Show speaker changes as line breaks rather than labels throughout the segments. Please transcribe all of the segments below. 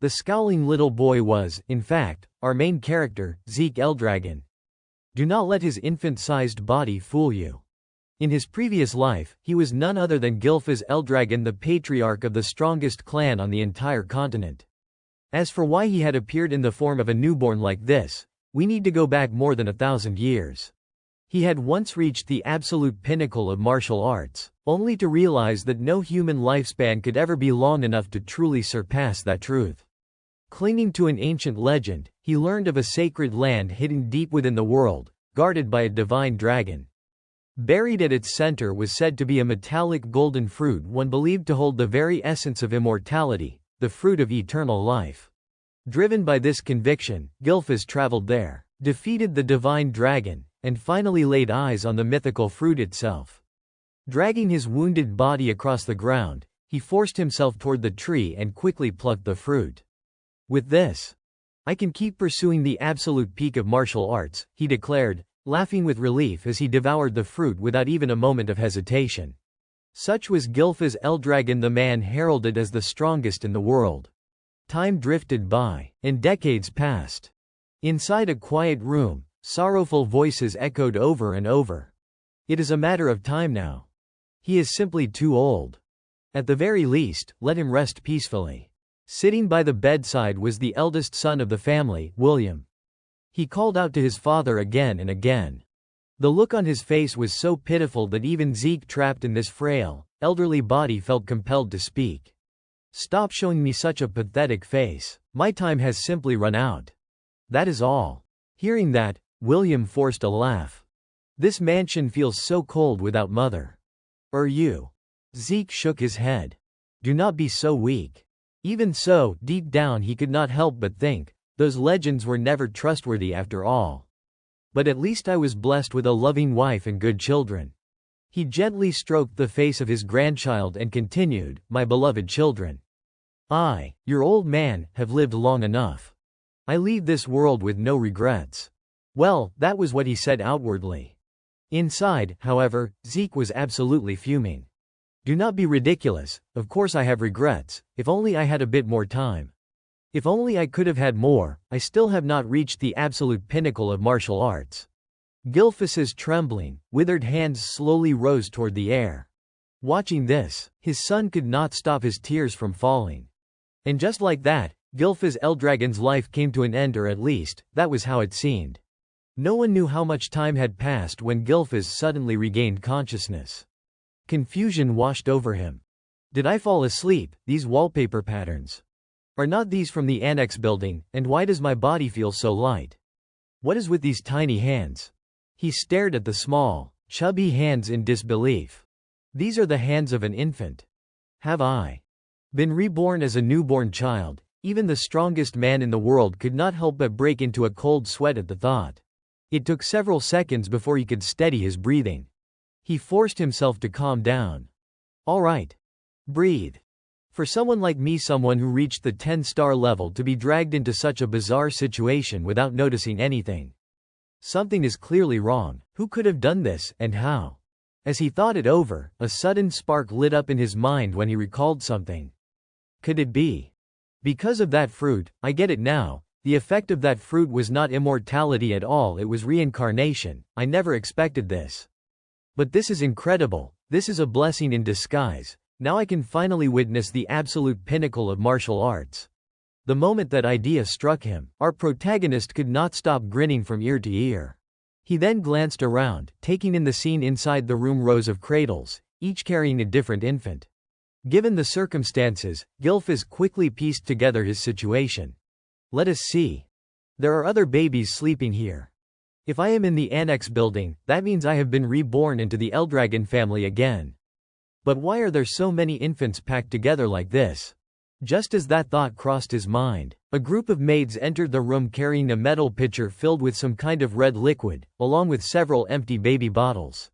The scowling little boy was, in fact, our main character, Zeke Eldragon. Do not let his infant-sized body fool you. In his previous life, he was none other than Gilfaz Eldragon, the patriarch of the strongest clan on the entire continent. As for why he had appeared in the form of a newborn like this, we need to go back more than 1,000 years. He had once reached the absolute pinnacle of martial arts, only to realize that no human lifespan could ever be long enough to truly surpass that truth. Clinging to an ancient legend, he learned of a sacred land hidden deep within the world, guarded by a divine dragon. Buried at its center was said to be a metallic golden fruit, one believed to hold the very essence of immortality, the fruit of eternal life. Driven by this conviction, Gilfaz traveled there, defeated the divine dragon, and finally laid eyes on the mythical fruit itself. Dragging his wounded body across the ground, he forced himself toward the tree and quickly plucked the fruit. With this, I can keep pursuing the absolute peak of martial arts, he declared, laughing with relief as he devoured the fruit without even a moment of hesitation. Such was Gilfaz Eldragon, the man heralded as the strongest in the world. Time drifted by, and decades passed. Inside a quiet room, sorrowful voices echoed over and over. It is a matter of time now. He is simply too old. At the very least, let him rest peacefully. Sitting by the bedside was the eldest son of the family, William. He called out to his father again and again. The look on his face was so pitiful that even Zeke, trapped in this frail, elderly body, felt compelled to speak. Stop showing me such a pathetic face. My time has simply run out. That is all. Hearing that, William forced a laugh. This mansion feels so cold without mother. You? Zeke shook his head. Do not be so weak. Even so, deep down he could not help but think, those legends were never trustworthy after all. But at least I was blessed with a loving wife and good children. He gently stroked the face of his grandchild and continued, my beloved children. I, your old man, have lived long enough. I leave this world with no regrets. Well, that was what he said outwardly. Inside, however, Zeke was absolutely fuming. Do not be ridiculous, of course I have regrets, if only I had a bit more time. If only I could have had more. I still have not reached the absolute pinnacle of martial arts. Gilfaz's trembling, withered hands slowly rose toward the air. Watching this, his son could not stop his tears from falling. And just like that, Gilfaz Eldragon's life came to an end, or at least, that was how it seemed. No one knew how much time had passed when Gilfaz suddenly regained consciousness. Confusion washed over him. Did I fall asleep? These wallpaper patterns. Are not these from the annex building, and why does my body feel so light? What is with these tiny hands? He stared at the small, chubby hands in disbelief. These are the hands of an infant. Have I been reborn as a newborn child? Even the strongest man in the world could not help but break into a cold sweat at the thought. It took several seconds before he could steady his breathing. He forced himself to calm down. All right. Breathe. For someone like me, someone who reached the 10-star level, to be dragged into such a bizarre situation without noticing anything. Something is clearly wrong. Who could have done this, and how? As he thought it over, a sudden spark lit up in his mind when he recalled something. Could it be? Because of that fruit, I get it now. The effect of that fruit was not immortality at all, it was reincarnation. I never expected this. But this is incredible. This is a blessing in disguise. Now I can finally witness the absolute pinnacle of martial arts. The moment that idea struck him, our protagonist could not stop grinning from ear to ear. He then glanced around, taking in the scene inside the room, rows of cradles, each carrying a different infant. Given the circumstances, Gilfaz quickly pieced together his situation. Let us see. There are other babies sleeping here. If I am in the annex building, that means I have been reborn into the Eldragon family again. But why are there so many infants packed together like this? Just as that thought crossed his mind, a group of maids entered the room carrying a metal pitcher filled with some kind of red liquid, along with several empty baby bottles.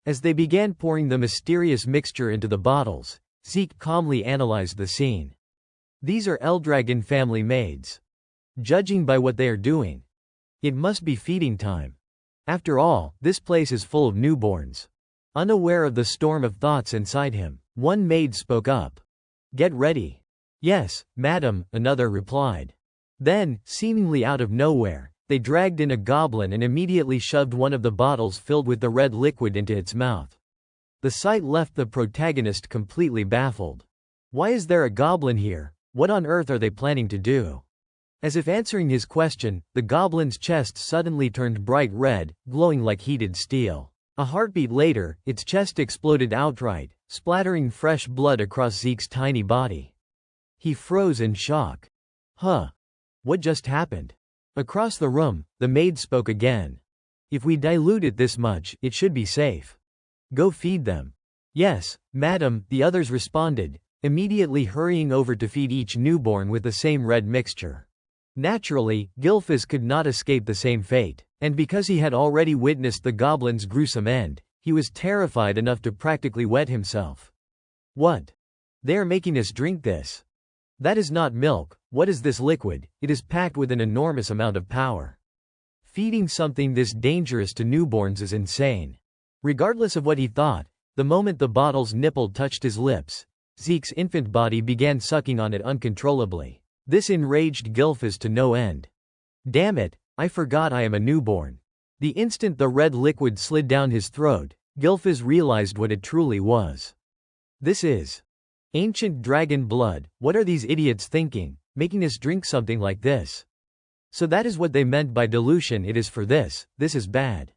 As they began pouring the mysterious mixture into the bottles, Zeke calmly analyzed the scene. These are Eldragon family maids. Judging by what they are doing, it must be feeding time. After all, this place is full of newborns. Unaware of the storm of thoughts inside him, one maid spoke up. Get ready. Yes, madam, another replied. Then, seemingly out of nowhere, they dragged in a goblin and immediately shoved one of the bottles filled with the red liquid into its mouth. The sight left the protagonist completely baffled. Why is there a goblin here? What on earth are they planning to do? As if answering his question, the goblin's chest suddenly turned bright red, glowing like heated steel. A heartbeat later, its chest exploded outright, splattering fresh blood across Zeke's tiny body. He froze in shock. Huh? What just happened? Across the room, the maid spoke again. If we dilute it this much, it should be safe. Go feed them. Yes, madam, the others responded, immediately hurrying over to feed each newborn with the same red mixture. Naturally, Gilfis could not escape the same fate, and because he had already witnessed the goblin's gruesome end, he was terrified enough to practically wet himself. What? They are making us drink this. That is not milk. What is this liquid? It is packed with an enormous amount of power. Feeding something this dangerous to newborns is insane. Regardless of what he thought, the moment the bottle's nipple touched his lips, Zeke's infant body began sucking on it uncontrollably. This enraged Gilfis to no end. Damn it, I forgot I am a newborn. The instant the red liquid slid down his throat, Gilfis realized what it truly was. This is ancient dragon blood. What are these idiots thinking, making us drink something like this? So that is what they meant by dilution. It is for this is bad.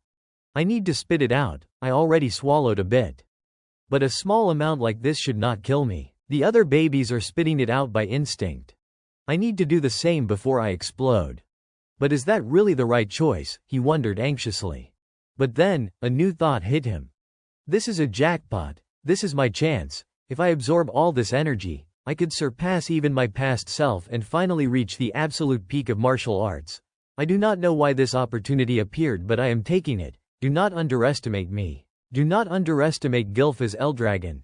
I need to spit it out, I already swallowed a bit. But a small amount like this should not kill me. The other babies are spitting it out by instinct. I need to do the same before I explode. But is that really the right choice? He wondered anxiously. But then, a new thought hit him. This is a jackpot. This is my chance. If I absorb all this energy, I could surpass even my past self and finally reach the absolute peak of martial arts. I do not know why this opportunity appeared, but I am taking it. Do not underestimate me. Do not underestimate Gilfis Eldragon.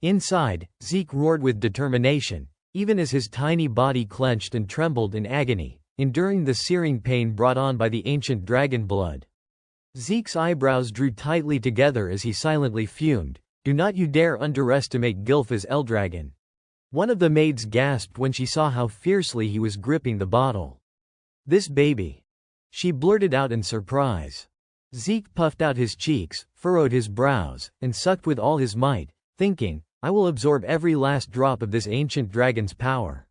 Inside, Zeke roared with determination, even as his tiny body clenched and trembled in agony, enduring the searing pain brought on by the ancient dragon blood. Zeke's eyebrows drew tightly together as he silently fumed. Do not you dare underestimate Gilfis Eldragon. One of the maids gasped when she saw how fiercely he was gripping the bottle. This baby, she blurted out in surprise. Zeke puffed out his cheeks, furrowed his brows, and sucked with all his might, thinking, I will absorb every last drop of this ancient dragon's power.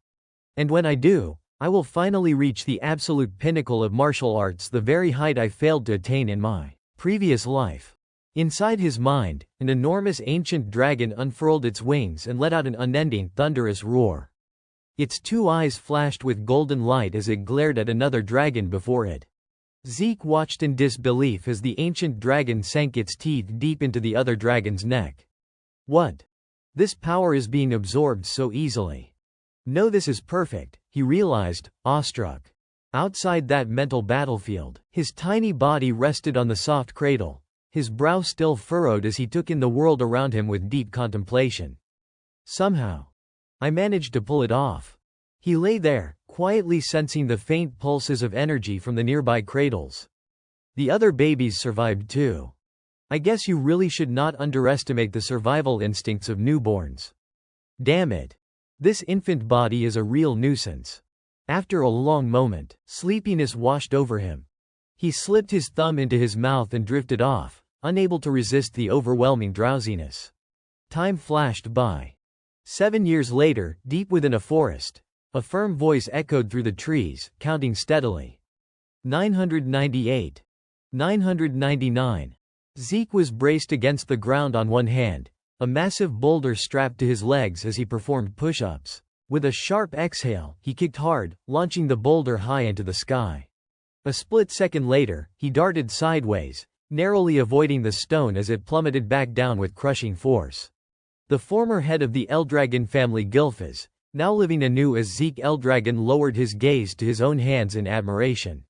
And when I do, I will finally reach the absolute pinnacle of martial arts, the very height I failed to attain in my previous life. Inside his mind, an enormous ancient dragon unfurled its wings and let out an unending, thunderous roar. Its two eyes flashed with golden light as it glared at another dragon before it. Zeke watched in disbelief as the ancient dragon sank its teeth deep into the other dragon's neck. What? This power is being absorbed so easily. No, this is perfect, he realized, awestruck. Outside that mental battlefield, his tiny body rested on the soft cradle, his brow still furrowed as he took in the world around him with deep contemplation. Somehow, I managed to pull it off. He lay there, quietly sensing the faint pulses of energy from the nearby cradles. The other babies survived too. I guess you really should not underestimate the survival instincts of newborns. Damn it. This infant body is a real nuisance. After a long moment, sleepiness washed over him. He slipped his thumb into his mouth and drifted off, unable to resist the overwhelming drowsiness. Time flashed by. 7 years later, deep within a forest, a firm voice echoed through the trees, counting steadily. 998. 999. Zeke was braced against the ground on one hand, a massive boulder strapped to his legs as he performed push-ups. With a sharp exhale, he kicked hard, launching the boulder high into the sky. A split second later, he darted sideways, narrowly avoiding the stone as it plummeted back down with crushing force. The former head of the Eldragon family, Gilfis, now living anew as Zeke Eldragon, lowered his gaze to his own hands in admiration.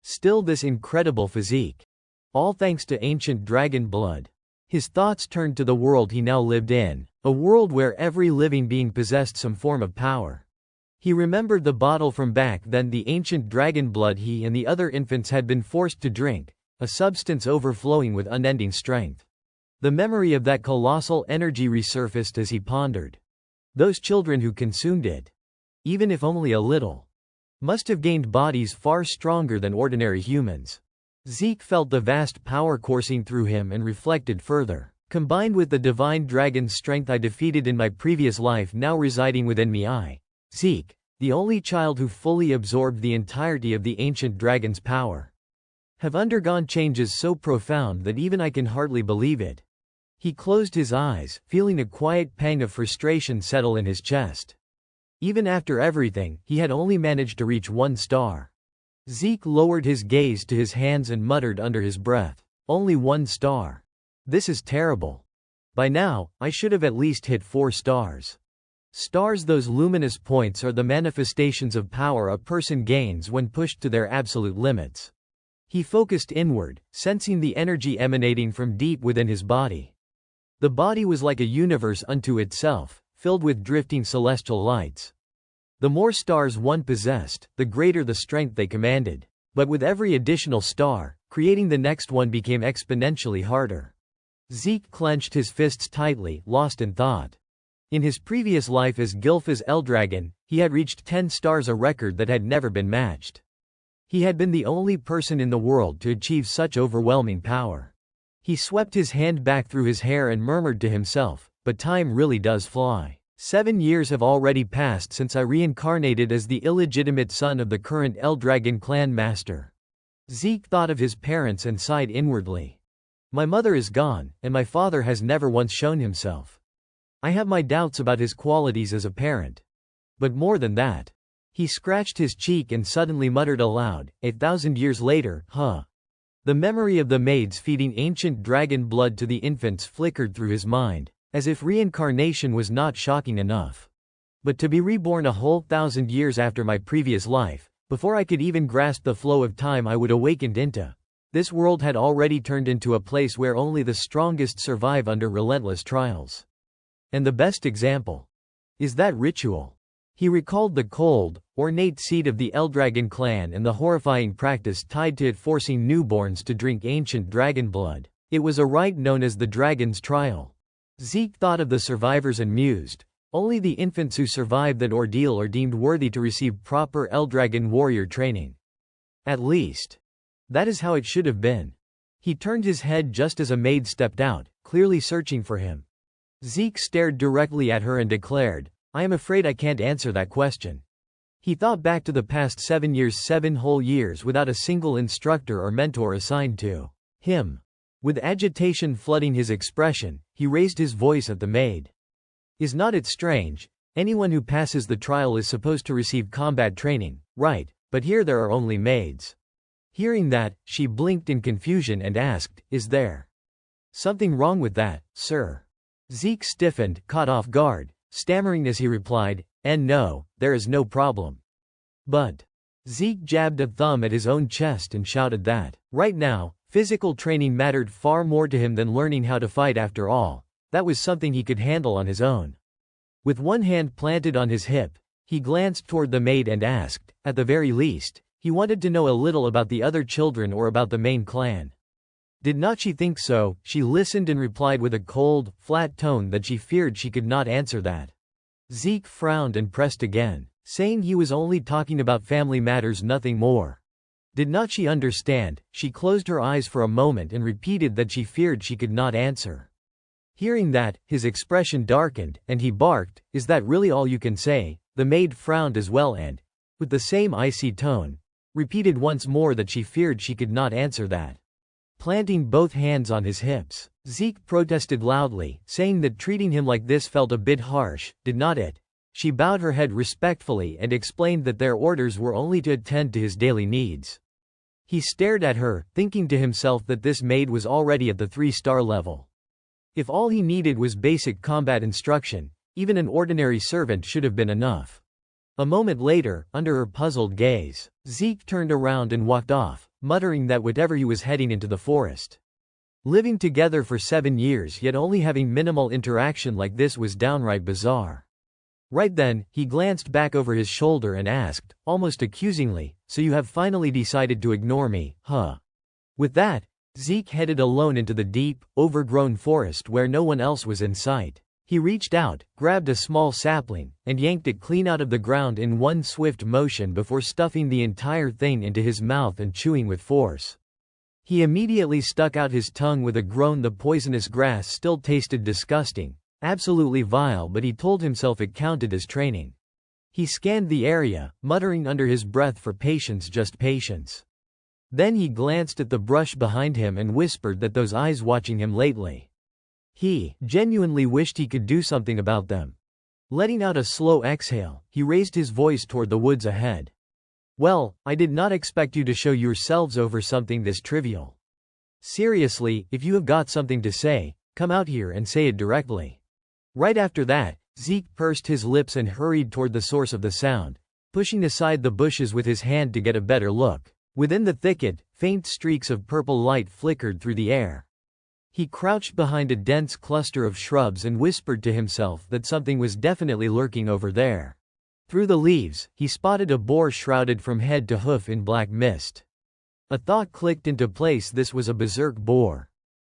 Still this incredible physique. All thanks to ancient dragon blood. His thoughts turned to the world he now lived in, a world where every living being possessed some form of power. He remembered the bottle from back then, the ancient dragon blood he and the other infants had been forced to drink, a substance overflowing with unending strength. The memory of that colossal energy resurfaced as he pondered. Those children who consumed it. even if only a little. Must have gained bodies far stronger than ordinary humans. Zeke felt the vast power coursing through him and reflected further. Combined with the divine dragon's strength I defeated in my previous life now residing within me, I, Zeke, the only child who fully absorbed the entirety of the ancient dragon's power, have undergone changes so profound that even I can hardly believe it. He closed his eyes, feeling a quiet pang of frustration settle in his chest. Even after everything, he had only managed to reach 1 star. Zeke lowered his gaze to his hands and muttered under his breath, "Only 1 star. This is terrible. By now, I should have at least hit 4 stars. Stars, those luminous points, are the manifestations of power a person gains when pushed to their absolute limits." He focused inward, sensing the energy emanating from deep within his body. The body was like a universe unto itself, filled with drifting celestial lights. The more stars one possessed, the greater the strength they commanded. But with every additional star, creating the next one became exponentially harder. Zeke clenched his fists tightly, lost in thought. In his previous life as Gilfas Eldragon, he had reached 10 stars, a record that had never been matched. He had been the only person in the world to achieve such overwhelming power. He swept his hand back through his hair and murmured to himself, "But time really does fly. 7 years have already passed since I reincarnated as the illegitimate son of the current Eldragon clan master." Zeke thought of his parents and sighed inwardly. "My mother is gone, and my father has never once shown himself. I have my doubts about his qualities as a parent. But more than that." He scratched his cheek and suddenly muttered aloud, "8,000 years later, huh?" The memory of the maids feeding ancient dragon blood to the infants flickered through his mind, as if reincarnation was not shocking enough. But to be reborn a whole 1,000 years after my previous life, before I could even grasp the flow of time I would awakened into, this world had already turned into a place where only the strongest survive under relentless trials. And the best example is that ritual. He recalled the cold, ornate seat of the Eldragon clan and the horrifying practice tied to it, forcing newborns to drink ancient dragon blood. It was a rite known as the Dragon's Trial. Zeke thought of the survivors and mused, only the infants who survive that ordeal are deemed worthy to receive proper Eldragon warrior training. At least, that is how it should have been. He turned his head just as a maid stepped out, clearly searching for him. Zeke stared directly at her and declared, "I am afraid I can't answer that question." He thought back to the past 7 years, 7 whole years without a single instructor or mentor assigned to him. With agitation flooding his expression, he raised his voice at the maid. "Is not it strange? Anyone who passes the trial is supposed to receive combat training, right? But here there are only maids." Hearing that, she blinked in confusion and asked, "Is there something wrong with that, sir?" Zeke stiffened, caught off guard, stammering as he replied, No, there is no problem. But Zeke jabbed a thumb at his own chest and shouted that, right now, physical training mattered far more to him than learning how to fight. After all, that was something he could handle on his own. With one hand planted on his hip, he glanced toward the maid and asked, at the very least, he wanted to know a little about the other children or about the main clan. Did not she think so? She listened and replied with a cold, flat tone that she feared she could not answer that. Zeke frowned and pressed again, saying he was only talking about family matters, nothing more. Did not she understand? She closed her eyes for a moment and repeated that she feared she could not answer. Hearing that, his expression darkened, and he barked, "Is that really all you can say?" The maid frowned as well and, with the same icy tone, repeated once more that she feared she could not answer that. Planting both hands on his hips, Zeke protested loudly, saying that treating him like this felt a bit harsh, did not it? She bowed her head respectfully and explained that their orders were only to attend to his daily needs. He stared at her, thinking to himself that this maid was already at the 3-star level. If all he needed was basic combat instruction, even an ordinary servant should have been enough. A moment later, under her puzzled gaze, Zeke turned around and walked off, muttering that whatever he was heading into the forest. Living together for 7 years yet only having minimal interaction like this was downright bizarre. Right then, he glanced back over his shoulder and asked, almost accusingly, "So you have finally decided to ignore me, huh?" With that, Zeke headed alone into the deep, overgrown forest where no one else was in sight. He reached out, grabbed a small sapling, and yanked it clean out of the ground in one swift motion before stuffing the entire thing into his mouth and chewing with force. He immediately stuck out his tongue with a groan. The poisonous grass still tasted disgusting, absolutely vile, but he told himself it counted as training. He scanned the area, muttering under his breath for patience, just patience. Then he glanced at the brush behind him and whispered that those eyes watching him lately. He genuinely wished he could do something about them. Letting out a slow exhale, he raised his voice toward the woods ahead. Well, I did not expect you to show yourselves over something this trivial. Seriously, if you have got something to say, come out here and say it directly. Right after that, Zeke pursed his lips and hurried toward the source of the sound, pushing aside the bushes with his hand to get a better look. Within the thicket, faint streaks of purple light flickered through the air. He crouched behind a dense cluster of shrubs and whispered to himself that something was definitely lurking over there. Through the leaves, he spotted a boar shrouded from head to hoof in black mist. A thought clicked into place: this was a berserk boar.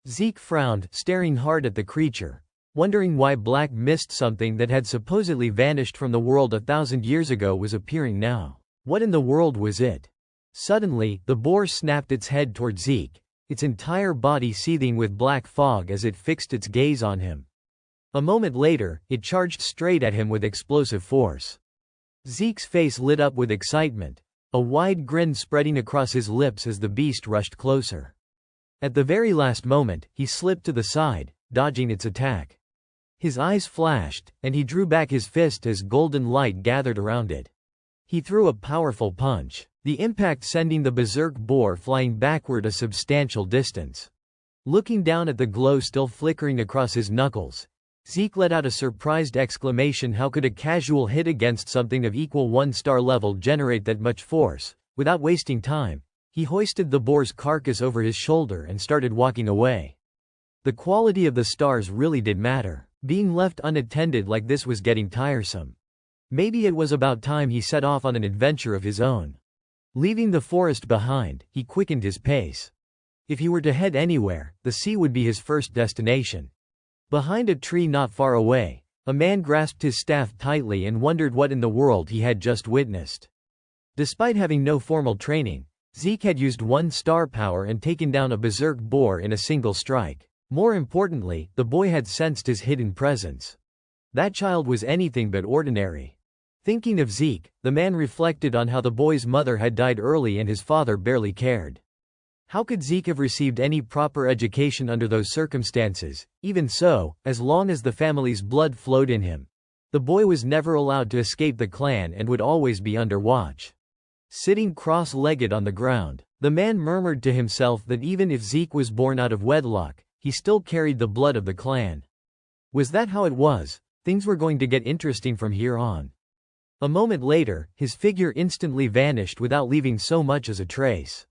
Zeke frowned, staring hard at the creature, wondering why black mist, something that had supposedly vanished from the world 1,000 years ago, was appearing now. What in the world was it? Suddenly, the boar snapped its head toward Zeke, its entire body seething with black fog as it fixed its gaze on him. A moment later, it charged straight at him with explosive force. Zeke's face lit up with excitement, a wide grin spreading across his lips as the beast rushed closer. At the very last moment, he slipped to the side, dodging its attack. His eyes flashed, and he drew back his fist as golden light gathered around it. He threw a powerful punch, the impact sending the berserk boar flying backward a substantial distance. Looking down at the glow still flickering across his knuckles, Zeke let out a surprised exclamation. How could a casual hit against something of equal 1-star level generate that much force? Without wasting time, he hoisted the boar's carcass over his shoulder and started walking away. The quality of the stars really did matter. Being left unattended like this was getting tiresome. Maybe it was about time he set off on an adventure of his own. Leaving the forest behind, he quickened his pace. If he were to head anywhere, the sea would be his first destination. Behind a tree not far away, a man grasped his staff tightly and wondered what in the world he had just witnessed. Despite having no formal training, Zeke had used 1-star power and taken down a berserk boar in a single strike. More importantly, the boy had sensed his hidden presence. That child was anything but ordinary. Thinking of Zeke, the man reflected on how the boy's mother had died early and his father barely cared. How could Zeke have received any proper education under those circumstances? Even so, as long as the family's blood flowed in him, the boy was never allowed to escape the clan and would always be under watch. Sitting cross-legged on the ground, the man murmured to himself that even if Zeke was born out of wedlock, he still carried the blood of the clan. Was that how it was? Things were going to get interesting from here on. A moment later, his figure instantly vanished without leaving so much as a trace.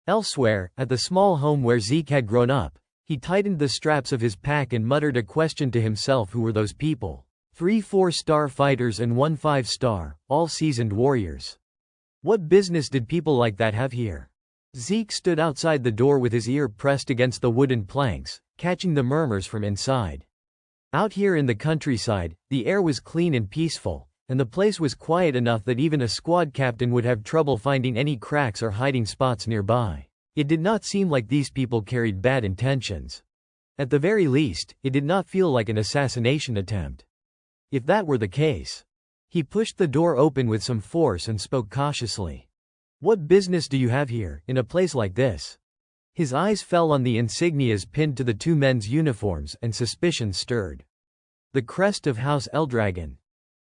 Elsewhere, at the small home where Zeke had grown up, he tightened the straps of his pack and muttered a question to himself: who were those people? 3 4-star fighters and 1 5-star, all seasoned warriors. What business did people like that have here? Zeke stood outside the door with his ear pressed against the wooden planks, catching the murmurs from inside. Out here in the countryside, the air was clean and peaceful, and the place was quiet enough that even a squad captain would have trouble finding any cracks or hiding spots nearby. It did not seem like these people carried bad intentions. At the very least, it did not feel like an assassination attempt. If that were the case, he pushed the door open with some force and spoke cautiously. What business do you have here, in a place like this? His eyes fell on the insignias pinned to the 2 men's uniforms, and suspicion stirred. The crest of House Eldragon.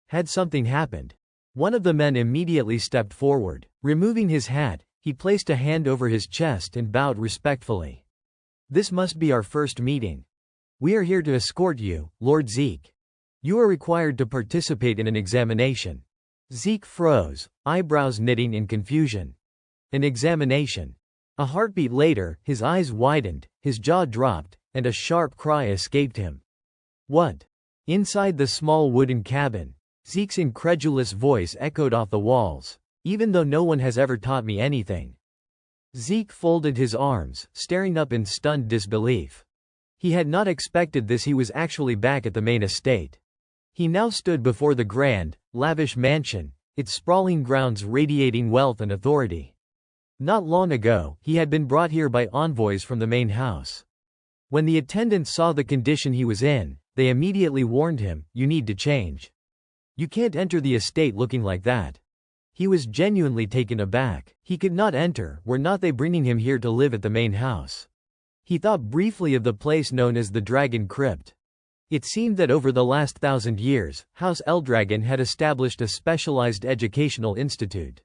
Had something happened? One of the men immediately stepped forward. Removing his hat, he placed a hand over his chest and bowed respectfully. This must be our first meeting. We are here to escort you, Lord Zeke. You are required to participate in an examination. Zeke froze, eyebrows knitting in confusion. An examination. A heartbeat later, his eyes widened, his jaw dropped, and a sharp cry escaped him. What? Inside the small wooden cabin, Zeke's incredulous voice echoed off the walls. Even though no one has ever taught me anything. Zeke folded his arms, staring up in stunned disbelief. He had not expected this. He was actually back at the main estate. He now stood before the grand, lavish mansion, its sprawling grounds radiating wealth and authority. Not long ago, he had been brought here by envoys from the main house. When the attendants saw the condition he was in, they immediately warned him, "You need to change. You can't enter the estate looking like that." He was genuinely taken aback. He could not enter, were not they bringing him here to live at the main house. He thought briefly of the place known as the Dragon Crypt. It seemed that over the last 1,000 years, House Eldragon had established a specialized educational institute.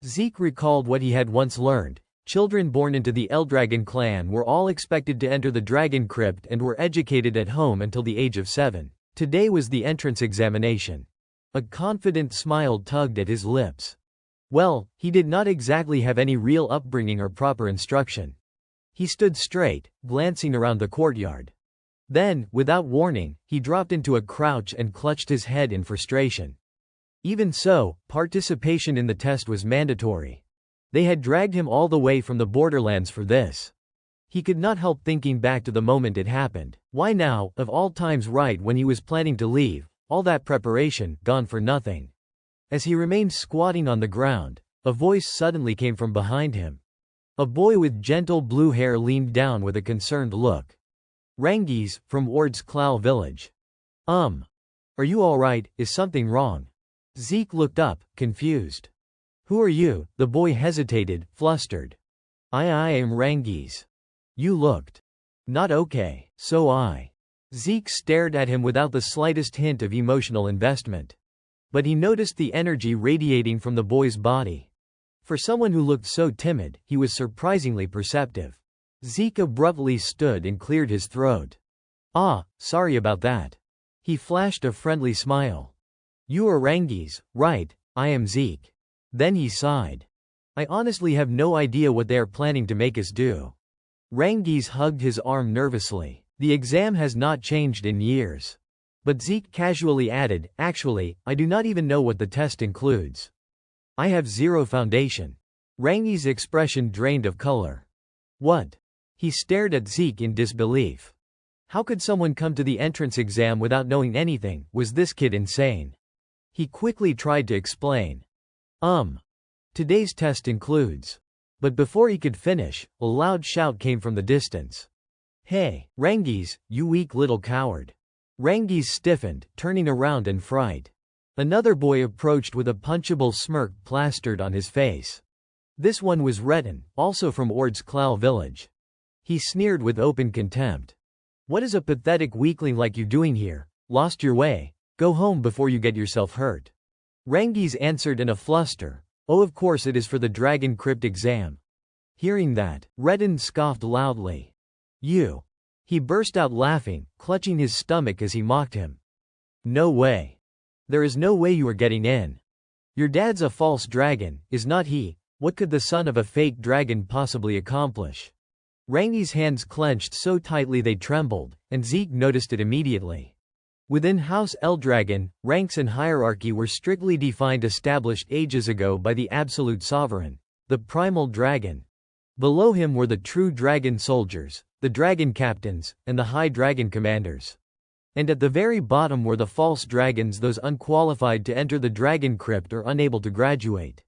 Zeke recalled what he had once learned. Children born into the Eldragon clan were all expected to enter the Dragon Crypt and were educated at home until the age of 7. Today was the entrance examination. A confident smile tugged at his lips. Well, he did not exactly have any real upbringing or proper instruction. He stood straight, glancing around the courtyard. Then, without warning, he dropped into a crouch and clutched his head in frustration. Even so, participation in the test was mandatory. They had dragged him all the way from the borderlands for this. He could not help thinking back to the moment it happened. Why now, of all times, right when he was planning to leave? All that preparation, gone for nothing. As he remained squatting on the ground, a voice suddenly came from behind him. A boy with gentle blue hair leaned down with a concerned look. "Rangi's, from Ward's Clow village." Are you alright? Is something wrong?" Zeke looked up, confused. "Who are you?" The boy hesitated, flustered. I am Rangi's. "You looked not okay." "So I." Zeke stared at him without the slightest hint of emotional investment. But he noticed the energy radiating from the boy's body. For someone who looked so timid, he was surprisingly perceptive. Zeke abruptly stood and cleared his throat. Sorry about that." He flashed a friendly smile. "You are Rangi's, right? I am Zeke." Then he sighed. "I honestly have no idea what they are planning to make us do." Rangi's hugged his arm nervously. "The exam has not changed in years." But Zeke casually added, "Actually, I do not even know what the test includes. I have zero foundation." Rangi's expression drained of color. "What?" He stared at Zeke in disbelief. How could someone come to the entrance exam without knowing anything? Was this kid insane? He quickly tried to explain. Today's test includes." But before he could finish, a loud shout came from the distance. "Hey, Rangi's, you weak little coward." Rangi's stiffened, turning around in fright. Another boy approached with a punchable smirk plastered on his face. This one was Redden, also from Ward's Clow village. He sneered with open contempt. "What is a pathetic weakling like you doing here? Lost your way? Go home before you get yourself hurt." Rangi's answered in a fluster. "Oh, of course it is for the Dragon Crypt exam." Hearing that, Redden scoffed loudly. "You!" He burst out laughing, clutching his stomach as he mocked him. "No way. There is no way you are getting in. Your dad's a false dragon, is not he? What could the son of a fake dragon possibly accomplish?" Rangi's hands clenched so tightly they trembled, and Zeke noticed it immediately. Within House Eldragon, ranks and hierarchy were strictly defined, established ages ago by the absolute sovereign, the primal dragon. Below him were the true dragon soldiers, the dragon captains, and the high dragon commanders. And at the very bottom were the false dragons, those unqualified to enter the Dragon Crypt or unable to graduate.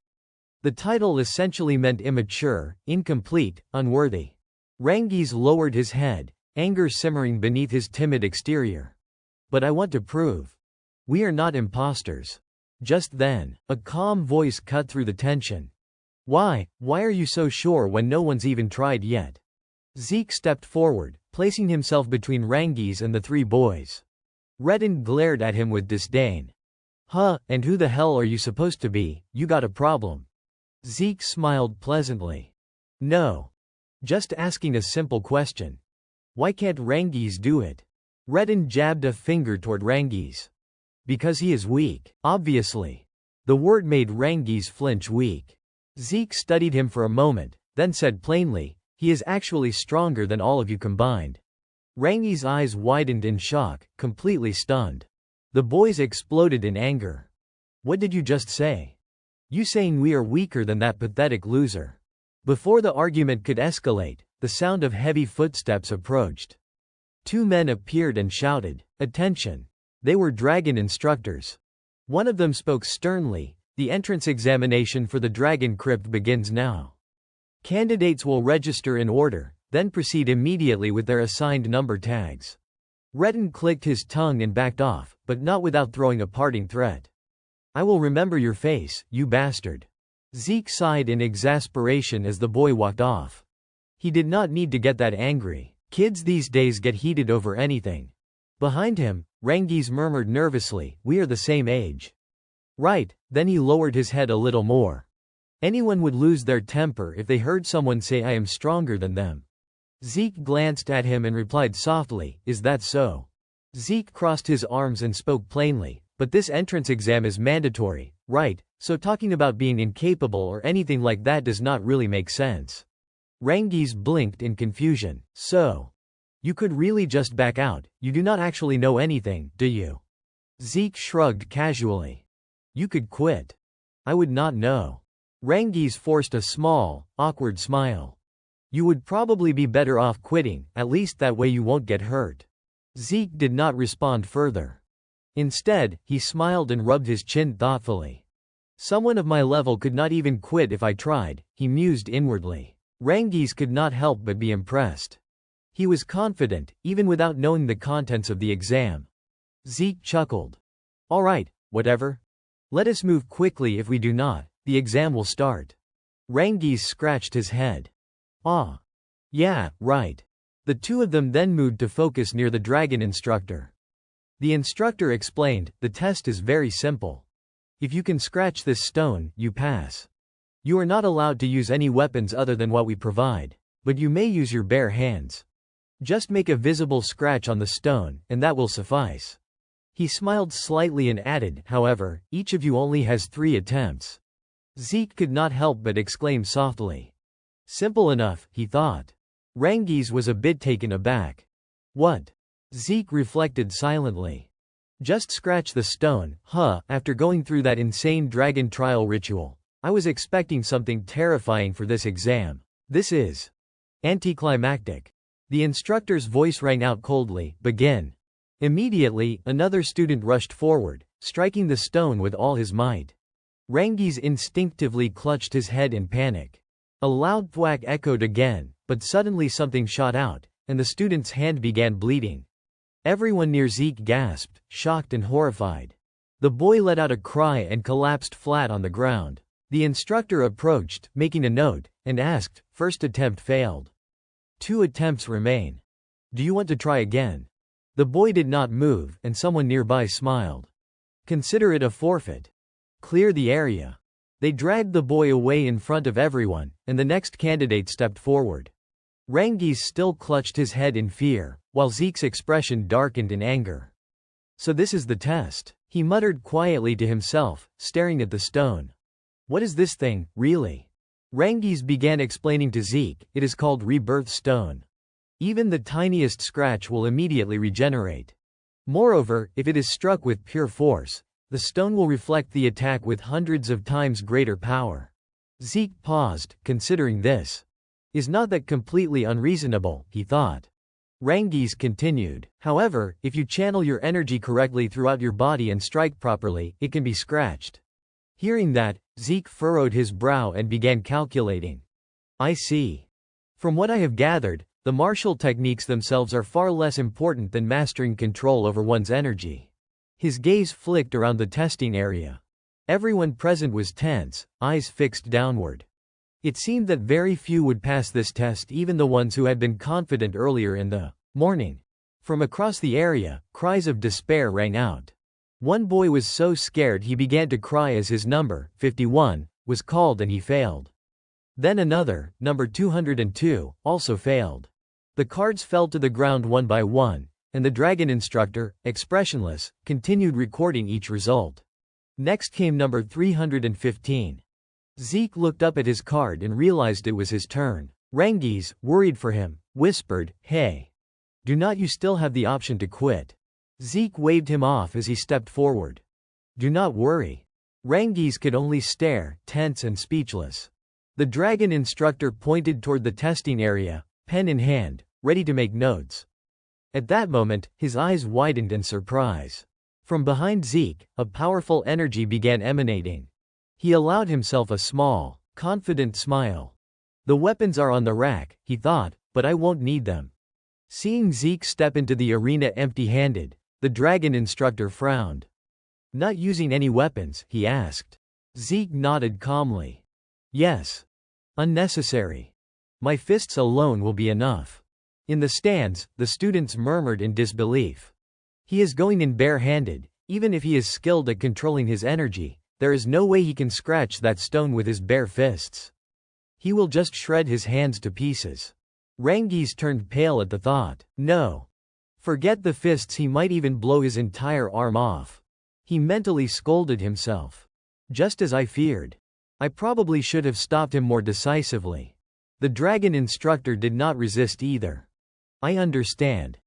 The title essentially meant immature, incomplete, unworthy. Rangi's lowered his head, anger simmering beneath his timid exterior. "But I want to prove. We are not imposters." Just then, a calm voice cut through the tension. Why are you so sure when no one's even tried yet?" Zeke stepped forward, placing himself between Rangi's and the three boys. Redden glared at him with disdain. And who the hell are you supposed to be? You got a problem?" Zeke smiled pleasantly. "No. Just asking a simple question. Why can't Rangi's do it?" Redden jabbed a finger toward Rangi's. "Because he is weak, obviously." The word made Rangi's flinch weak. Zeke studied him for a moment, then said plainly, "He is actually stronger than all of you combined." Rangi's eyes widened in shock, completely stunned. The boys exploded in anger. "What did you just say? You saying we are weaker than that pathetic loser?" Before the argument could escalate, the sound of heavy footsteps approached. Two men appeared and shouted, "Attention!" They were dragon instructors. One of them spoke sternly, "The entrance examination for the dragon crypt begins now. Candidates will register in order, then proceed immediately with their assigned number tags." Redden clicked his tongue and backed off, but not without throwing a parting threat. "I will remember your face, you bastard." Zeke sighed in exasperation as the boy walked off. He did not need to get that angry. Kids these days get heated over anything. Behind him, Rangiz murmured nervously, "We are the same age." "Right," then he lowered his head a little more. Anyone would lose their temper if they heard someone say, "I am stronger than them." Zeke glanced at him and replied softly, "Is that so?" Zeke crossed his arms and spoke plainly, "But this entrance exam is mandatory, right? So talking about being incapable or anything like that does not really make sense." Rangiz blinked in confusion. "So? You could really just back out, you do not actually know anything, do you?" Zeke shrugged casually. "You could quit. I would not know." Rangiz forced a small, awkward smile. "You would probably be better off quitting, at least that way you won't get hurt." Zeke did not respond further. Instead, he smiled and rubbed his chin thoughtfully. "Someone of my level could not even quit if I tried," he mused inwardly. Rangiz could not help but be impressed. He was confident, even without knowing the contents of the exam. Zeke chuckled. "All right, whatever. Let us move quickly. If we do not, the exam will start." Rangiz scratched his head. "Ah. Yeah, right." The two of them then moved to focus near the dragon instructor. The instructor explained, "The test is very simple. If you can scratch this stone, you pass. You are not allowed to use any weapons other than what we provide, but you may use your bare hands. Just make a visible scratch on the stone, and that will suffice." He smiled slightly and added, "However, each of you only has 3 attempts." Zeke could not help but exclaim softly. Simple enough, he thought. Rangiz was a bit taken aback. "What?" Zeke reflected silently. "Just scratch the stone, huh? After going through that insane dragon trial ritual, I was expecting something terrifying for this exam. This is anticlimactic." The instructor's voice rang out coldly, "Begin." Immediately, another student rushed forward, striking the stone with all his might. Rangiz instinctively clutched his head in panic. A loud thwack echoed again, but suddenly something shot out, and the student's hand began bleeding. Everyone near Zeke gasped, shocked and horrified. The boy let out a cry and collapsed flat on the ground. The instructor approached, making a note, and asked, "First attempt failed. 2 attempts remain. Do you want to try again?" The boy did not move, and someone nearby smiled. "Consider it a forfeit. Clear the area." They dragged the boy away in front of everyone, and the next candidate stepped forward. Rangiz still clutched his head in fear, while Zeke's expression darkened in anger. "So this is the test," he muttered quietly to himself, staring at the stone. "What is this thing, really?" Rangiz began explaining to Zeke, "It is called Rebirth Stone. Even the tiniest scratch will immediately regenerate. Moreover, if it is struck with pure force, the stone will reflect the attack with hundreds of times greater power." Zeke paused, considering this. "Is not that completely unreasonable?" he thought. Rangiz continued, "However, if you channel your energy correctly throughout your body and strike properly, it can be scratched." Hearing that, Zeke furrowed his brow and began calculating. "I see. From what I have gathered, the martial techniques themselves are far less important than mastering control over one's energy." His gaze flicked around the testing area. Everyone present was tense, eyes fixed downward. It seemed that very few would pass this test, even the ones who had been confident earlier in the morning. From across the area, cries of despair rang out. One boy was so scared he began to cry as his number, 51, was called and he failed. Then another, number 202, also failed. The cards fell to the ground one by one, and the dragon instructor, expressionless, continued recording each result. Next came number 315. Zeke looked up at his card and realized it was his turn. Rangiz, worried for him, whispered, "Hey. Do not you still have the option to quit?" Zeke waved him off as he stepped forward. "Do not worry." Rangiz could only stare, tense and speechless. The dragon instructor pointed toward the testing area, pen in hand, ready to make notes. At that moment, his eyes widened in surprise. From behind Zeke, a powerful energy began emanating. He allowed himself a small, confident smile. The weapons are on the rack, he thought, but I won't need them. Seeing Zeke step into the arena empty-handed, the dragon instructor frowned. Not using any weapons, he asked. Zeke nodded calmly. Yes. Unnecessary. My fists alone will be enough. In the stands, the students murmured in disbelief. He is going in bare-handed. Even if he is skilled at controlling his energy, there is no way he can scratch that stone with his bare fists. He will just shred his hands to pieces. Rangi's turned pale at the thought. No. Forget the fists, he might even blow his entire arm off. He mentally scolded himself. Just as I feared. I probably should have stopped him more decisively. The dragon instructor did not resist either. I understand.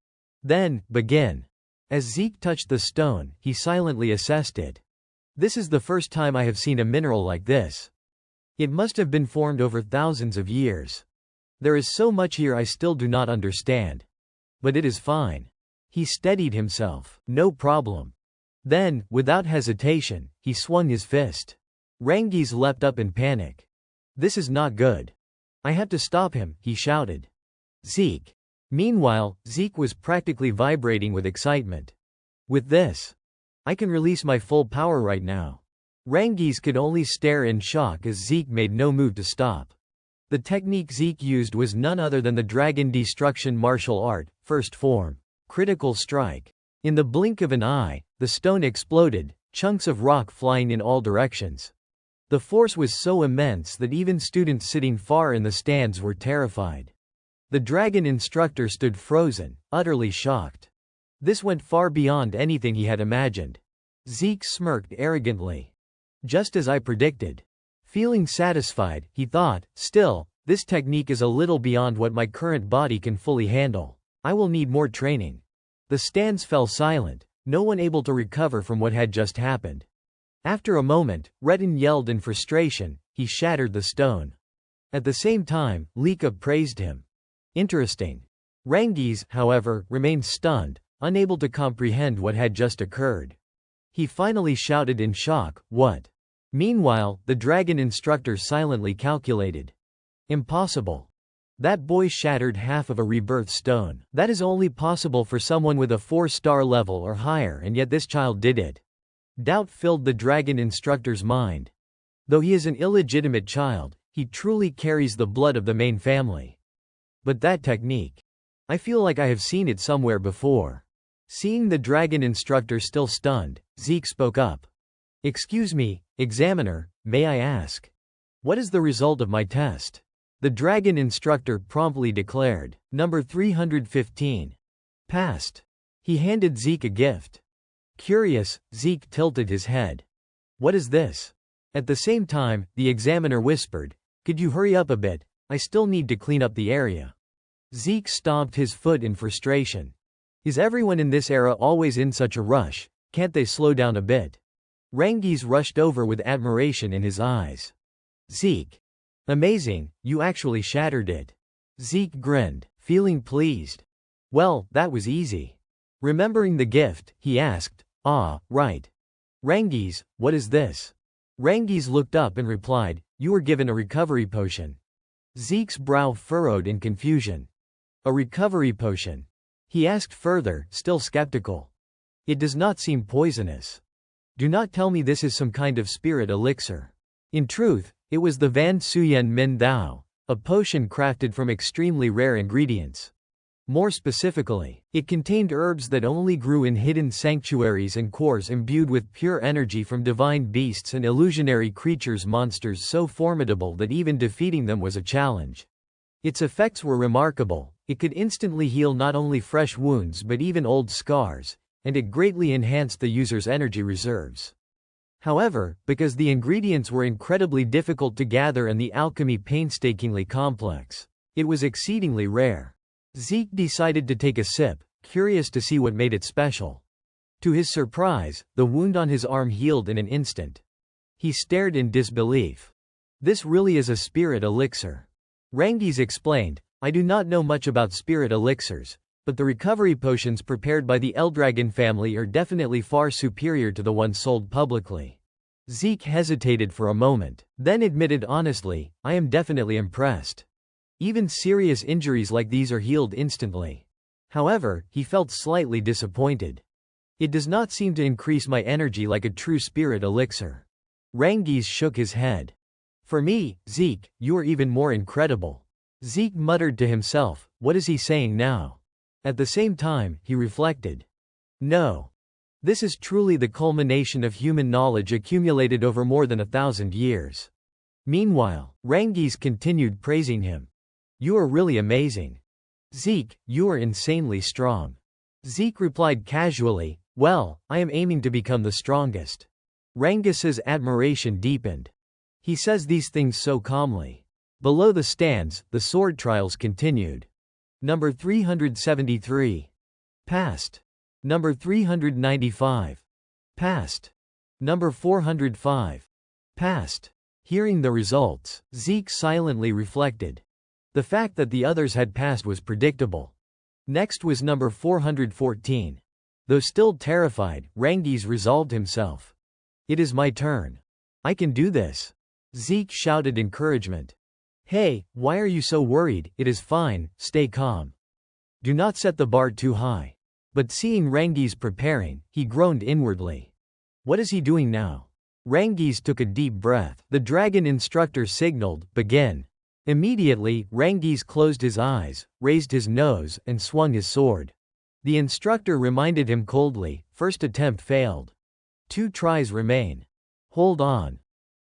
Then, begin. As Zeke touched the stone, he silently assessed it. This is the first time I have seen a mineral like this. It must have been formed over thousands of years. There is so much here I still do not understand. But it is fine. He steadied himself. No problem. Then, without hesitation, he swung his fist. Rangi's leapt up in panic. This is not good. I have to stop him, he shouted. Zeke. Meanwhile, Zeke was practically vibrating with excitement. With this, I can release my full power right now. Rangi's could only stare in shock as Zeke made no move to stop. The technique Zeke used was none other than the Dragon Destruction martial art, first form. Critical strike. In the blink of an eye, the stone exploded, chunks of rock flying in all directions. The force was so immense that even students sitting far in the stands were terrified. The dragon instructor stood frozen, utterly shocked. This went far beyond anything he had imagined. Zeke smirked arrogantly. Just as I predicted. Feeling satisfied, he thought, still, this technique is a little beyond what my current body can fully handle. I will need more training. The stands fell silent, no one able to recover from what had just happened. After a moment, Redden yelled in frustration. He shattered the stone. At the same time, Lika praised him. Interesting. Rangi's, however, remained stunned, unable to comprehend what had just occurred. He finally shouted in shock, "What?" Meanwhile, the dragon instructor silently calculated. Impossible. That boy shattered half of a rebirth stone. That is only possible for someone with a 4-star level or higher, and yet this child did it. Doubt filled the dragon instructor's mind. Though he is an illegitimate child, he truly carries the blood of the main family. But that technique. I feel like I have seen it somewhere before. Seeing the dragon instructor still stunned, Zeke spoke up. Excuse me, examiner, may I ask? What is the result of my test? The dragon instructor promptly declared, number 315. Passed. He handed Zeke a gift. Curious, Zeke tilted his head. What is this? At the same time, the examiner whispered, could you hurry up a bit, I still need to clean up the area. Zeke stomped his foot in frustration. Is everyone in this era always in such a rush? Can't they slow down a bit? Rangi's rushed over with admiration in his eyes. Zeke. Amazing, you actually shattered it. Zeke grinned, feeling pleased. Well, that was easy. Remembering the gift, he asked, ah, right. Rangi's, what is this? Rangi's looked up and replied, you were given a recovery potion. Zeke's brow furrowed in confusion. A recovery potion? He asked further, still skeptical. It does not seem poisonous. Do not tell me this is some kind of spirit elixir. In truth, it was the Van Suyen Min Dao, a potion crafted from extremely rare ingredients. More specifically, it contained herbs that only grew in hidden sanctuaries and cores imbued with pure energy from divine beasts and illusionary creatures, monsters so formidable that even defeating them was a challenge. Its effects were remarkable. It could instantly heal not only fresh wounds but even old scars, and it greatly enhanced the user's energy reserves. However, because the ingredients were incredibly difficult to gather and the alchemy painstakingly complex, it was exceedingly rare. Zeke decided to take a sip, curious to see what made it special. To his surprise, the wound on his arm healed in an instant. He stared in disbelief. This really is a spirit elixir. Rangi's explained, I do not know much about spirit elixirs, But the recovery potions prepared by the Eldragon family are definitely far superior to the ones sold publicly. Zeke hesitated for a moment, then admitted honestly, I am definitely impressed. Even serious injuries like these are healed instantly. However, he felt slightly disappointed. It does not seem to increase my energy like a true spirit elixir. Rangiz shook his head. For me, Zeke, you are even more incredible. Zeke muttered to himself, what is he saying now? At the same time, he reflected. No. This is truly the culmination of human knowledge accumulated over more than 1,000 years. Meanwhile, Rangiz continued praising him. You are really amazing. Zeke, you are insanely strong. Zeke replied casually, well, I am aiming to become the strongest. Rangiz's admiration deepened. He says these things so calmly. Below the stands, the sword trials continued. Number 373. Passed. Number 395. Passed. Number 405. Passed. Hearing the results, Zeke silently reflected. The fact that the others had passed was predictable. Next was number 414. Though still terrified, Rangiz resolved himself. It is my turn. I can do this. Zeke shouted encouragement. Hey, why are you so worried? It is fine, stay calm. Do not set the bar too high. But seeing Rangiz preparing, he groaned inwardly. What is he doing now? Rangiz took a deep breath. The dragon instructor signaled, begin. Immediately, Rangiz closed his eyes, raised his nose, and swung his sword. The instructor reminded him coldly, first attempt failed. 2 tries remain. Hold on.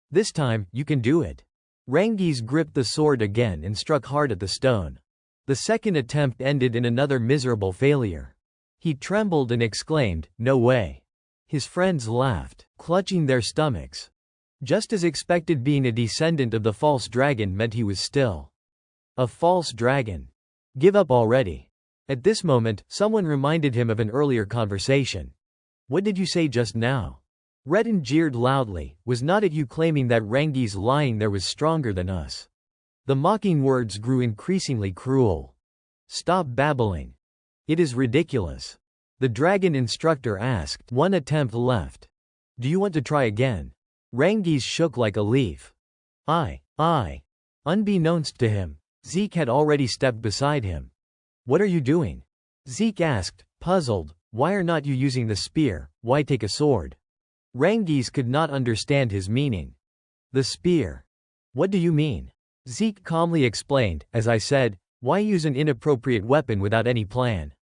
This time, you can do it. Rangiz gripped the sword again and struck hard at the stone. The second attempt ended in another miserable failure. He trembled and exclaimed, no way. His friends laughed, clutching their stomachs. Just as expected, being a descendant of the false dragon meant he was still a false dragon. Give up already. At this moment, someone reminded him of an earlier conversation. What did you say just now? Redden jeered loudly, was not it you claiming that Rangiz lying there was stronger than us? The mocking words grew increasingly cruel. Stop babbling. It is ridiculous. The dragon instructor asked, 1 attempt left. Do you want to try again? Rangiz shook like a leaf. I. Unbeknownst to him, Zeke had already stepped beside him. What are you doing? Zeke asked, puzzled, why are not you using the spear, why take a sword? Rangiz could not understand his meaning. The spear. What do you mean? Zeke calmly explained, as I said, why use an inappropriate weapon without any plan?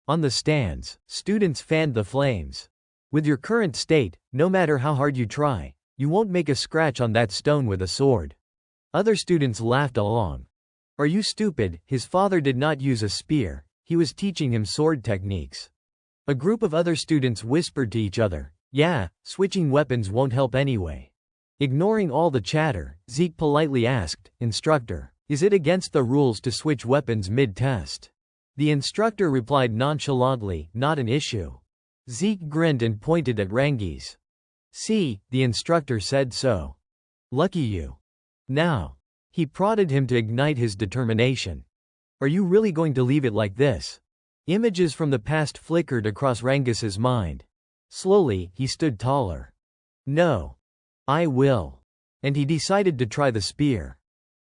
On the stands, students fanned the flames. With your current state, no matter how hard you try, you won't make a scratch on that stone with a sword. Other students laughed along. Are you stupid? His father did not use a spear, he was teaching him sword techniques. A group of other students whispered to each other, yeah, switching weapons won't help anyway. Ignoring all the chatter, Zeke politely asked, instructor, is it against the rules to switch weapons mid-test? The instructor replied nonchalantly, not an issue. Zeke grinned and pointed at Rangiz. See, the instructor said so. Lucky you. Now. He prodded him to ignite his determination. Are you really going to leave it like this? Images from the past flickered across Rangiz's mind. Slowly, he stood taller. No. I will. And he decided to try the spear.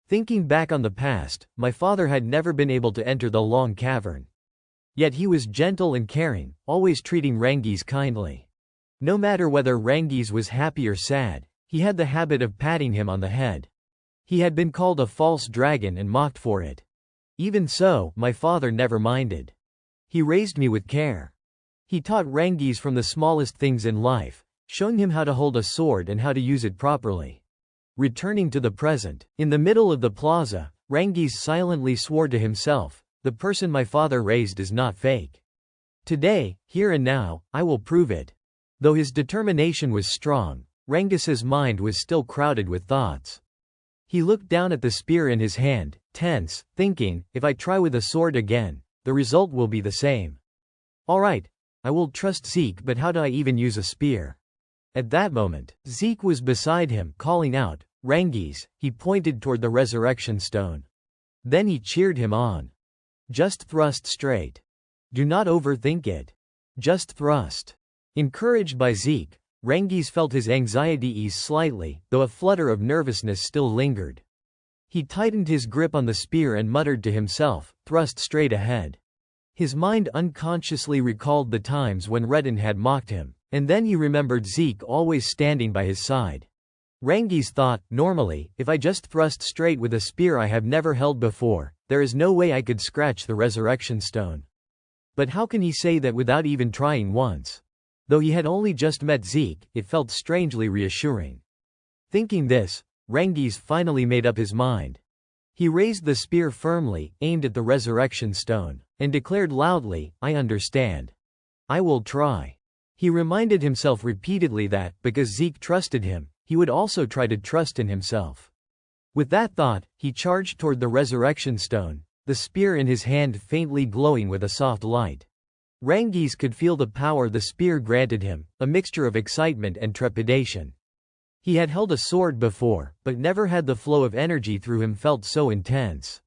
Thinking back on the past, my father had never been able to enter the long cavern. Yet he was gentle and caring, always treating Rangiz kindly. No matter whether Rangiz was happy or sad, he had the habit of patting him on the head. He had been called a false dragon and mocked for it. Even so, my father never minded. He raised me with care. He taught Rangiz from the smallest things in life, showing him how to hold a sword and how to use it properly. Returning to the present, in the middle of the plaza, Rangiz silently swore to himself, the person my father raised is not fake. Today, here and now, I will prove it. Though his determination was strong, Rangiz's mind was still crowded with thoughts. He looked down at the spear in his hand, tense, thinking, if I try with a sword again, the result will be the same. Alright, I will trust Zeke, but how do I even use a spear? At that moment, Zeke was beside him, calling out, Rangiz. He pointed toward the resurrection stone. Then he cheered him on. Just thrust straight. Do not overthink it. Just thrust. Encouraged by Zeke, Rengis felt his anxiety ease slightly, though a flutter of nervousness still lingered. He tightened his grip on the spear and muttered to himself, thrust straight ahead. His mind unconsciously recalled the times when Redden had mocked him, and then he remembered Zeke always standing by his side. Rengis thought, normally, if I just thrust straight with a spear I have never held before, there is no way I could scratch the resurrection stone. But how can he say that without even trying once? Though he had only just met Zeke, it felt strangely reassuring. Thinking this, Rengis finally made up his mind. He raised the spear firmly, aimed at the resurrection stone, and declared loudly, I understand. I will try. He reminded himself repeatedly that, because Zeke trusted him, he would also try to trust in himself. With that thought, he charged toward the resurrection stone, the spear in his hand faintly glowing with a soft light. Rengis could feel the power the spear granted him, a mixture of excitement and trepidation. He had held a sword before, but never had the flow of energy through him felt so intense.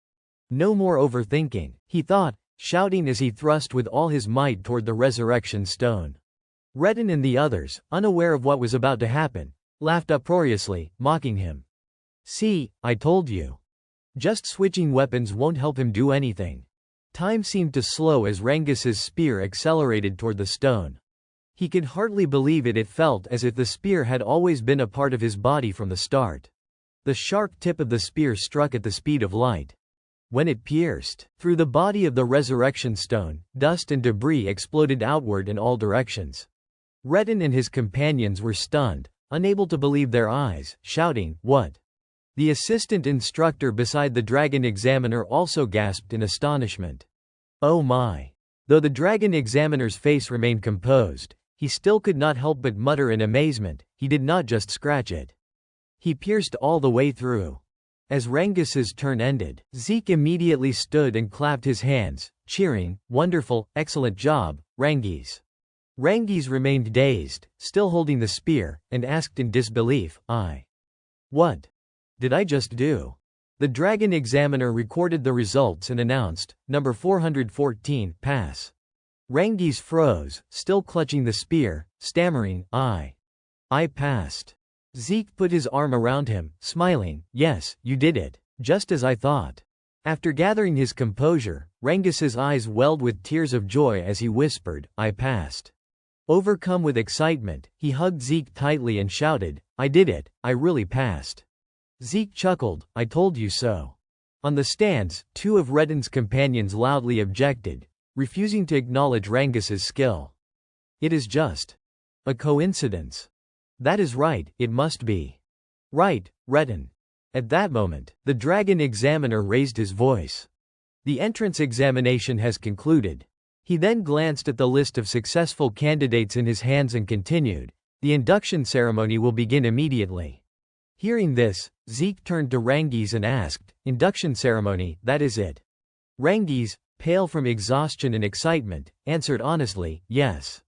No more overthinking, he thought, shouting as he thrust with all his might toward the resurrection stone. Redden and the others, unaware of what was about to happen, laughed uproariously, mocking him. See, I told you. Just switching weapons won't help him do anything. Time seemed to slow as Rengis's spear accelerated toward the stone. He could hardly believe it. It felt as if the spear had always been a part of his body from the start. The sharp tip of the spear struck at the speed of light. When it pierced through the body of the resurrection stone, dust and debris exploded outward in all directions. Redden and his companions were stunned, unable to believe their eyes, shouting, "What?" The assistant instructor beside the dragon examiner also gasped in astonishment. Oh my! Though the dragon examiner's face remained composed, he still could not help but mutter in amazement, he did not just scratch it. He pierced all the way through. As Rengis's turn ended, Zeke immediately stood and clapped his hands, cheering, "Wonderful, excellent job, Rengis." Rengis remained dazed, still holding the spear, and asked in disbelief, What did I just do?" The dragon examiner recorded the results and announced, "Number 414, pass." Rengis froze, still clutching the spear, stammering, I passed." Zeke put his arm around him, smiling, "Yes, you did it. Just as I thought." After gathering his composure, Rengis's eyes welled with tears of joy as he whispered, "I passed." Overcome with excitement, he hugged Zeke tightly and shouted, "I did it, I really passed." Zeke chuckled, "I told you so." On the stands, two of Redden's companions loudly objected, refusing to acknowledge Rengis's skill. "It is just a coincidence." "That is right, it must be." "Right, Redden." At that moment, the dragon examiner raised his voice. "The entrance examination has concluded." He then glanced at the list of successful candidates in his hands and continued, "The induction ceremony will begin immediately." Hearing this, Zeke turned to Rengis and asked, "Induction ceremony, that is it?" Rengis, pale from exhaustion and excitement, answered honestly, "Yes."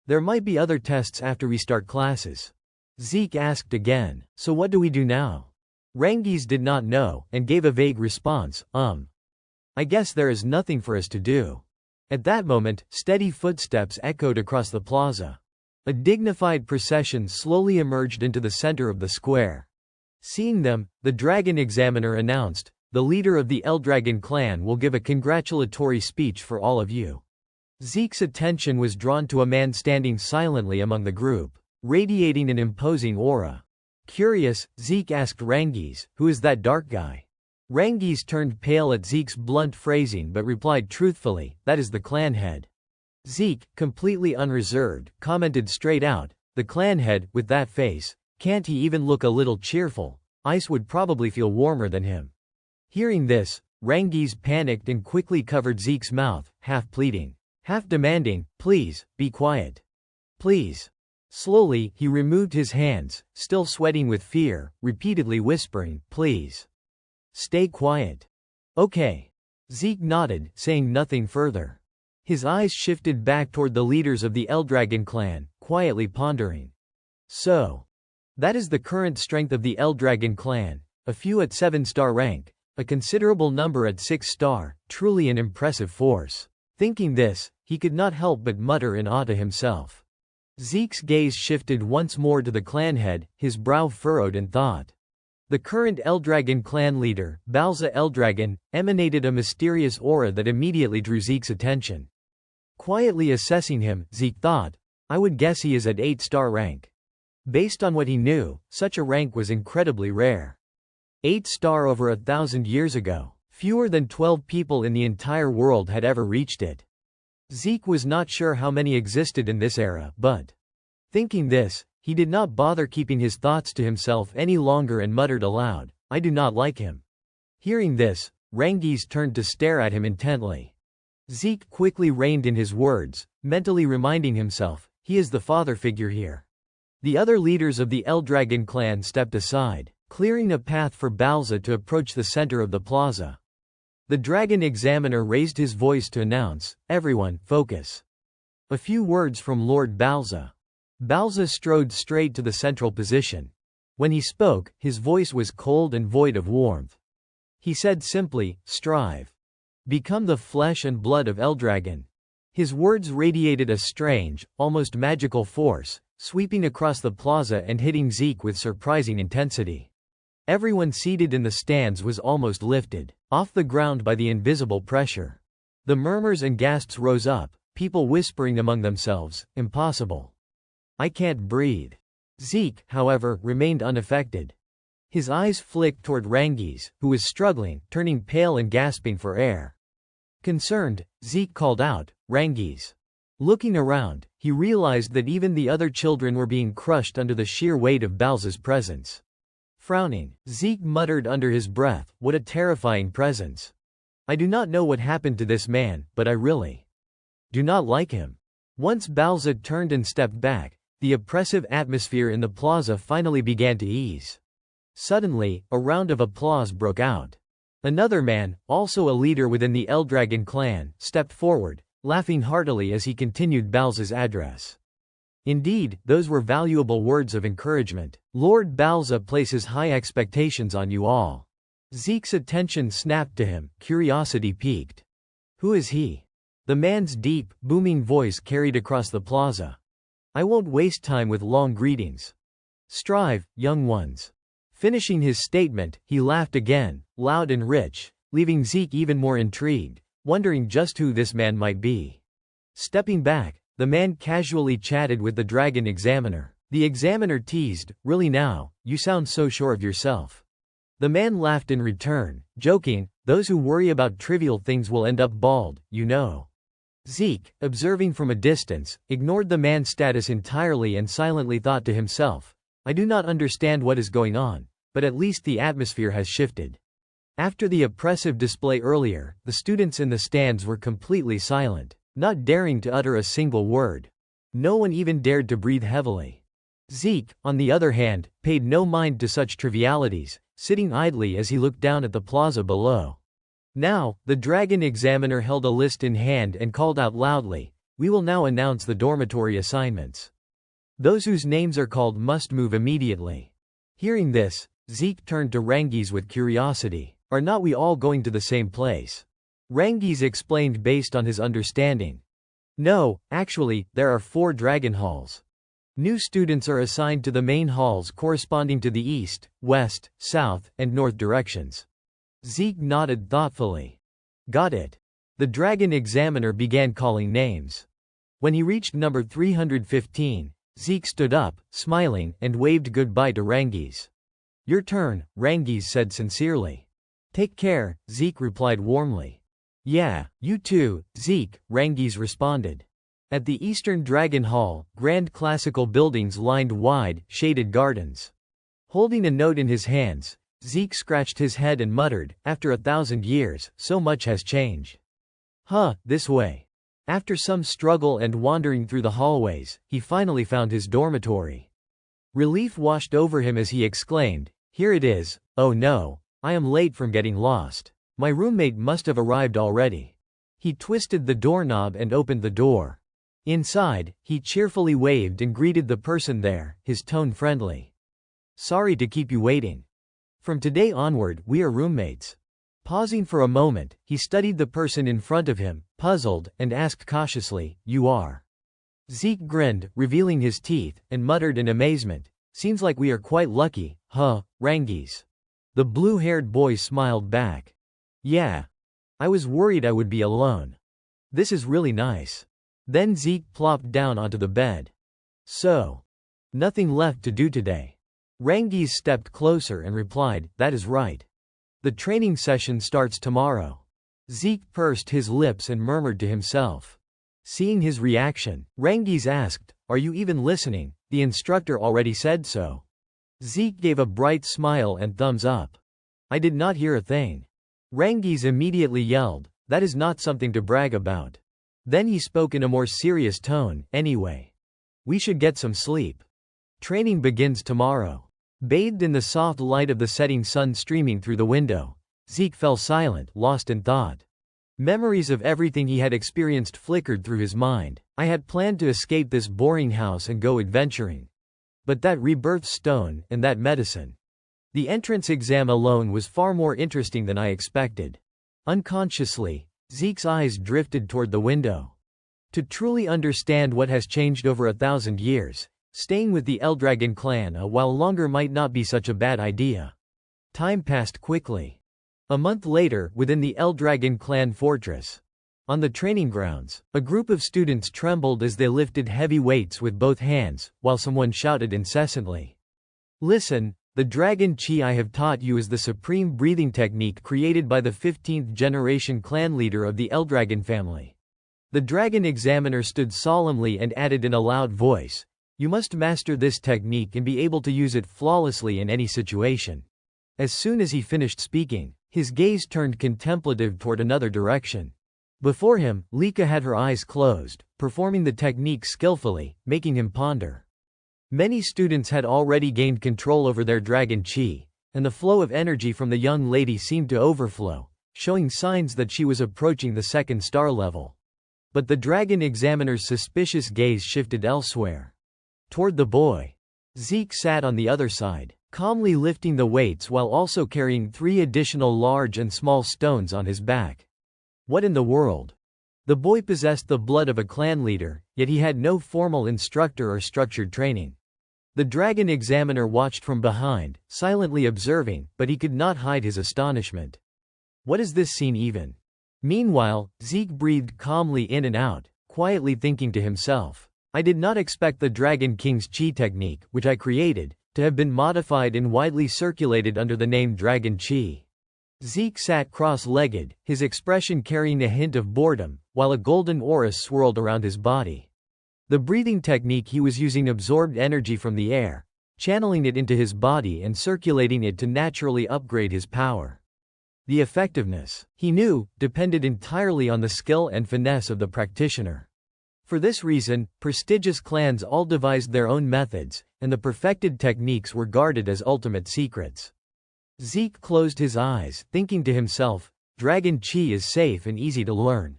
"There might be other tests after we start classes." Zeke asked again, "So what do we do now?" Rengis did not know, and gave a vague response, "I guess there is nothing for us to do." At that moment, steady footsteps echoed across the plaza. A dignified procession slowly emerged into the center of the square. Seeing them, the dragon examiner announced, "The leader of the Eldragon clan will give a congratulatory speech for all of you." Zeke's attention was drawn to a man standing silently among the group, radiating an imposing aura. Curious, Zeke asked Rengis, "Who is that dark guy?" Rengis turned pale at Zeke's blunt phrasing but replied truthfully, "That is the clan head." Zeke, completely unreserved, commented straight out, "The clan head, with that face, can't he even look a little cheerful? Ice would probably feel warmer than him." Hearing this, Rengis panicked and quickly covered Zeke's mouth, half pleading, half demanding, "Please, be quiet. Please." Slowly, he removed his hands, still sweating with fear, repeatedly whispering, "Please. Stay quiet." "Okay." Zeke nodded, saying nothing further. His eyes shifted back toward the leaders of the Eldragon clan, quietly pondering. "So. That is the current strength of the Eldragon clan, a few at 7-star rank, a considerable number at 6-star, truly an impressive force." Thinking this, he could not help but mutter in awe to himself. Zeke's gaze shifted once more to the clan head, his brow furrowed in thought. The current Eldragon clan leader, Balza Eldragon, emanated a mysterious aura that immediately drew Zeke's attention. Quietly assessing him, Zeke thought, I would guess he is at 8-star rank. Based on what he knew, such a rank was incredibly rare. 8-star over 1,000 years ago, fewer than 12 people in the entire world had ever reached it. Zeke was not sure how many existed in this era, but thinking this, he did not bother keeping his thoughts to himself any longer and muttered aloud, I do not like him. Hearing this, Rangiz turned to stare at him intently. Zeke quickly reined in his words, mentally reminding himself, he is the father figure here. The other leaders of the Eldragon clan stepped aside, clearing a path for Balza to approach the center of the plaza. The Dragon Examiner raised his voice to announce, everyone, focus. A few words from Lord Balza. Balza strode straight to the central position. When he spoke, his voice was cold and void of warmth. He said simply, strive. Become the flesh and blood of Eldragon. His words radiated a strange, almost magical force, sweeping across the plaza and hitting Zeke with surprising intensity. Everyone seated in the stands was almost lifted off the ground by the invisible pressure. The murmurs and gasps rose up, people whispering among themselves, impossible. I can't breathe. Zeke, however, remained unaffected. His eyes flicked toward Rangiz, who was struggling, turning pale and gasping for air. Concerned, Zeke called out, Rangiz. Looking around, he realized that even the other children were being crushed under the sheer weight of Balza's presence. Frowning, Zeke muttered under his breath, what a terrifying presence. I do not know what happened to this man, but I really do not like him. Once Balza turned and stepped back, the oppressive atmosphere in the plaza finally began to ease. Suddenly, a round of applause broke out. Another man, also a leader within the Eldragon clan, stepped forward, laughing heartily as he continued Balza's address. Indeed, those were valuable words of encouragement. Lord Balza places high expectations on you all. Zeke's attention snapped to him, curiosity piqued. Who is he? The man's deep, booming voice carried across the plaza. I won't waste time with long greetings. Strive, young ones. Finishing his statement, he laughed again, loud and rich, leaving Zeke even more intrigued, wondering just who this man might be. Stepping back, the man casually chatted with the Dragon Examiner. The Examiner teased, really now, you sound so sure of yourself. The man laughed in return, joking, those who worry about trivial things will end up bald, you know. Zeke, observing from a distance, ignored the man's status entirely and silently thought to himself, I do not understand what is going on, but at least the atmosphere has shifted. After the oppressive display earlier, the students in the stands were completely silent, not daring to utter a single word. No one even dared to breathe heavily. Zeke, on the other hand, paid no mind to such trivialities, sitting idly as he looked down at the plaza below. Now, the Dragon Examiner held a list in hand and called out loudly, we will now announce the dormitory assignments. Those whose names are called must move immediately. Hearing this, Zeke turned to Rangiz with curiosity. Are not we all going to the same place? Rangiz explained based on his understanding. No, actually, there are 4 dragon halls. New students are assigned to the main halls corresponding to the east, west, south, and north directions. Zeke nodded thoughtfully. Got it. The Dragon Examiner began calling names. When he reached number 315, Zeke stood up, smiling, and waved goodbye to Rangiz. Your turn, Rangiz said sincerely. Take care, Zeke replied warmly. Yeah, you too, Zeke, Rangiz responded. At the Eastern Dragon Hall, grand classical buildings lined wide, shaded gardens. Holding a note in his hands, Zeke scratched his head and muttered, after 1,000 years, so much has changed. This way. After some struggle and wandering through the hallways, he finally found his dormitory. Relief washed over him as he exclaimed, here it is, oh no, I am late from getting lost. My roommate must have arrived already. He twisted the doorknob and opened the door. Inside, he cheerfully waved and greeted the person there, his tone friendly. Sorry to keep you waiting. From today onward, we are roommates. Pausing for a moment, he studied the person in front of him, puzzled, and asked cautiously, "You are?" Zeke grinned, revealing his teeth, and muttered in amazement, "Seems like we are quite lucky, huh, Rangies?" The blue-haired boy smiled back. "Yeah. I was worried I would be alone. This is really nice." Then Zeke plopped down onto the bed. "So, nothing left to do today?" Rangies stepped closer and replied, "That is right. The training session starts tomorrow." Zeke pursed his lips and murmured to himself. Seeing his reaction, Rangies asked, "Are you even listening? The instructor already said so." Zeke gave a bright smile and thumbs up. "I did not hear a thing." Rangies immediately yelled, "That is not something to brag about." Then he spoke in a more serious tone, "Anyway, we should get some sleep. Training begins tomorrow." Bathed in the soft light of the setting sun streaming through the window, Zeke fell silent, lost in thought. Memories of everything he had experienced flickered through his mind. I had planned to escape this boring house and go adventuring. But that rebirth stone, and that medicine. The entrance exam alone was far more interesting than I expected. Unconsciously, Zeke's eyes drifted toward the window. To truly understand what has changed over 1,000 years, staying with the Eldragon clan a while longer might not be such a bad idea. Time passed quickly. A month later, within the Eldragon clan fortress. On the training grounds, a group of students trembled as they lifted heavy weights with both hands, while someone shouted incessantly, "Listen, the dragon chi I have taught you is the supreme breathing technique created by the 15th generation clan leader of the Eldragon family." The dragon examiner stood solemnly and added in a loud voice, "You must master this technique and be able to use it flawlessly in any situation." As soon as he finished speaking, his gaze turned contemplative toward another direction. Before him, Lika had her eyes closed, performing the technique skillfully, making him ponder. Many students had already gained control over their dragon chi, and the flow of energy from the young lady seemed to overflow, showing signs that she was approaching the second star level. But the dragon examiner's suspicious gaze shifted elsewhere. Toward the boy. Zeke sat on the other side, calmly lifting the weights while also carrying 3 additional large and small stones on his back. What in the world? The boy possessed the blood of a clan leader, yet he had no formal instructor or structured training. The dragon examiner watched from behind, silently observing, but he could not hide his astonishment. What is this scene even? Meanwhile, Zeke breathed calmly in and out, quietly thinking to himself, "I did not expect the Dragon King's chi technique, which I created, to have been modified and widely circulated under the name Dragon Chi." Zeke sat cross-legged, his expression carrying a hint of boredom, while a golden aura swirled around his body. The breathing technique he was using absorbed energy from the air, channeling it into his body and circulating it to naturally upgrade his power. The effectiveness, he knew, depended entirely on the skill and finesse of the practitioner. For this reason, prestigious clans all devised their own methods, and the perfected techniques were guarded as ultimate secrets. Zeke closed his eyes, thinking to himself, "Dragon Chi is safe and easy to learn.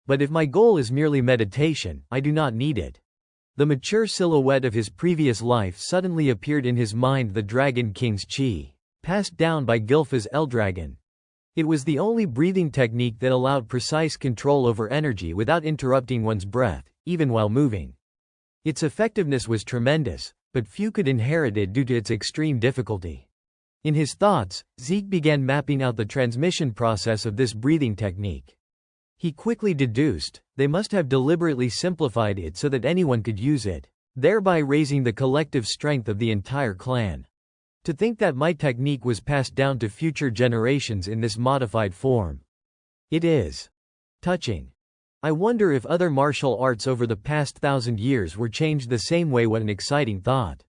But if my goal is merely meditation, I do not need it." The mature silhouette of his previous life suddenly appeared in his mind, the Dragon King's Chi, passed down by Gilfa's Eldragon. It was the only breathing technique that allowed precise control over energy without interrupting one's breath, even while moving. Its effectiveness was tremendous, but few could inherit it due to its extreme difficulty. In his thoughts, Zeke began mapping out the transmission process of this breathing technique. He quickly deduced, they must have deliberately simplified it so that anyone could use it, thereby raising the collective strength of the entire clan. To think that my technique was passed down to future generations in this modified form. It is touching. I wonder if other martial arts over the past 1,000 years were changed the same way. What an exciting thought.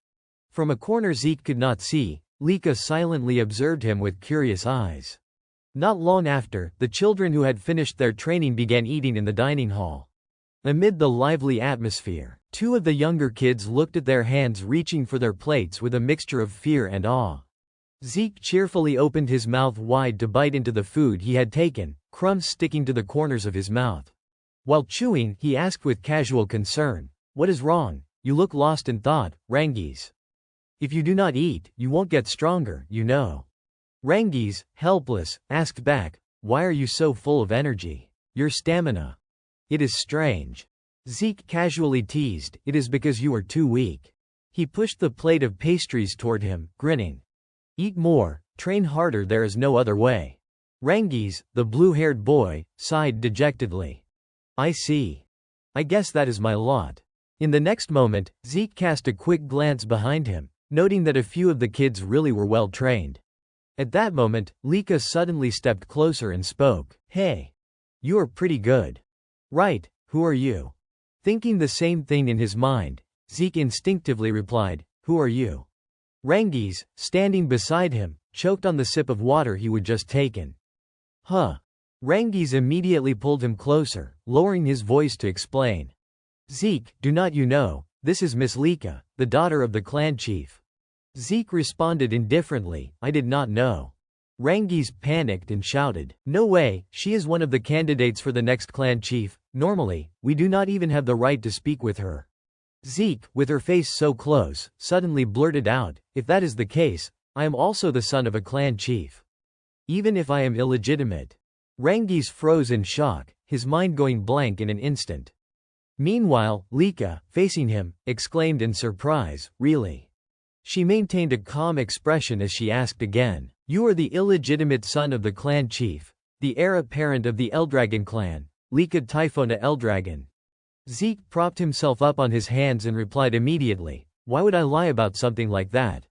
From a corner Zeke could not see, Lika silently observed him with curious eyes. Not long after, the children who had finished their training began eating in the dining hall. Amid the lively atmosphere, 2 of the younger kids looked at their hands reaching for their plates with a mixture of fear and awe. Zeke cheerfully opened his mouth wide to bite into the food he had taken, crumbs sticking to the corners of his mouth. While chewing, he asked with casual concern, "What is wrong? You look lost in thought, Rangies. If you do not eat, you won't get stronger, you know." Rangiz, helpless, asked back, "Why are you so full of energy? Your stamina. It is strange." Zeke casually teased, "It is because you are too weak." He pushed the plate of pastries toward him, grinning. "Eat more, train harder, there is no other way." Rangiz, the blue-haired boy, sighed dejectedly. "I see. I guess that is my lot." In the next moment, Zeke cast a quick glance behind him, noting that a few of the kids really were well trained. At that moment, Lika suddenly stepped closer and spoke. "Hey. You are pretty good." "Right, who are you?" Thinking the same thing in his mind, Zeke instinctively replied, "Who are you?" Rangiz, standing beside him, choked on the sip of water he would just taken. "Huh." Rangiz immediately pulled him closer, lowering his voice to explain. "Zeke, do not you know, this is Miss Lika, the daughter of the clan chief." Zeke responded indifferently, "I did not know." Rangiz panicked and shouted, "No way, she is one of the candidates for the next clan chief. Normally, we do not even have the right to speak with her." Zeke, with her face so close, suddenly blurted out, "If that is the case, I am also the son of a clan chief. Even if I am illegitimate." Rangiz froze in shock, his mind going blank in an instant. Meanwhile, Lika, facing him, exclaimed in surprise, "Really?" She maintained a calm expression as she asked again, "You are the illegitimate son of the clan chief, the heir apparent of the Eldragon clan, Lika Typhona Eldragon." Zeke propped himself up on his hands and replied immediately, "Why would I lie about something like that?"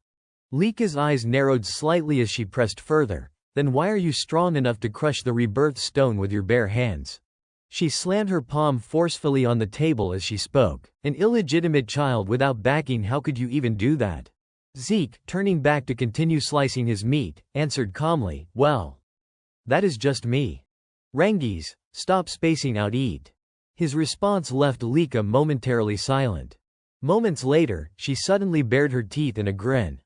Lika's eyes narrowed slightly as she pressed further, "Then why are you strong enough to crush the rebirth stone with your bare hands?" She slammed her palm forcefully on the table as she spoke. "An illegitimate child without backing, how could you even do that?" Zeke, turning back to continue slicing his meat, answered calmly, "Well, that is just me." Rangiz, stop spacing out, eat. His response left Lika momentarily silent. Moments later, she suddenly bared her teeth in a grin.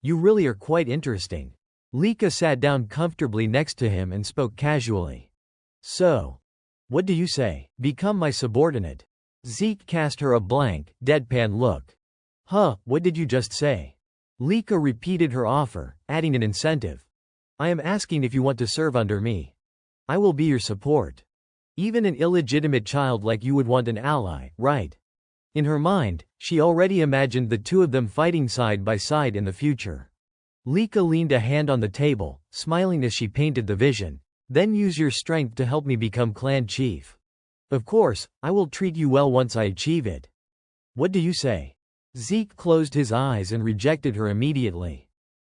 "You really are quite interesting." Lika sat down comfortably next to him and spoke casually. "So, what do you say? Become my subordinate?" Zeke cast her a blank, deadpan look. "Huh, what did you just say?" Lika repeated her offer, adding an incentive. "I am asking if you want to serve under me. I will be your support. Even an illegitimate child like you would want an ally, right?" In her mind, she already imagined the two of them fighting side by side in the future. Lika leaned a hand on the table, smiling as she painted the vision. "Then use your strength to help me become clan chief. Of course, I will treat you well once I achieve it. What do you say?" Zeke closed his eyes and rejected her immediately.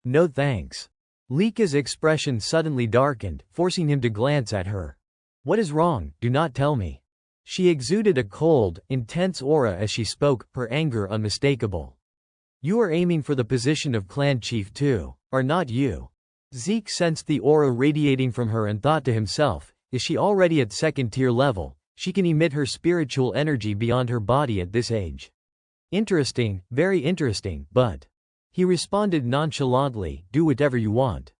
"No thanks." Lika's expression suddenly darkened, forcing him to glance at her. "What is wrong? Do not tell me." She exuded a cold, intense aura as she spoke, her anger unmistakable. "You are aiming for the position of clan chief too, are not you?" Zeke sensed the aura radiating from her and thought to himself, is she already at second-tier level? She can emit her spiritual energy beyond her body at this age. Interesting, very interesting, but... He responded nonchalantly, "Do whatever you want.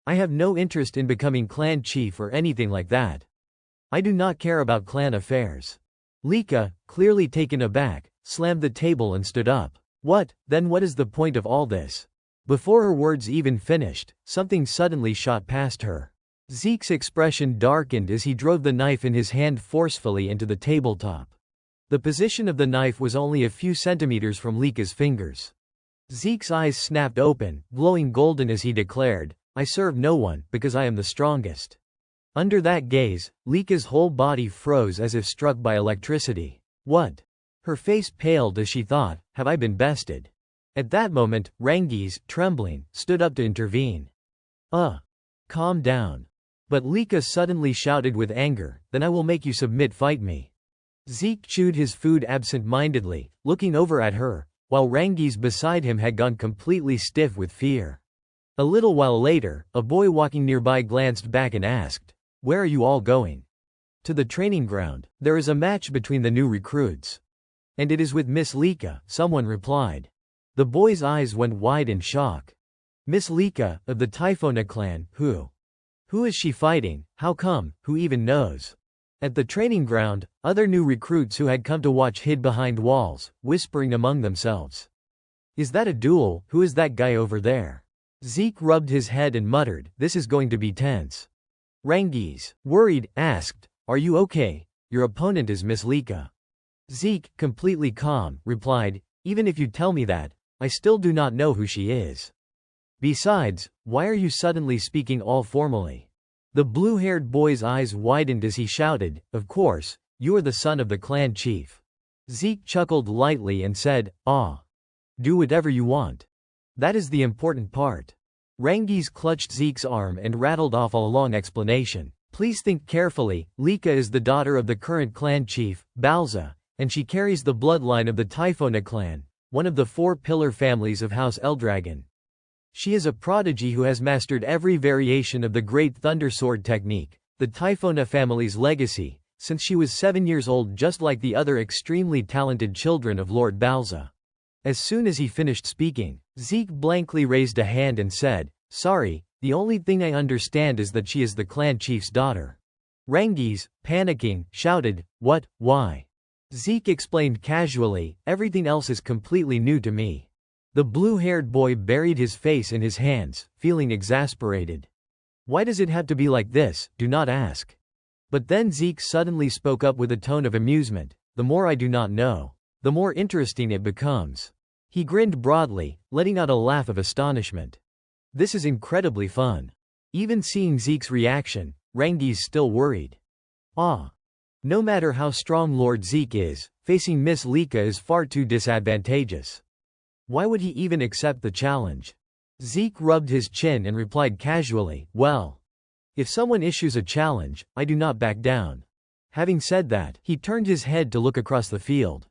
I have no interest in becoming clan chief or anything like that. I do not care about clan affairs." Lika, clearly taken aback, slammed the table and stood up. "What, then what is the point of all this?" Before her words even finished, something suddenly shot past her. Zeke's expression darkened as he drove the knife in his hand forcefully into the tabletop. The position of the knife was only a few centimeters from Lika's fingers. Zeke's eyes snapped open, glowing golden as he declared, "I serve no one, because I am the strongest." Under that gaze, Lika's whole body froze as if struck by electricity. "What?" Her face paled as she thought, "Have I been bested?" At that moment, Rangiz, trembling, stood up to intervene. Calm down." But Lika suddenly shouted with anger, "Then I will make you submit, fight me." Zeke chewed his food absent-mindedly, looking over at her, while Rangiz beside him had gone completely stiff with fear. A little while later, a boy walking nearby glanced back and asked, "Where are you all going?" "To the training ground. There is a match between the new recruits." "And it is with Miss Lika," someone replied. The boy's eyes went wide in shock. "Miss Lika, of the Typhona clan, who? Who is she fighting? How come? Who even knows?" At the training ground, other new recruits who had come to watch hid behind walls, whispering among themselves. "Is that a duel? Who is that guy over there?" Zeke rubbed his head and muttered, "This is going to be tense." Rangiz, worried, asked, "Are you okay? Your opponent is Miss Lika." Zeke, completely calm, replied, "Even if you tell me that, I still do not know who she is. Besides, why are you suddenly speaking all formally?" The blue-haired boy's eyes widened as he shouted, "Of course, you are the son of the clan chief." Zeke chuckled lightly and said, "Ah. Do whatever you want. That is the important part." Rangiz clutched Zeke's arm and rattled off a long explanation. "Please think carefully. Lika is the daughter of the current clan chief, Balza, and she carries the bloodline of the Typhona clan, one of the four pillar families of House Eldragon. She is a prodigy who has mastered every variation of the Great Thunder Sword technique, the Typhona family's legacy, since she was 7 years old, just like the other extremely talented children of Lord Balza." As soon as he finished speaking, Zeke blankly raised a hand and said, "Sorry, the only thing I understand is that she is the clan chief's daughter." Rangiz, panicking, shouted, "What? Why?" Zeke explained casually, "Everything else is completely new to me." The blue-haired boy buried his face in his hands, feeling exasperated. "Why does it have to be like this? Do not ask." But then Zeke suddenly spoke up with a tone of amusement, "The more I do not know, the more interesting it becomes." He grinned broadly, letting out a laugh of astonishment. "This is incredibly fun." Even seeing Zeke's reaction, Rangiz still worried. Ah. No matter how strong Lord Zeke is, facing Miss Lika is far too disadvantageous. Why would he even accept the challenge? Zeke rubbed his chin and replied casually, "Well, if someone issues a challenge, I do not back down." Having said that, he turned his head to look across the field.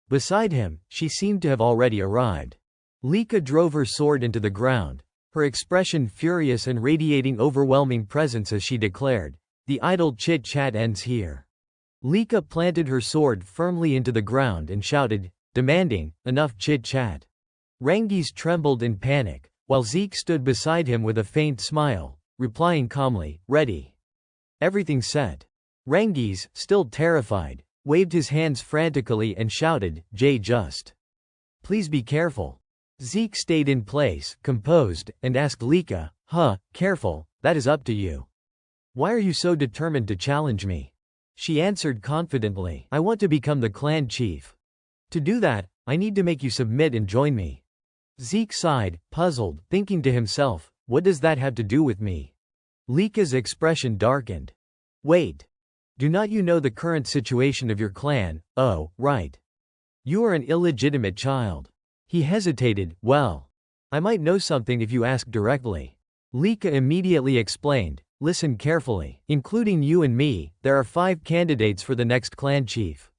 Beside him, she seemed to have already arrived. Lika drove her sword into the ground, her expression furious and radiating overwhelming presence as she declared, "The idle chit-chat ends here." Lika planted her sword firmly into the ground and shouted, demanding, "Enough chit-chat." Rangiz trembled in panic, while Zeke stood beside him with a faint smile, replying calmly, "Ready. Everything set." Rangiz, still terrified, waved his hands frantically and shouted, Just. Please be careful." Zeke stayed in place, composed, and asked Lika, Careful, that is up to you. Why are you so determined to challenge me?" She answered confidently, "I want to become the clan chief. To do that, I need to make you submit and join me." Zeke sighed, puzzled, thinking to himself, "What does that have to do with me?" Lika's expression darkened. "Wait. Do not you know the current situation of your clan? Oh, right. You are an illegitimate child." He hesitated, "Well, I might know something if you ask directly." Lika immediately explained, "Listen carefully. Including you and me, there are 5 candidates for the next clan chief.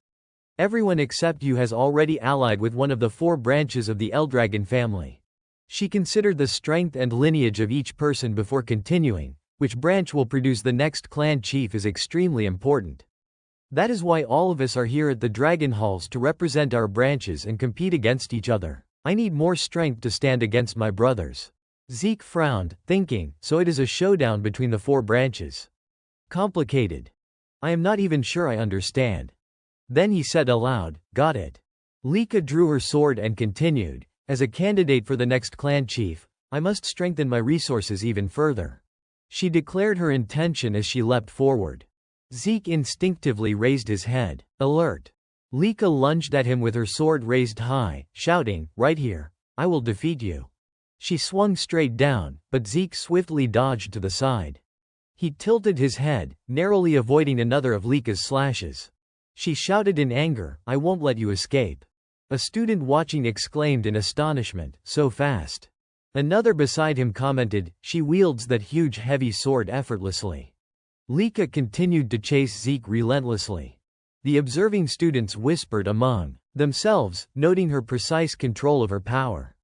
Everyone except you has already allied with one of the 4 branches of the Eldragon family." She considered the strength and lineage of each person before continuing, "Which branch will produce the next clan chief is extremely important. That is why all of us are here at the Dragon Halls to represent our branches and compete against each other. I need more strength to stand against my brothers." Zeke frowned, thinking, so it is a showdown between the 4 branches. Complicated. I am not even sure I understand. Then he said aloud, "Got it." Lika drew her sword and continued, "As a candidate for the next clan chief, I must strengthen my resources even further." She declared her intention as she leapt forward. Zeke instinctively raised his head. Alert. Lika lunged at him with her sword raised high, shouting, "Right here. I will defeat you." She swung straight down, but Zeke swiftly dodged to the side. He tilted his head, narrowly avoiding another of Lika's slashes. She shouted in anger, "I won't let you escape." A student watching exclaimed in astonishment, "So fast." Another beside him commented, "She wields that huge heavy sword effortlessly." Lika continued to chase Zeke relentlessly. The observing students whispered among themselves, noting her precise control of her power.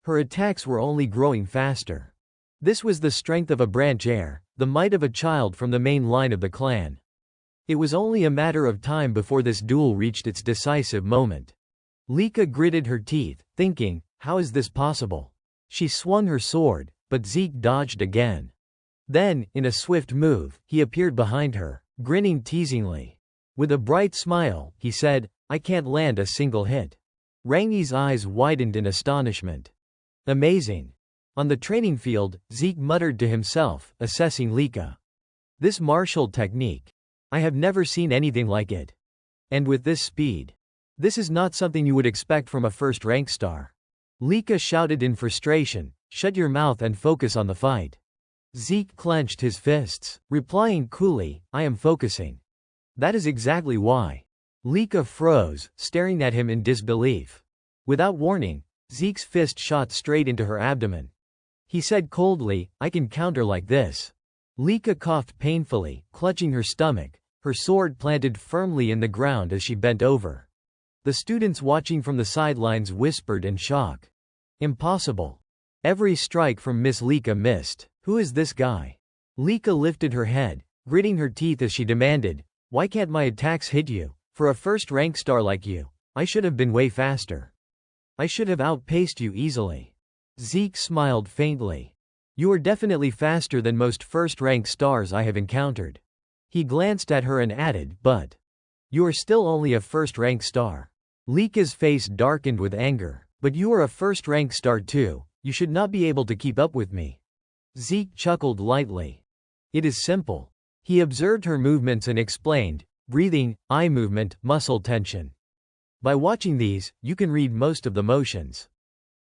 Her attacks were only growing faster. This was the strength of a branch heir, the might of a child from the main line of the clan. It was only a matter of time before this duel reached its decisive moment. Lika gritted her teeth, thinking, how is this possible? She swung her sword, but Zeke dodged again. Then, in a swift move, he appeared behind her, grinning teasingly. With a bright smile, he said, "I can't land a single hit." Rangi's eyes widened in astonishment. "Amazing. On the training field, Zeke muttered to himself, assessing Lika. This martial technique. I have never seen anything like it. And with this speed. This is not something you would expect from a first-rank star. Lika shouted in frustration, shut your mouth and focus on the fight. Zeke clenched his fists, replying coolly, I am focusing. That is exactly why. Lika froze, staring at him in disbelief. Without warning, Zeke's fist shot straight into her abdomen. He said coldly, I can counter like this. Lika coughed painfully, clutching her stomach, her sword planted firmly in the ground as she bent over. The students watching from the sidelines whispered in shock. Impossible. Every strike from Miss Lika missed. Who is this guy? Lika lifted her head, gritting her teeth as she demanded, why can't my attacks hit you? For a first-rank star like you, I should have been way faster. I should have outpaced you easily. Zeke smiled faintly. You are definitely faster than most first-rank stars I have encountered. He glanced at her and added, but you are still only a first-rank star. Lika's face darkened with anger. But you are a first-rank star too, you should not be able to keep up with me. Zeke chuckled lightly. It is simple. He observed her movements and explained, breathing, eye movement, muscle tension. By watching these, you can read most of the motions.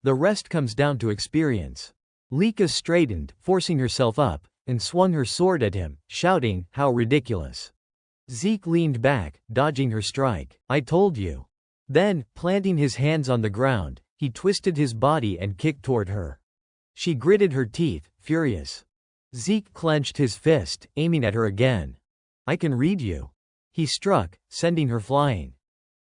The rest comes down to experience. Lika straightened, forcing herself up, and swung her sword at him, shouting, how ridiculous. Zeke leaned back, dodging her strike. I told you. Then, planting his hands on the ground, he twisted his body and kicked toward her. She gritted her teeth, furious. Zeke clenched his fist, aiming at her again. I can read you. He struck, sending her flying.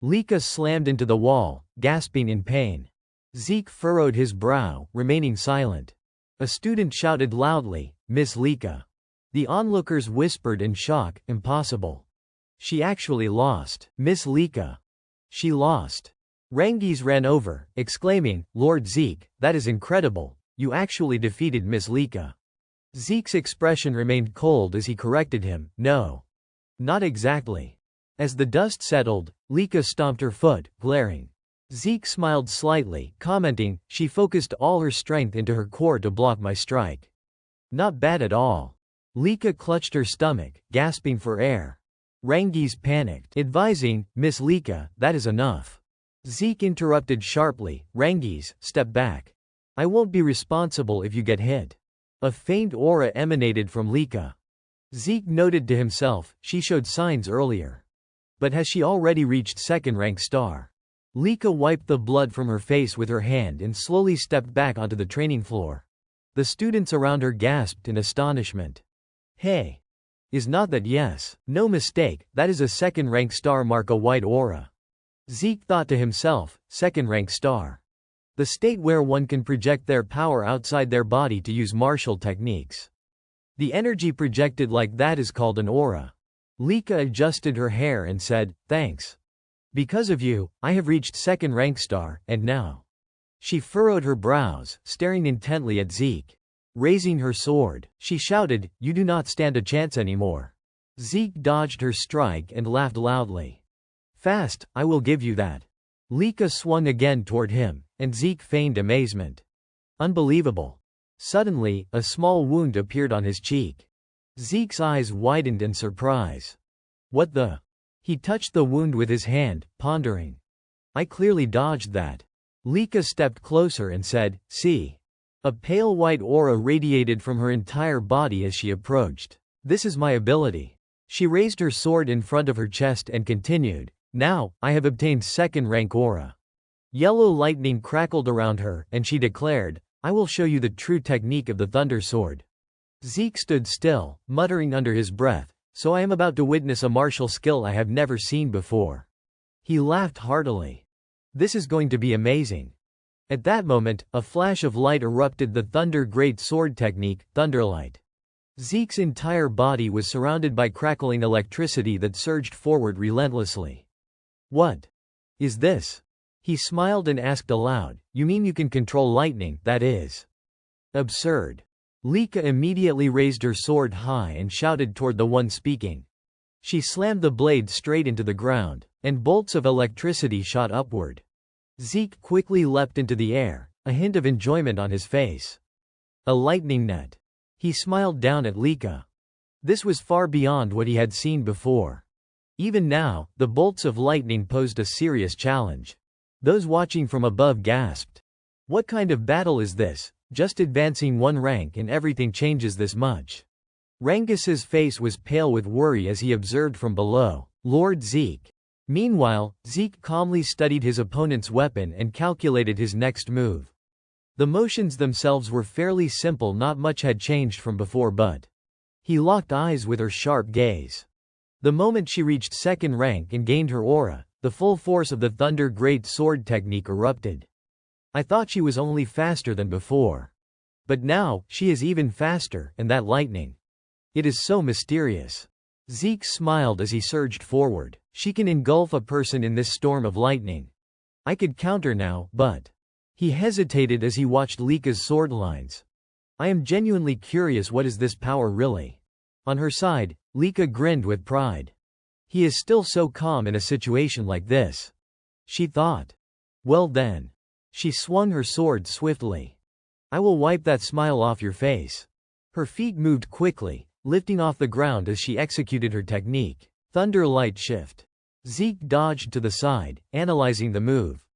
Lika slammed into the wall, gasping in pain. Zeke furrowed his brow, remaining silent. A student shouted loudly, Miss Lika. The onlookers whispered in shock, impossible. She actually lost. Miss Lika. She lost. Rangis ran over, exclaiming, Lord Zeke, that is incredible. You actually defeated Miss Lika. Zeke's expression remained cold as he corrected him, no. Not exactly. As the dust settled, Lika stomped her foot, glaring. Zeke smiled slightly, commenting, she focused all her strength into her core to block my strike. Not bad at all. Lika clutched her stomach, gasping for air. Rangis panicked, advising, Miss Lika, that is enough. Zeke interrupted sharply, Rangis, step back. I won't be responsible if you get hit. A faint aura emanated from Lika. Zeke noted to himself, she showed signs earlier. But has she already reached second-rank star? Lika wiped the blood from her face with her hand and slowly stepped back onto the training floor. The students around her gasped in astonishment. Hey! Is not that yes? No mistake, that is a second-rank star mark a white aura. Zeke thought to himself, second-rank star. The state where one can project their power outside their body to use martial techniques. The energy projected like that is called an aura. Lika adjusted her hair and said, thanks. Because of you, I have reached second-rank star, and now. She furrowed her brows, staring intently at Zeke. Raising her sword, she shouted, you do not stand a chance anymore. Zeke dodged her strike and laughed loudly. Fast, I will give you that. Lika swung again toward him, and Zeke feigned amazement. Unbelievable. Suddenly, a small wound appeared on his cheek. Zeke's eyes widened in surprise. What the? He touched the wound with his hand, pondering. I clearly dodged that. Lika stepped closer and said, see. A pale white aura radiated from her entire body as she approached. This is my ability. She raised her sword in front of her chest and continued, now, I have obtained second-rank aura. Yellow lightning crackled around her, and she declared, I will show you the true technique of the Thunder Sword. Zeke stood still, muttering under his breath, so I am about to witness a martial skill I have never seen before. He laughed heartily. This is going to be amazing. At that moment, a flash of light erupted the Thunder Great Sword technique, Thunderlight. Zeke's entire body was surrounded by crackling electricity that surged forward relentlessly. What is this? He smiled and asked aloud, you mean you can control lightning, that is absurd. Lika immediately raised her sword high and shouted toward the one speaking. She slammed the blade straight into the ground, and bolts of electricity shot upward. Zeke quickly leapt into the air, a hint of enjoyment on his face. A lightning net. He smiled down at Lika. This was far beyond what he had seen before. Even now, the bolts of lightning posed a serious challenge. Those watching from above gasped. What kind of battle is this? Just advancing one rank and everything changes this much. Rangus's face was pale with worry as he observed from below. Lord Zeke. Meanwhile, Zeke calmly studied his opponent's weapon and calculated his next move. The motions themselves were fairly simple, not much had changed from before, but he locked eyes with her sharp gaze. The moment she reached second rank and gained her aura, the full force of the Thunder Great Sword technique erupted. I thought she was only faster than before. But now, she is even faster, and that lightning. It is so mysterious. Zeke smiled as he surged forward. She can engulf a person in this storm of lightning. I could counter now, but he hesitated as he watched Lika's sword lines. I am genuinely curious, what is this power really? On her side, Lika grinned with pride. He is still so calm in a situation like this, she thought. Well then. She swung her sword swiftly. I will wipe that smile off your face. Her feet moved quickly, lifting off the ground as she executed her technique. Thunder Light Shift. Zeke dodged to the side, analyzing the move.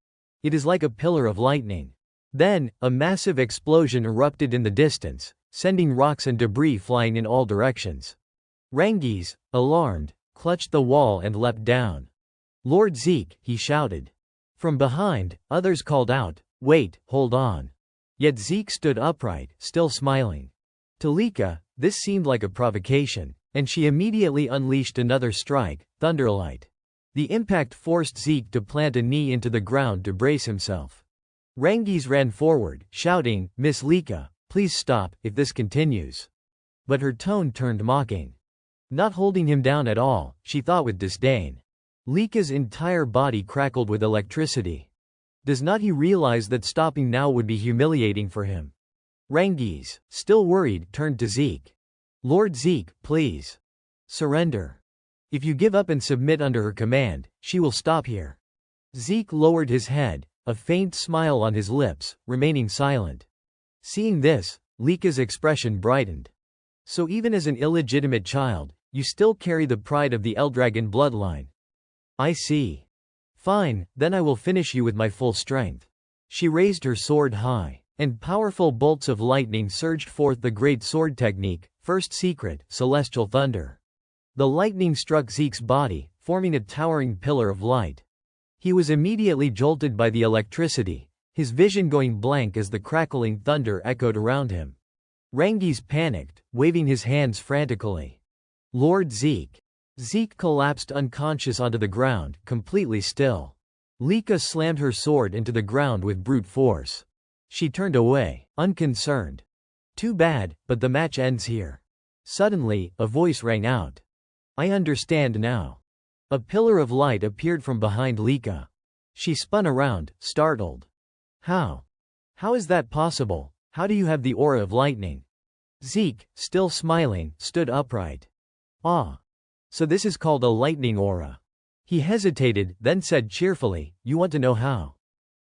It is like a pillar of lightning. Then, a massive explosion erupted in the distance, sending rocks and debris flying in all directions. Rangi's, alarmed, clutched the wall and leapt down. Lord Zeke, he shouted. From behind, others called out, wait, hold on. Yet Zeke stood upright, still smiling. To Lika, this seemed like a provocation, and she immediately unleashed another strike, Thunderlight. The impact forced Zeke to plant a knee into the ground to brace himself. Rangis ran forward, shouting, Miss Lika, please stop, if this continues. But her tone turned mocking. Not holding him down at all, she thought with disdain. Lika's entire body crackled with electricity. Does not he realize that stopping now would be humiliating for him? Rangis, still worried, turned to Zeke. Lord Zeke, please. Surrender. If you give up and submit under her command, she will stop here. Zeke lowered his head, a faint smile on his lips, remaining silent. Seeing this, Lika's expression brightened. So even as an illegitimate child, you still carry the pride of the Eldragon bloodline. I see. Fine, then I will finish you with my full strength. She raised her sword high, and powerful bolts of lightning surged forth. The great sword technique, first secret, Celestial Thunder. The lightning struck Zeke's body, forming a towering pillar of light. He was immediately jolted by the electricity, his vision going blank as the crackling thunder echoed around him. Rangis panicked, waving his hands frantically. Lord Zeke. Zeke collapsed unconscious onto the ground, completely still. Lika slammed her sword into the ground with brute force. She turned away, unconcerned. Too bad, but the match ends here. Suddenly, a voice rang out. I understand now. A pillar of light appeared from behind Lika. She spun around, startled. How? How is that possible? How do you have the aura of lightning? Zeke, still smiling, stood upright. Ah. So this is called a lightning aura. He hesitated, then said cheerfully, you want to know how?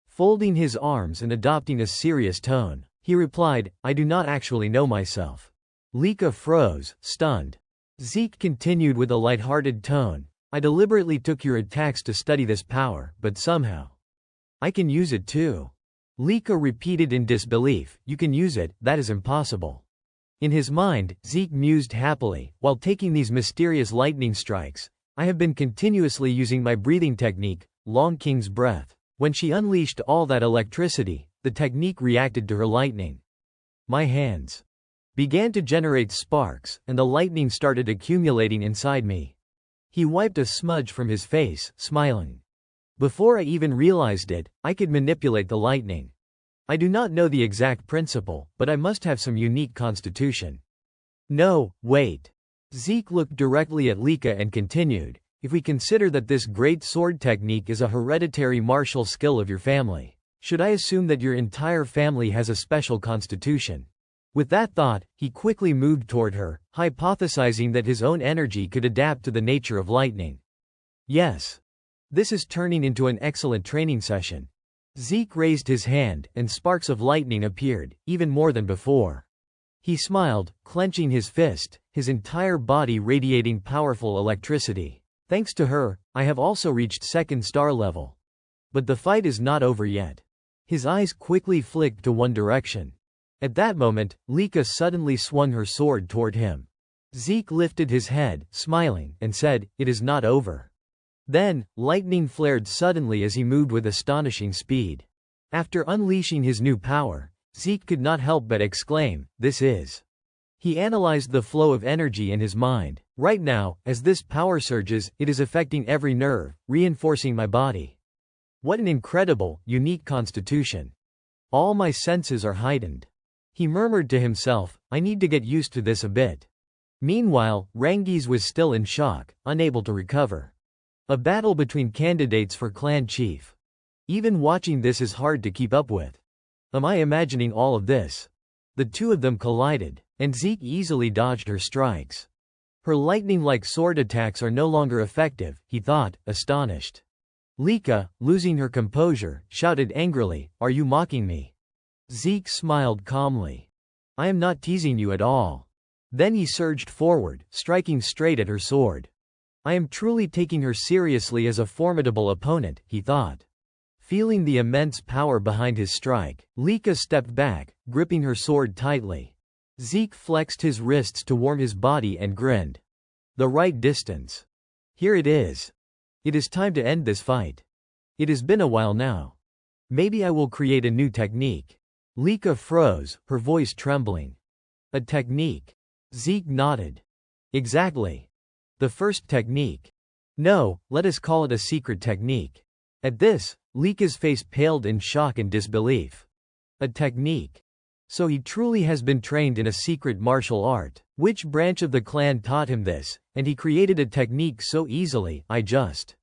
Folding his arms and adopting a serious tone, he replied, I do not actually know myself. Lika froze, stunned. Zeke continued with a light-hearted tone, I deliberately took your attacks to study this power, but somehow I can use it too. Lika repeated in disbelief, you can use it, that is impossible. In his mind, Zeke mused happily, while taking these mysterious lightning strikes, I have been continuously using my breathing technique, Long King's Breath. When she unleashed all that electricity, the technique reacted to her lightning. My hands began to generate sparks, and the lightning started accumulating inside me. He wiped a smudge from his face, smiling. Before I even realized it, I could manipulate the lightning. I do not know the exact principle, but I must have some unique constitution. No, wait. Zeke looked directly at Lika and continued, if we consider that this great sword technique is a hereditary martial skill of your family, should I assume that your entire family has a special constitution? With that thought, he quickly moved toward her, hypothesizing that his own energy could adapt to the nature of lightning. Yes. This is turning into an excellent training session. Zeke raised his hand, and sparks of lightning appeared, even more than before. He smiled, clenching his fist, his entire body radiating powerful electricity. Thanks to her, I have also reached 2nd star level. But the fight is not over yet. His eyes quickly flicked to one direction. At that moment, Lika suddenly swung her sword toward him. Zeke lifted his head, smiling, and said, "It is not over." Then, lightning flared suddenly as he moved with astonishing speed. After unleashing his new power, Zeke could not help but exclaim, "This is." He analyzed the flow of energy in his mind. Right now, as this power surges, it is affecting every nerve, reinforcing my body. What an incredible, unique constitution. All my senses are heightened. He murmured to himself, I need to get used to this a bit. Meanwhile, Rangiz was still in shock, unable to recover. A battle between candidates for clan chief. Even watching this is hard to keep up with. Am I imagining all of this? The two of them collided, and Zeke easily dodged her strikes. Her lightning-like sword attacks are no longer effective, he thought, astonished. Lika, losing her composure, shouted angrily, "Are you mocking me?" Zeke smiled calmly. "I am not teasing you at all." Then he surged forward, striking straight at her sword. I am truly taking her seriously as a formidable opponent, he thought. Feeling the immense power behind his strike, Lika stepped back, gripping her sword tightly. Zeke flexed his wrists to warm his body and grinned. The right distance. Here it is. It is time to end this fight. It has been a while now. Maybe I will create a new technique. Lika froze, her voice trembling. A technique? Zeke nodded. Exactly. The first technique. No, let us call it a secret technique. At this, Lika's face paled in shock and disbelief. A technique. So he truly has been trained in a secret martial art. Which branch of the clan taught him this, and he created a technique so easily, I just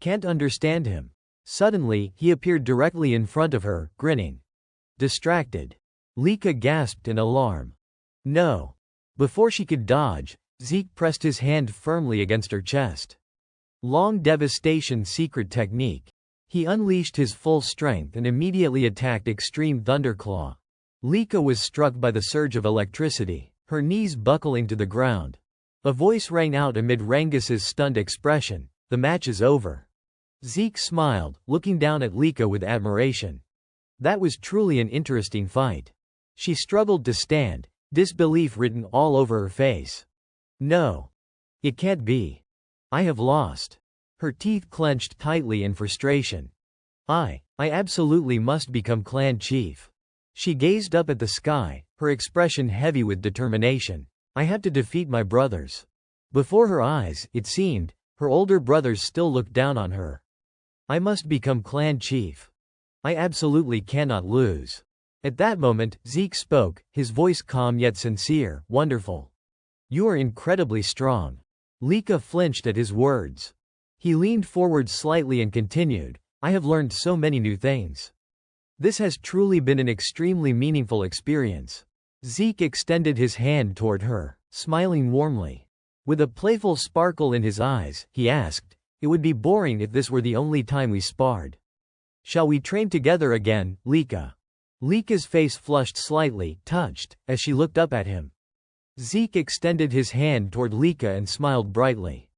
can't understand him. Suddenly, he appeared directly in front of her, grinning. Distracted. Lika gasped in alarm. No. Before she could dodge, Zeke pressed his hand firmly against her chest. Long devastation secret technique. He unleashed his full strength and immediately attacked Extreme Thunderclaw. Lika was struck by the surge of electricity, her knees buckling to the ground. A voice rang out amid Rangiz's stunned expression, "The match is over." Zeke smiled, looking down at Lika with admiration. That was truly an interesting fight. She struggled to stand, disbelief written all over her face. No. It can't be. I have lost. Her teeth clenched tightly in frustration. I absolutely must become clan chief. She gazed up at the sky, her expression heavy with determination. I have to defeat my brothers. Before her eyes, it seemed, her older brothers still looked down on her. I must become clan chief. I absolutely cannot lose. At that moment, Zeke spoke, his voice calm yet sincere. Wonderful. You are incredibly strong. Lika flinched at his words. He leaned forward slightly and continued, I have learned so many new things. This has truly been an extremely meaningful experience. Zeke extended his hand toward her, smiling warmly. With a playful sparkle in his eyes, he asked, it would be boring if this were the only time we sparred. Shall we train together again, Lika? Lika's face flushed slightly, touched, as she looked up at him. Zeke extended his hand toward Lika and smiled brightly.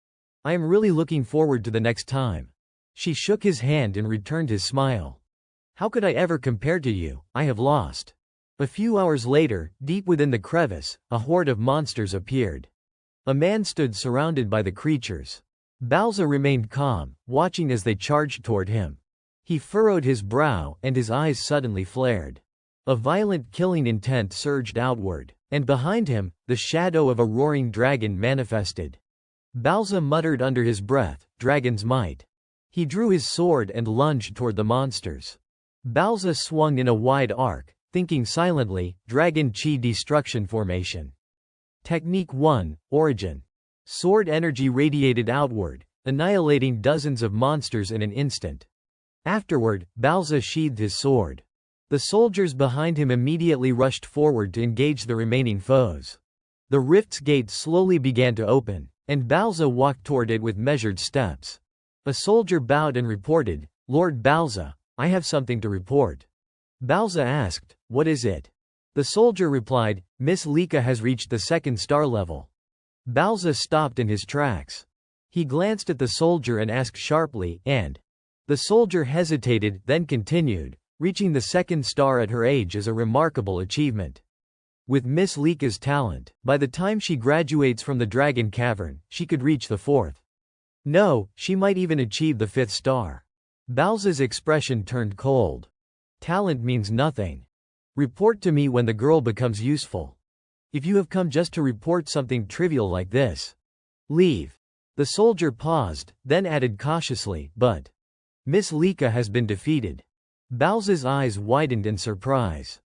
I am really looking forward to the next time. She shook his hand and returned his smile. How could I ever compare to you? I have lost. A few hours later, deep within the crevice, a horde of monsters appeared. A man stood surrounded by the creatures. Balza remained calm, watching as they charged toward him. He furrowed his brow, and his eyes suddenly flared. A violent killing intent surged outward, and behind him, the shadow of a roaring dragon manifested. Balza muttered under his breath, "Dragon's might." He drew his sword and lunged toward the monsters. Balza swung in a wide arc, thinking silently, Dragon Chi Destruction Formation. Technique 1, Origin. Sword energy radiated outward, annihilating dozens of monsters in an instant. Afterward, Balza sheathed his sword. The soldiers behind him immediately rushed forward to engage the remaining foes. The rift's gate slowly began to open, and Balza walked toward it with measured steps. A soldier bowed and reported, Lord Balza, I have something to report. Balza asked, what is it? The soldier replied, Miss Lika has reached the 2nd star level. Balza stopped in his tracks. He glanced at the soldier and asked sharply, and? The soldier hesitated, then continued, reaching the 2nd star at her age is a remarkable achievement. With Miss Lika's talent, by the time she graduates from the Dragon Cavern, she could reach the 4th. No, she might even achieve the 5th star. Balza's expression turned cold. Talent means nothing. Report to me when the girl becomes useful. If you have come just to report something trivial like this, leave. The soldier paused, then added cautiously, but Miss Lika has been defeated. Balza's eyes widened in surprise.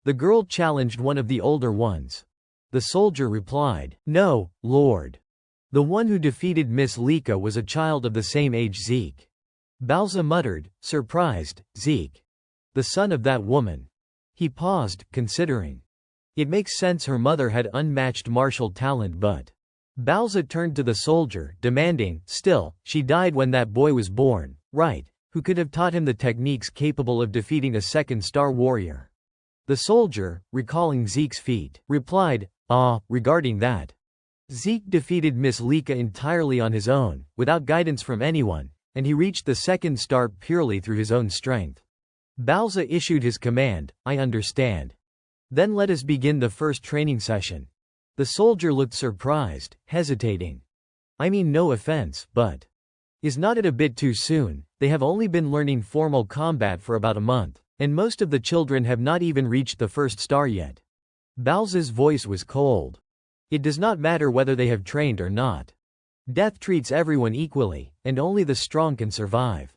The girl challenged one of the older ones. The soldier replied, No, Lord. The one who defeated Miss Lika was a child of the same age Zeke. Balza muttered, surprised, Zeke. The son of that woman. He paused, considering. It makes sense her mother had unmatched martial talent but. Balza turned to the soldier, demanding, still, she died when that boy was born, right? Who could have taught him the techniques capable of defeating a 2nd star warrior? The soldier, recalling Zeke's feat, replied, regarding that. Zeke defeated Miss Lika entirely on his own, without guidance from anyone, and he reached the 2nd star purely through his own strength. Balza issued his command, I understand. Then let us begin the first training session. The soldier looked surprised, hesitating. I mean no offense, but is not it a bit too soon? They have only been learning formal combat for about a month, and most of the children have not even reached the 1st star yet. Balza's voice was cold. It does not matter whether they have trained or not. Death treats everyone equally, and only the strong can survive.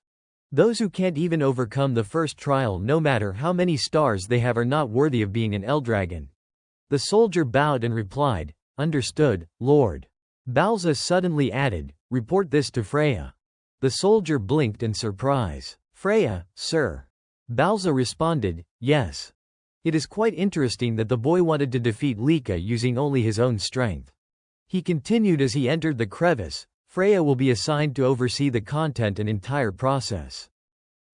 Those who can't even overcome the first trial no matter how many stars they have are not worthy of being an Eldragon. The soldier bowed and replied, Understood, Lord. Balza suddenly added, Report this to Freya. The soldier blinked in surprise. Freya, sir. Balza responded, Yes. It is quite interesting that the boy wanted to defeat Lika using only his own strength. He continued as he entered the crevice, Freya will be assigned to oversee the content and entire process.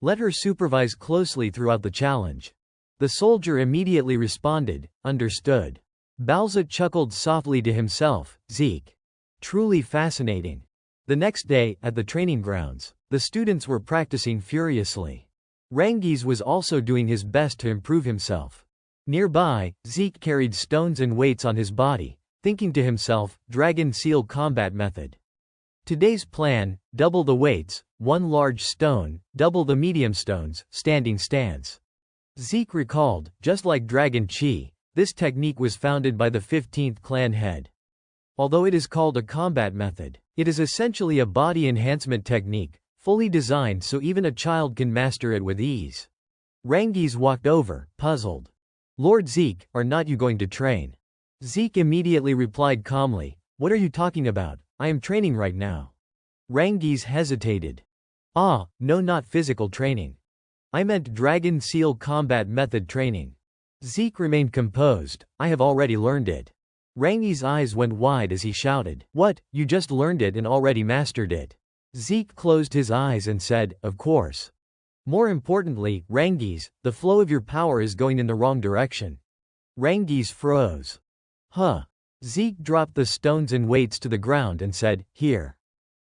Let her supervise closely throughout the challenge. The soldier immediately responded, Understood. Balza chuckled softly to himself, Zeke. Truly fascinating. The next day, at the training grounds, the students were practicing furiously. Rangiz was also doing his best to improve himself. Nearby, Zeke carried stones and weights on his body, thinking to himself, Dragon Seal combat method. Today's plan, double the weights, 1 large stone, double the medium stones, standing stance. Zeke recalled, just like Dragon Chi, this technique was founded by the 15th clan head. Although it is called a combat method, it is essentially a body enhancement technique, fully designed so even a child can master it with ease. Rangiz walked over, puzzled. Lord Zeke, are not you going to train? Zeke immediately replied calmly, What are you talking about? I am training right now. Rangiz hesitated. No, not physical training. I meant Dragon Seal combat method training. Zeke remained composed, I have already learned it. Rangiz's eyes went wide as he shouted, What, you just learned it and already mastered it? Zeke closed his eyes and said, Of course. More importantly, Rangiz, the flow of your power is going in the wrong direction. Rangiz froze. Zeke dropped the stones and weights to the ground and said, Here.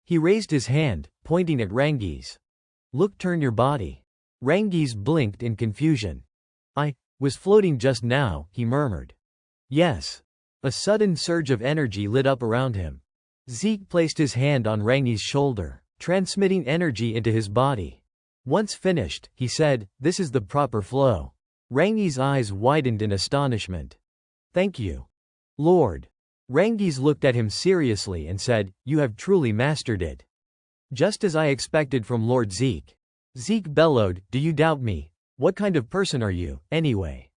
He raised his hand, pointing at Rangiz. Look, turn your body. Rangiz blinked in confusion. I was floating just now, he murmured. Yes. A sudden surge of energy lit up around him. Zeke placed his hand on Rangiz's shoulder, transmitting energy into his body. Once finished, he said, This is the proper flow. Rangiz's eyes widened in astonishment. Thank you. Lord. Rangiz looked at him seriously and said, You have truly mastered it. Just as I expected from Lord Zeke. Zeke bellowed, Do you doubt me? What kind of person are you, anyway?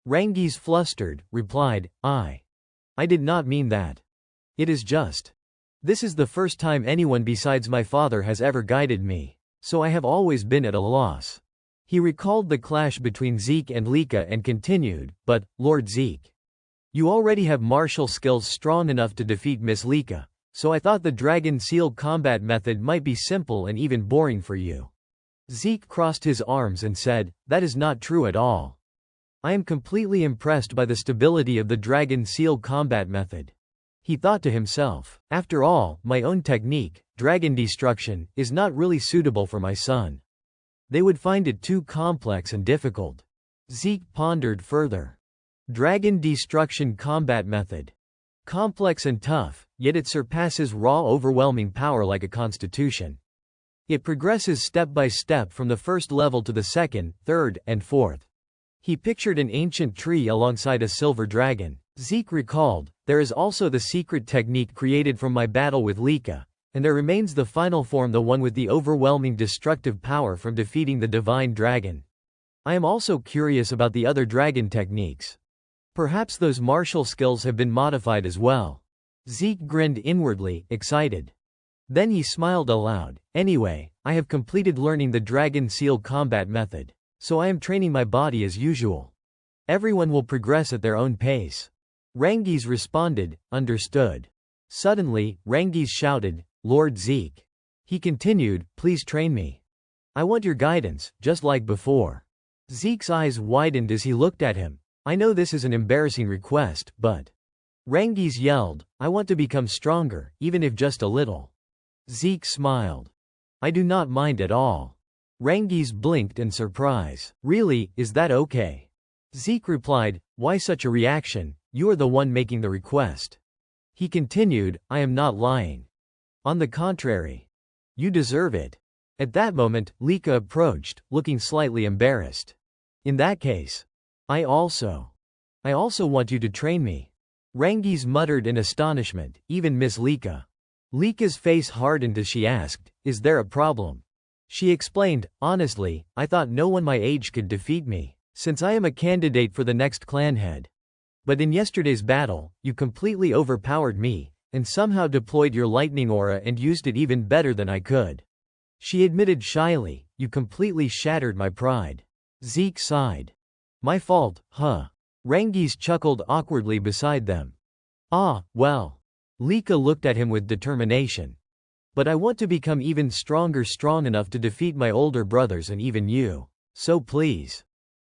Rangiz, flustered, replied, I did not mean that. It is just. This is the first time anyone besides my father has ever guided me, so I have always been at a loss. He recalled the clash between Zeke and Lika and continued, But, Lord Zeke, you already have martial skills strong enough to defeat Miss Lika, so I thought the Dragon Seal combat method might be simple and even boring for you. Zeke crossed his arms and said, That is not true at all. I am completely impressed by the stability of the Dragon Seal combat method. He thought to himself, after all, my own technique, dragon destruction, is not really suitable for my son. They would find it too complex and difficult. Zeke pondered further. Dragon destruction combat method. Complex and tough, yet it surpasses raw overwhelming power like a constitution. It progresses step by step from the first level to the second, third, and fourth. He pictured an ancient tree alongside a silver dragon. Zeke recalled, there is also the secret technique created from my battle with Lika, and there remains the final form, the one with the overwhelming destructive power from defeating the divine dragon. I am also curious about the other dragon techniques. Perhaps those martial skills have been modified as well. Zeke grinned inwardly, excited. Then he smiled aloud. Anyway, I have completed learning the Dragon Seal combat method, so I am training my body as usual. Everyone will progress at their own pace. Rangiz responded, understood. Suddenly, Rangiz shouted, Lord Zeke. He continued, please train me. I want your guidance, just like before. Zeke's eyes widened as he looked at him. I know this is an embarrassing request, but... Rangiz yelled, I want to become stronger, even if just a little. Zeke smiled. I do not mind at all. Rangiz blinked in surprise. Really, is that okay? Zeke replied, why such a reaction? You are the one making the request. He continued, I am not lying. On the contrary. You deserve it. At that moment, Lika approached, looking slightly embarrassed. In that case, I also want you to train me. Rangiz muttered in astonishment, even Miss Lika. Lika's face hardened as she asked, is there a problem? She explained, honestly, I thought no one my age could defeat me, since I am a candidate for the next clan head. But in yesterday's battle, you completely overpowered me, and somehow deployed your lightning aura and used it even better than I could. She admitted shyly, you completely shattered my pride. Zeke sighed. My fault, huh? Rangiz chuckled awkwardly beside them. Ah, well. Lika looked at him with determination. But I want to become even stronger, strong enough to defeat my older brothers and even you. So please.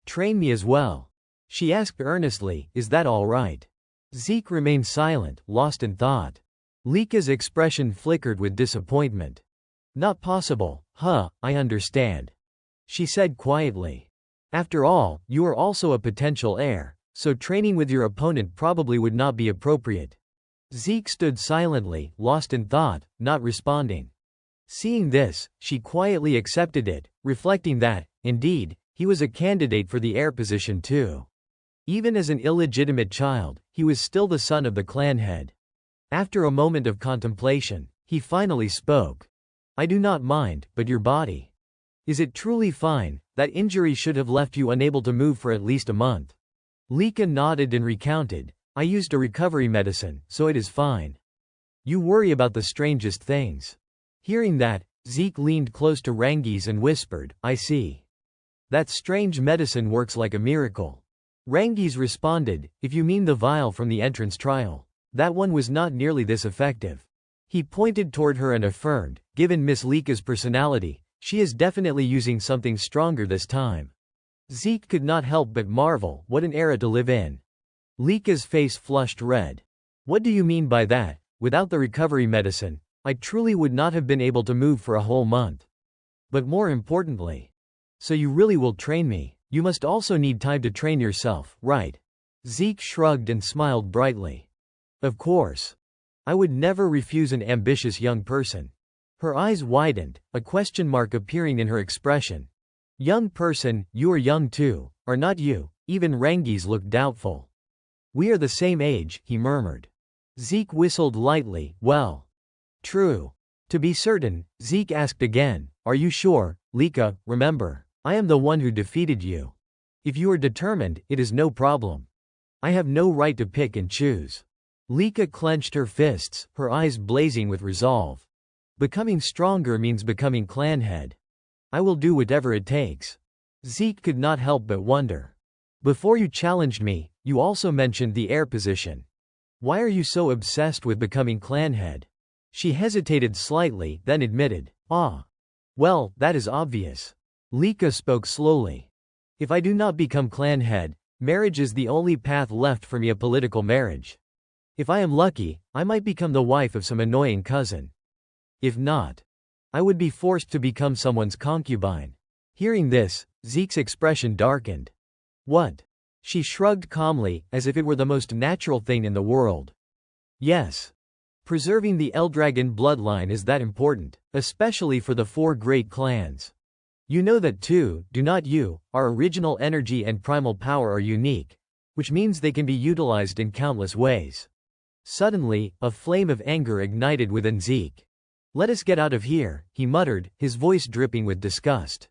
Train me as well. She asked earnestly, is that all right? Zeke remained silent, lost in thought. Lika's expression flickered with disappointment. Not possible, huh, I understand. She said quietly. After all, you are also a potential heir, so training with your opponent probably would not be appropriate. Zeke stood silently, lost in thought, not responding. Seeing this, she quietly accepted it, reflecting that, indeed, he was a candidate for the heir position too. Even as an illegitimate child, he was still the son of the clan head. After a moment of contemplation, he finally spoke. I do not mind, but your body. Is it truly fine? That injury should have left you unable to move for at least a month. Lika nodded and recounted, I used a recovery medicine, so it is fine. You worry about the strangest things. Hearing that, Zeke leaned close to Rangiz and whispered, I see. That strange medicine works like a miracle. Rangiz responded, if you mean the vial from the entrance trial. That one was not nearly this effective. He pointed toward her and affirmed, given Miss Lika's personality, she is definitely using something stronger this time. Zeke could not help but marvel, what an era to live in. Lika's face flushed red. What do you mean by that? Without the recovery medicine, I truly would not have been able to move for a whole month. But more importantly, so you really will train me. You must also need time to train yourself, right? Zeke shrugged and smiled brightly. Of course. I would never refuse an ambitious young person. Her eyes widened, a question mark appearing in her expression. Young person, you are young too, are not you? Even Rangiz looked doubtful. We are the same age, he murmured. Zeke whistled lightly, well. True. To be certain, Zeke asked again, are you sure, Lika, remember? I am the one who defeated you. If you are determined, it is no problem. I have no right to pick and choose. Lika clenched her fists, her eyes blazing with resolve. Becoming stronger means becoming clan head. I will do whatever it takes. Zeke could not help but wonder. Before you challenged me, you also mentioned the heir position. Why are you so obsessed with becoming clan head? She hesitated slightly, then admitted, well, that is obvious. Lika spoke slowly. If I do not become clan head, Marriage is the only path left for me, a political marriage. If I am lucky, I might become the wife of some annoying cousin. If not, I would be forced to become someone's concubine. Hearing this, Zeke's expression darkened. What? She shrugged calmly, as if it were the most natural thing in the world. Yes. Preserving the Eldragon bloodline is that important, especially for the 4 great clans. You know that too, do not you? Our original energy and primal power are unique, which means they can be utilized in countless ways. Suddenly, a flame of anger ignited within Zeke. Let us get out of here, he muttered, his voice dripping with disgust.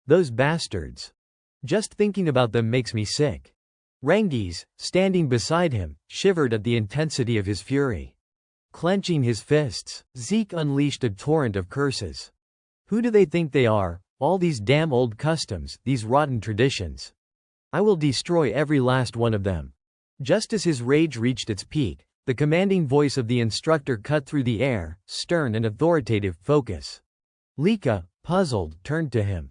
Those bastards. Just thinking about them makes me sick. Rengis, standing beside him, shivered at the intensity of his fury. Clenching his fists, Zeke unleashed a torrent of curses. Who do they think they are? All these damn old customs, these rotten traditions. I will destroy every last one of them. Just as his rage reached its peak, the commanding voice of the instructor cut through the air, stern and authoritative. Focus. Lika, puzzled, turned to him.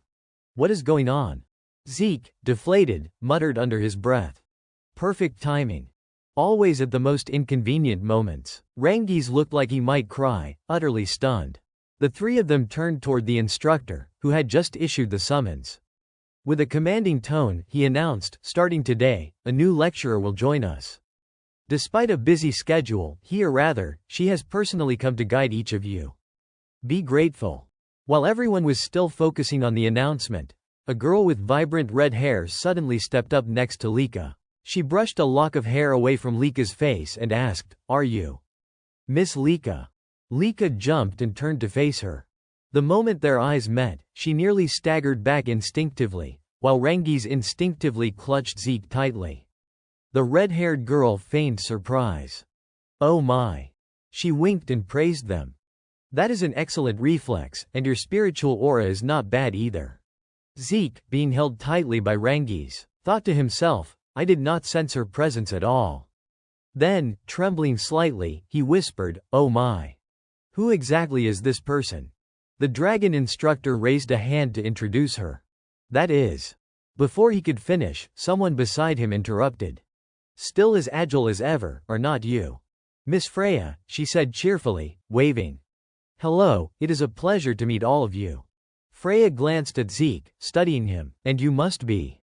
What is going on? Zeke, deflated, muttered under his breath. Perfect timing. Always at the most inconvenient moments. Rengis looked like he might cry, utterly stunned. The 3 of them turned toward the instructor, who had just issued the summons. With a commanding tone, he announced, starting today, a new lecturer will join us. Despite a busy schedule, he or rather, she has personally come to guide each of you. Be grateful. While everyone was still focusing on the announcement, a girl with vibrant red hair suddenly stepped up next to Lika. She brushed a lock of hair away from Lika's face and asked, "Are you Miss Lika?" Lika jumped and turned to face her. The moment their eyes met, she nearly staggered back instinctively, while Rengis instinctively clutched Zeke tightly. The red-haired girl feigned surprise. Oh my. She winked and praised them. That is an excellent reflex, and your spiritual aura is not bad either. Zeke, being held tightly by Rengis, thought to himself, I did not sense her presence at all. Then, trembling slightly, he whispered, oh my. Who exactly is this person? The dragon instructor raised a hand to introduce her. That is. Before he could finish, someone beside him interrupted. Still as agile as ever, are not you? Miss Freya, she said cheerfully, waving. Hello, it is a pleasure to meet all of you. Freya glanced at Zeke, studying him, and you must be.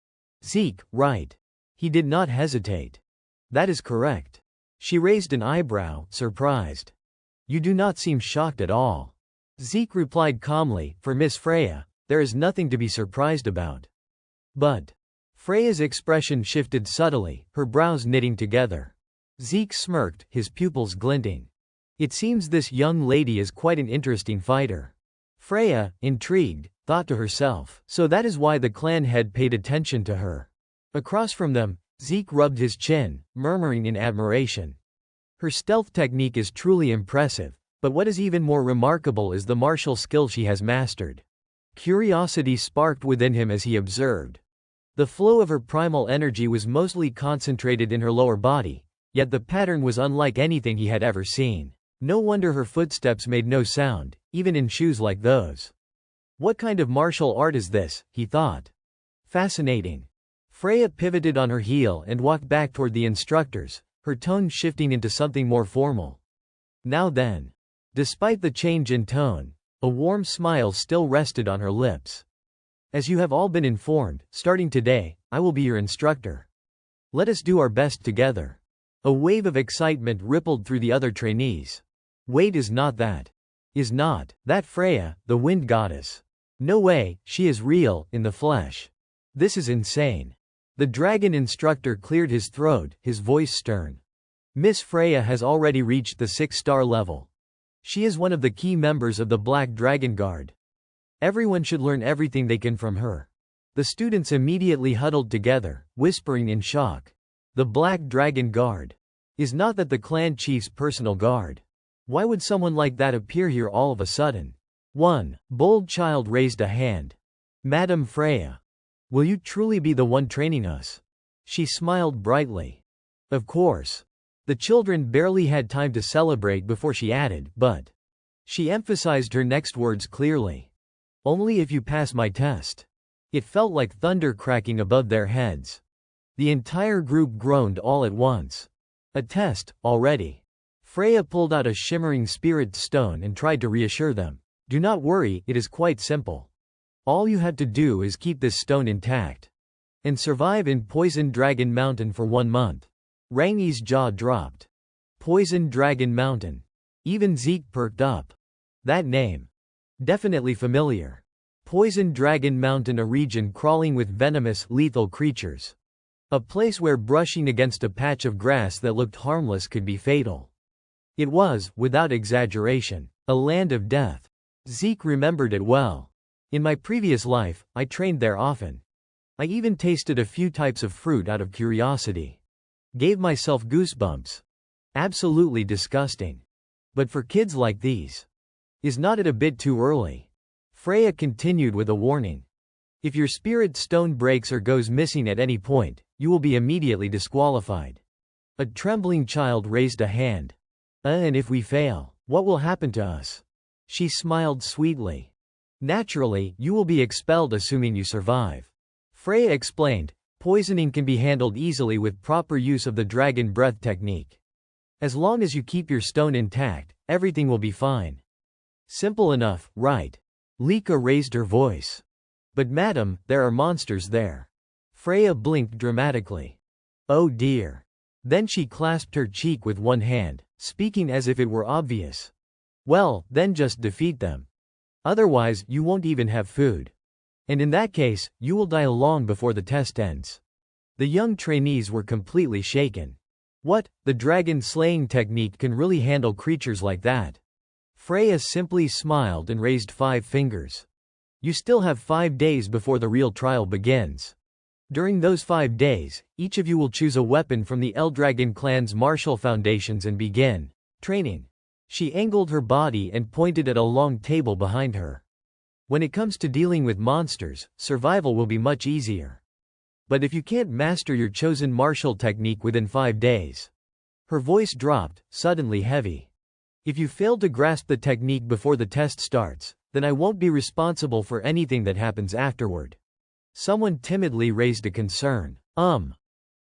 Zeke, right. He did not hesitate. That is correct. She raised an eyebrow, surprised. You do not seem shocked at all. Zeke replied calmly, for Miss Freya, there is nothing to be surprised about. But. Freya's expression shifted subtly, her brows knitting together. Zeke smirked, his pupils glinting. It seems this young lady is quite an interesting fighter. Freya, intrigued, thought to herself, so that is why the clan head paid attention to her. Across from them, Zeke rubbed his chin, murmuring in admiration. Her stealth technique is truly impressive, but what is even more remarkable is the martial skill she has mastered. Curiosity sparked within him as he observed. The flow of her primal energy was mostly concentrated in her lower body, yet the pattern was unlike anything he had ever seen. No wonder her footsteps made no sound, even in shoes like those. What kind of martial art is this, he thought. Fascinating. Freya pivoted on her heel and walked back toward the instructors, her tone shifting into something more formal. Now then. Despite the change in tone, a warm smile still rested on her lips. As you have all been informed, starting today, I will be your instructor. Let us do our best together. A wave of excitement rippled through the other trainees. Wait, is not that Freya, the wind goddess? No way, she is real, in the flesh. This is insane. The dragon instructor cleared his throat, his voice stern. Miss Freya has already reached the 6-star level. She is one of the key members of the Black Dragon Guard. Everyone should learn everything they can from her. The students immediately huddled together, whispering in shock. The Black Dragon Guard. Is not that the clan chief's personal guard? Why would someone like that appear here all of a sudden? One bold child raised a hand. Madam Freya. Will you truly be the one training us? She smiled brightly. Of course. The children barely had time to celebrate before she added, but. She emphasized her next words clearly. Only if you pass my test. It felt like thunder cracking above their heads. The entire group groaned all at once. A test, already. Freya pulled out a shimmering spirit stone and tried to reassure them. Do not worry, it is quite simple. All you have to do is keep this stone intact. And survive in Poison Dragon Mountain for 1 month. Rangi's jaw dropped. Poison Dragon Mountain. Even Zeke perked up. That name. Definitely familiar. Poison Dragon Mountain, a region crawling with venomous, lethal creatures. A place where brushing against a patch of grass that looked harmless could be fatal. It was, without exaggeration, a land of death. Zeke remembered it well. In my previous life, I trained there often. I even tasted a few types of fruit out of curiosity. Gave myself goosebumps. Absolutely disgusting. But for kids like these. Is not it a bit too early? Freya continued with a warning. If your spirit stone breaks or goes missing at any point, you will be immediately disqualified. A trembling child raised a hand. And if we fail, what will happen to us? She smiled sweetly. Naturally, you will be expelled assuming you survive. Freya explained, poisoning can be handled easily with proper use of the dragon breath technique. As long as you keep your stone intact, everything will be fine. Simple enough, right? Lika raised her voice. But madam, there are monsters there. Freya blinked dramatically. Oh dear. Then she clasped her cheek with one hand, speaking as if it were obvious. Well, then just defeat them. Otherwise, you won't even have food. And in that case, you will die long before the test ends. The young trainees were completely shaken. What, the dragon slaying technique can really handle creatures like that? Freya simply smiled and raised 5 fingers. You still have 5 days before the real trial begins. During those 5 days, each of you will choose a weapon from the Eldragon clan's martial foundations and begin training. She angled her body and pointed at a long table behind her. When it comes to dealing with monsters, survival will be much easier. But if you can't master your chosen martial technique within 5 days. Her voice dropped, suddenly heavy. If you fail to grasp the technique before the test starts, then I won't be responsible for anything that happens afterward. Someone timidly raised a concern.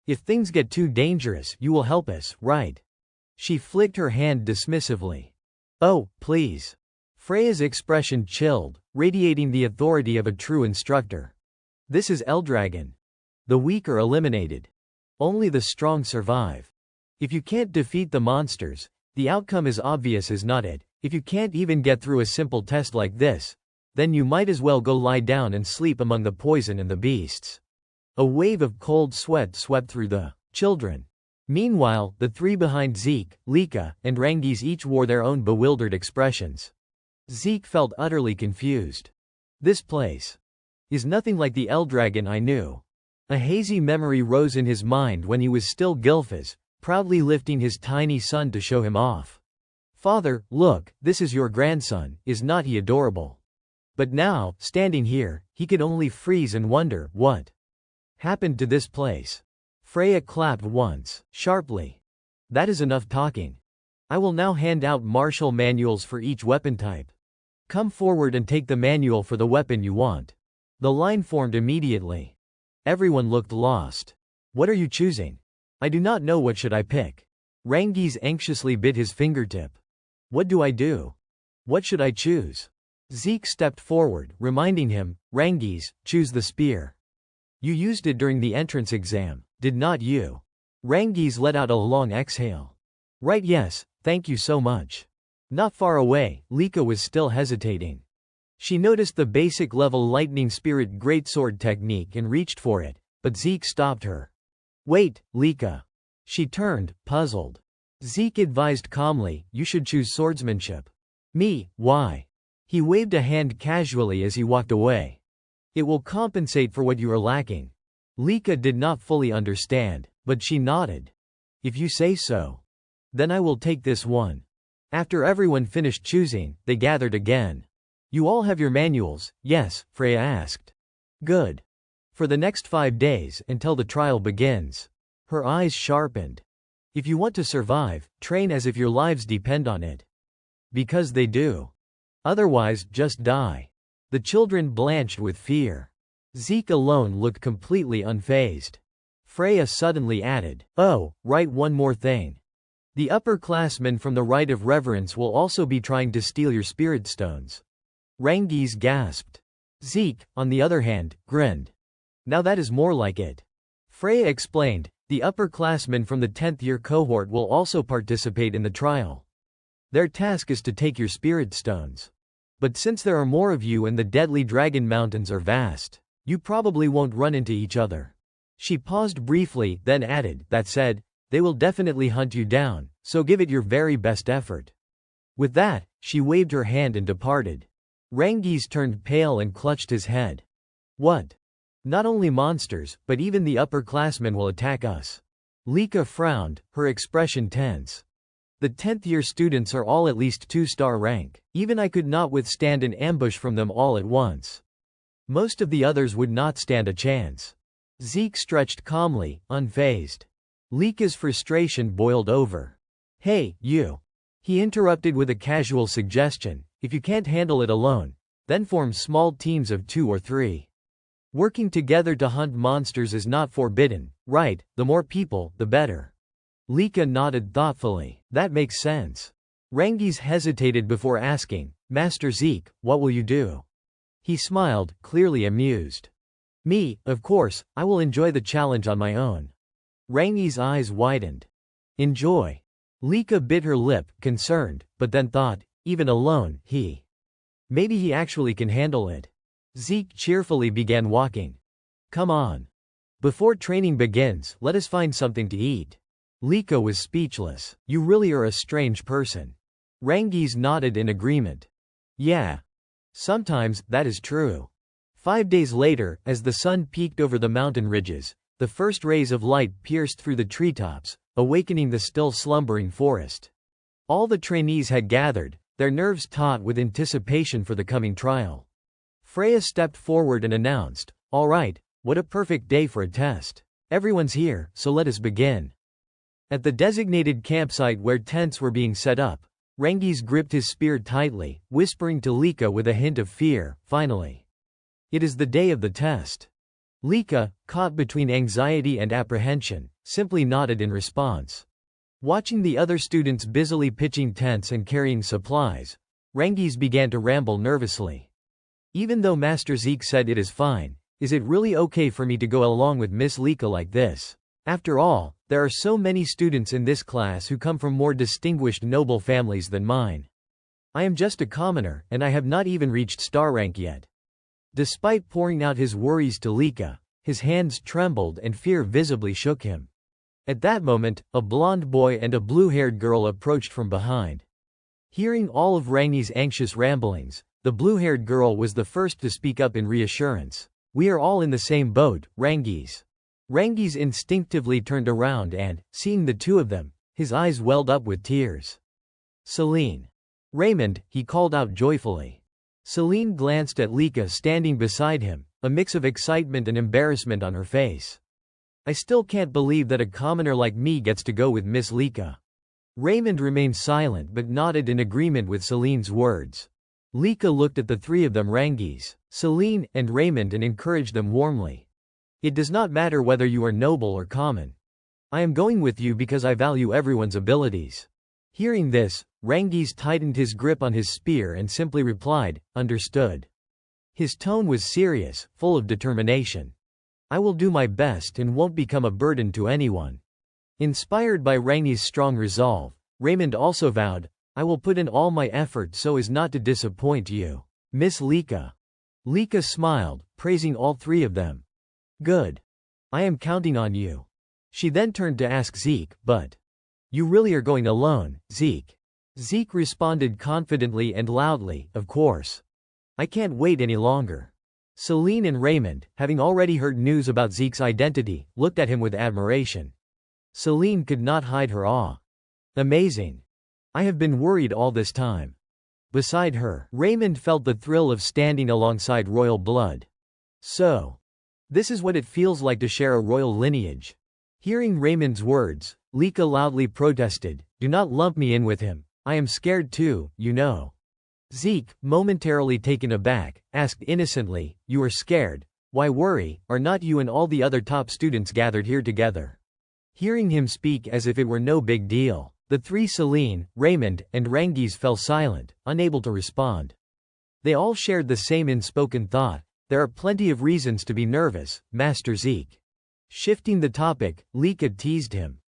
If things get too dangerous, you will help us, right? She flicked her hand dismissively. Oh, please. Freya's expression chilled, radiating the authority of a true instructor. This is Eldragon. The weak are eliminated. Only the strong survive. If you can't defeat the monsters, the outcome is obvious, is not it? If you can't even get through a simple test like this, then you might as well go lie down and sleep among the poison and the beasts. A wave of cold sweat swept through the children. Meanwhile, the 3 behind Zeke, Lika, and Rangis each wore their own bewildered expressions. Zeke felt utterly confused. This place is nothing like the Eldragon I knew. A hazy memory rose in his mind when he was still Gilfas, proudly lifting his tiny son to show him off. Father, look, this is your grandson, is not he adorable? But now, standing here, he could only freeze and wonder, what happened to this place? Freya clapped once, sharply. That is enough talking. I will now hand out martial manuals for each weapon type. Come forward and take the manual for the weapon you want. The line formed immediately. Everyone looked lost. What are you choosing? I do not know, what should I pick? Rangis anxiously bit his fingertip. What do I do? What should I choose? Zeke stepped forward, reminding him, Rangis, choose the spear. You used it during the entrance exam, did not you? Rangis let out a long exhale. Right, yes, thank you so much. Not far away, Lika was still hesitating. She noticed the basic level lightning spirit greatsword technique and reached for it, but Zeke stopped her. Wait, Lika. She turned, puzzled. Zeke advised calmly, you should choose swordsmanship. Me, why? He waved a hand casually as he walked away. It will compensate for what you are lacking. Lika did not fully understand, but she nodded. If you say so. Then I will take this one. After everyone finished choosing, they gathered again. You all have your manuals, yes? Freya asked. Good. For the next 5 days, until the trial begins. Her eyes sharpened. If you want to survive, train as if your lives depend on it. Because they do. Otherwise, just die. The children blanched with fear. Zeke alone looked completely unfazed. Freya suddenly added, "Oh, right, one more thing. The upperclassmen from the Rite of Reverence will also be trying to steal your spirit stones." Rangis gasped. Zeke, on the other hand, grinned. "Now that is more like it." Freya explained, "The upperclassmen from the 10th year cohort will also participate in the trial. Their task is to take your spirit stones. But since there are more of you and the Deadly Dragon Mountains are vast, you probably won't run into each other." She paused briefly, then added, "That said, they will definitely hunt you down, so give it your very best effort." With that, she waved her hand and departed. Rangis turned pale and clutched his head. "What? Not only monsters, but even the upperclassmen will attack us." Lika frowned, her expression tense. "The 10th year students are all at least 2-star rank. Even I could not withstand an ambush from them all at once. Most of the others would not stand a chance." Zeke stretched calmly, unfazed. Lika's frustration boiled over. "Hey, you," he interrupted with a casual suggestion, "if you can't handle it alone, then form small teams of 2 or 3. Working together to hunt monsters is not forbidden, right? The more people, the better." Lika nodded thoughtfully. "That makes sense." Rangis hesitated before asking, "Master Zeke, what will you do?" He smiled, clearly amused. "Me, of course, I will enjoy the challenge on my own." Rangis' eyes widened. "Enjoy?" Lika bit her lip, concerned, but then thought, even alone, maybe he actually can handle it. Zeke cheerfully began walking. "Come on. Before training begins, let us find something to eat." Lika was speechless. "You really are a strange person." Rangis nodded in agreement. "Yeah. Sometimes, that is true." 5 days later, as the sun peeked over the mountain ridges, the first rays of light pierced through the treetops, awakening the still slumbering forest. All the trainees had gathered, their nerves taut with anticipation for the coming trial. Freya stepped forward and announced, "All right, what a perfect day for a test. Everyone's here, so let us begin." At the designated campsite where tents were being set up, Rangis gripped his spear tightly, whispering to Lika with a hint of fear, "Finally. It is the day of the test." Lika, caught between anxiety and apprehension, simply nodded in response. Watching the other students busily pitching tents and carrying supplies, Rangis began to ramble nervously. "Even though Master Zeke said it is fine, is it really okay for me to go along with Miss Lika like this? After all, there are so many students in this class who come from more distinguished noble families than mine. I am just a commoner, and I have not even reached star rank yet." Despite pouring out his worries to Lika, his hands trembled and fear visibly shook him. At that moment, a blonde boy and a blue-haired girl approached from behind. Hearing all of Rangis' anxious ramblings, the blue-haired girl was the first to speak up in reassurance. "We are all in the same boat, Rangis." Rangis instinctively turned around and, seeing the two of them, his eyes welled up with tears. "Celine. Raymond," he called out joyfully. Celine glanced at Lika standing beside him, a mix of excitement and embarrassment on her face. "I still can't believe that a commoner like me gets to go with Miss Lika." Raymond remained silent but nodded in agreement with Celine's words. Lika looked at the three of them, Rangis, Celine, and Raymond, and encouraged them warmly. "It does not matter whether you are noble or common. I am going with you because I value everyone's abilities." Hearing this, Rangis tightened his grip on his spear and simply replied, "Understood." His tone was serious, full of determination. "I will do my best and won't become a burden to anyone." Inspired by Rangis' strong resolve, Raymond also vowed, "I will put in all my effort so as not to disappoint you, Miss Lika." Lika smiled, praising all three of them. "Good. I am counting on you." She then turned to ask Zeke, "But you really are going alone, Zeke?" Zeke responded confidently and loudly, "Of course. I can't wait any longer." Celine and Raymond, having already heard news about Zeke's identity, looked at him with admiration. Celine could not hide her awe. "Amazing. I have been worried all this time." Beside her, Raymond felt the thrill of standing alongside royal blood. "So, this is what it feels like to share a royal lineage." Hearing Raymond's words, Lika loudly protested, "Do not lump me in with him. I am scared too, you know." Zeke, momentarily taken aback, asked innocently, "You are scared? Why worry, are not you and all the other top students gathered here together? Hearing him speak as if it were no big deal, the three Celine, Raymond, and Rangiz fell silent, unable to respond. They all shared the same unspoken thought. There are plenty of reasons to be nervous, Master Zeke. Shifting the topic, Lika teased him.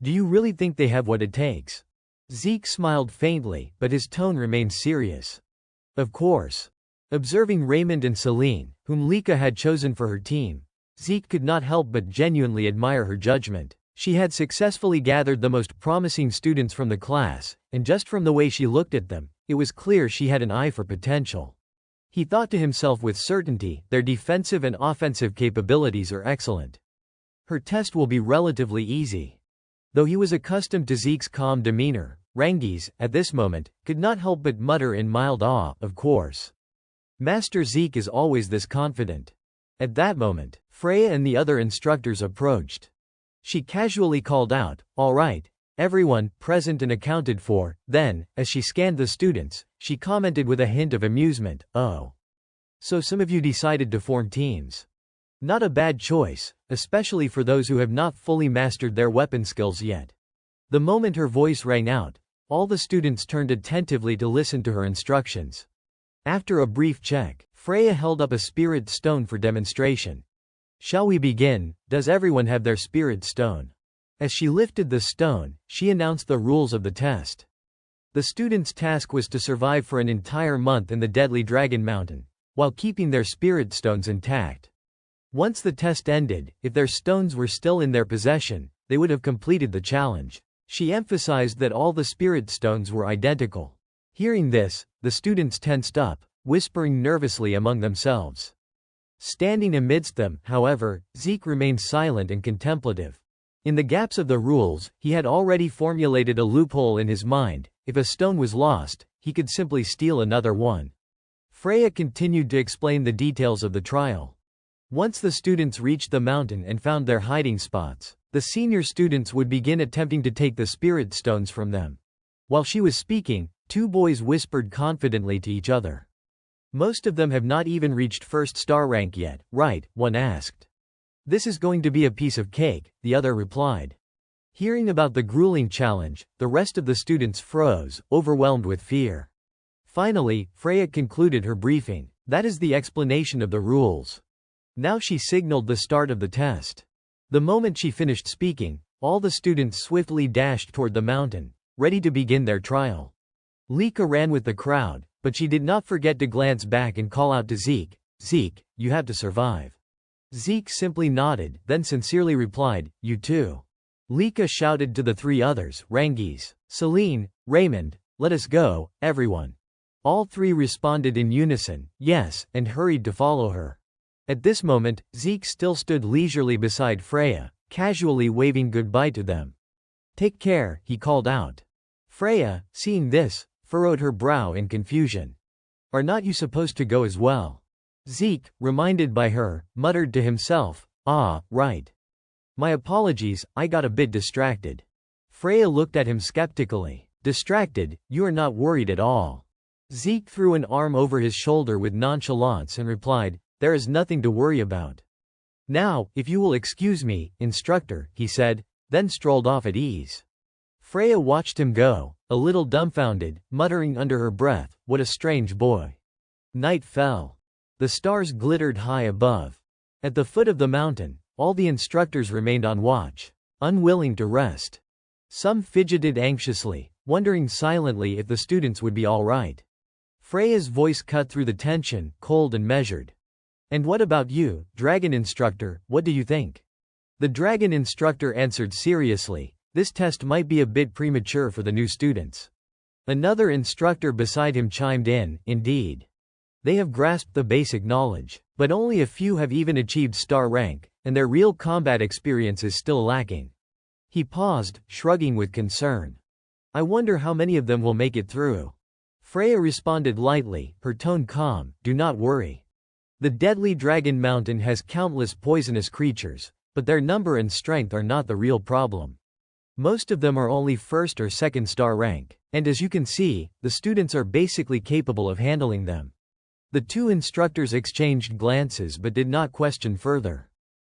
Do you really think they have what it takes? Zeke smiled faintly, but his tone remained serious. Of course. Observing Raymond and Celine, whom Lika had chosen for her team, Zeke could not help but genuinely admire her judgment. She had successfully gathered the most promising students from the class, and just from the way she looked at them, it was clear she had an eye for potential. He thought to himself with certainty, their defensive and offensive capabilities are excellent. Her test will be relatively easy. Though he was accustomed to Zeke's calm demeanor, Rangiz, at this moment, could not help but mutter in mild awe, of course. Master Zeke is always this confident. At that moment, Freya and the other instructors approached. She casually called out, "All right, everyone, present and accounted for." Then, as she scanned the students, she commented with a hint of amusement, "Oh. So some of you decided to form teams. Not a bad choice, especially for those who have not fully mastered their weapon skills yet." The moment her voice rang out, all the students turned attentively to listen to her instructions. After a brief check, Freya held up a spirit stone for demonstration. "Shall we begin? Does everyone have their spirit stone?" As she lifted the stone, she announced the rules of the test. The students' task was to survive for an entire month in the deadly Dragon Mountain, while keeping their spirit stones intact. Once the test ended, if their stones were still in their possession, they would have completed the challenge. She emphasized that all the spirit stones were identical. Hearing this, the students tensed up, whispering nervously among themselves. Standing amidst them, however, Zeke remained silent and contemplative. In the gaps of the rules, he had already formulated a loophole in his mind. If a stone was lost, he could simply steal another one. Freya continued to explain the details of the trial. Once the students reached the mountain and found their hiding spots, the senior students would begin attempting to take the spirit stones from them. While she was speaking, two boys whispered confidently to each other. "Most of them have not even reached first star rank yet, right?" one asked. "This is going to be a piece of cake," the other replied. Hearing about the grueling challenge, the rest of the students froze, overwhelmed with fear. Finally, Freya concluded her briefing. "That is the explanation of the rules." Now she signaled the start of the test. The moment she finished speaking, all the students swiftly dashed toward the mountain, ready to begin their trial. Lika ran with the crowd, but she did not forget to glance back and call out to Zeke, "Zeke, you have to survive." Zeke simply nodded, then sincerely replied, "You too." Lika shouted to the three others, Rangiz, Celine, Raymond, "Let us go, everyone." All three responded in unison, "Yes," and hurried to follow her. At this moment, Zeke still stood leisurely beside Freya, casually waving goodbye to them. "Take care," he called out. Freya, seeing this, furrowed her brow in confusion. "Are not you supposed to go as well?" Zeke, reminded by her, muttered to himself, "Ah, right. My apologies, I got a bit distracted." Freya looked at him skeptically. "Distracted? You are not worried at all." Zeke threw an arm over his shoulder with nonchalance and replied, "There is nothing to worry about." "Now, if you will excuse me, instructor," he said, then strolled off at ease. Freya watched him go, a little dumbfounded, muttering under her breath, "What a strange boy." Night fell. The stars glittered high above. At the foot of the mountain, all the instructors remained on watch, unwilling to rest. Some fidgeted anxiously, wondering silently if the students would be all right. Freya's voice cut through the tension, cold and measured. "And what about you, dragon instructor, what do you think?" The dragon instructor answered seriously, "This test might be a bit premature for the new students." Another instructor beside him chimed in, "Indeed. They have grasped the basic knowledge, but only a few have even achieved star rank, and their real combat experience is still lacking." He paused, shrugging with concern. "I wonder how many of them will make it through." Freya responded lightly, her tone calm, "Do not worry. The deadly Dragon Mountain has countless poisonous creatures, but their number and strength are not the real problem. Most of them are only first or second star rank, and as you can see, the students are basically capable of handling them." The two instructors exchanged glances but did not question further.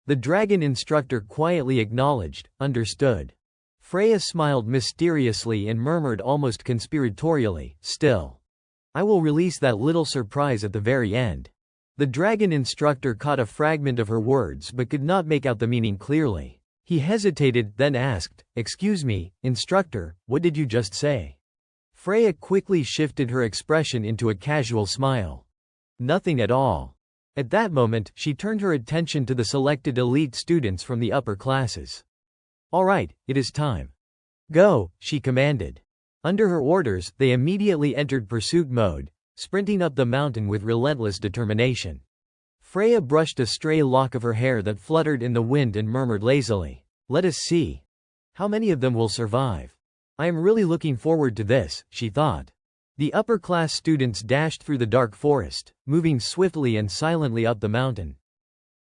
The dragon instructor quietly acknowledged, understood. Freya smiled mysteriously and murmured almost conspiratorially, still. I will release that little surprise at the very end. The dragon instructor caught a fragment of her words but could not make out the meaning clearly. He hesitated, then asked, "Excuse me, instructor, what did you just say?" Freya quickly shifted her expression into a casual smile. Nothing at all. At that moment, she turned her attention to the selected elite students from the upper classes. All right, it is time. Go, she commanded. Under her orders, they immediately entered pursuit mode, sprinting up the mountain with relentless determination. Freya brushed a stray lock of her hair that fluttered in the wind and murmured lazily, "Let us see. How many of them will survive? I am really looking forward to this," she thought. The upper-class students dashed through the dark forest, moving swiftly and silently up the mountain.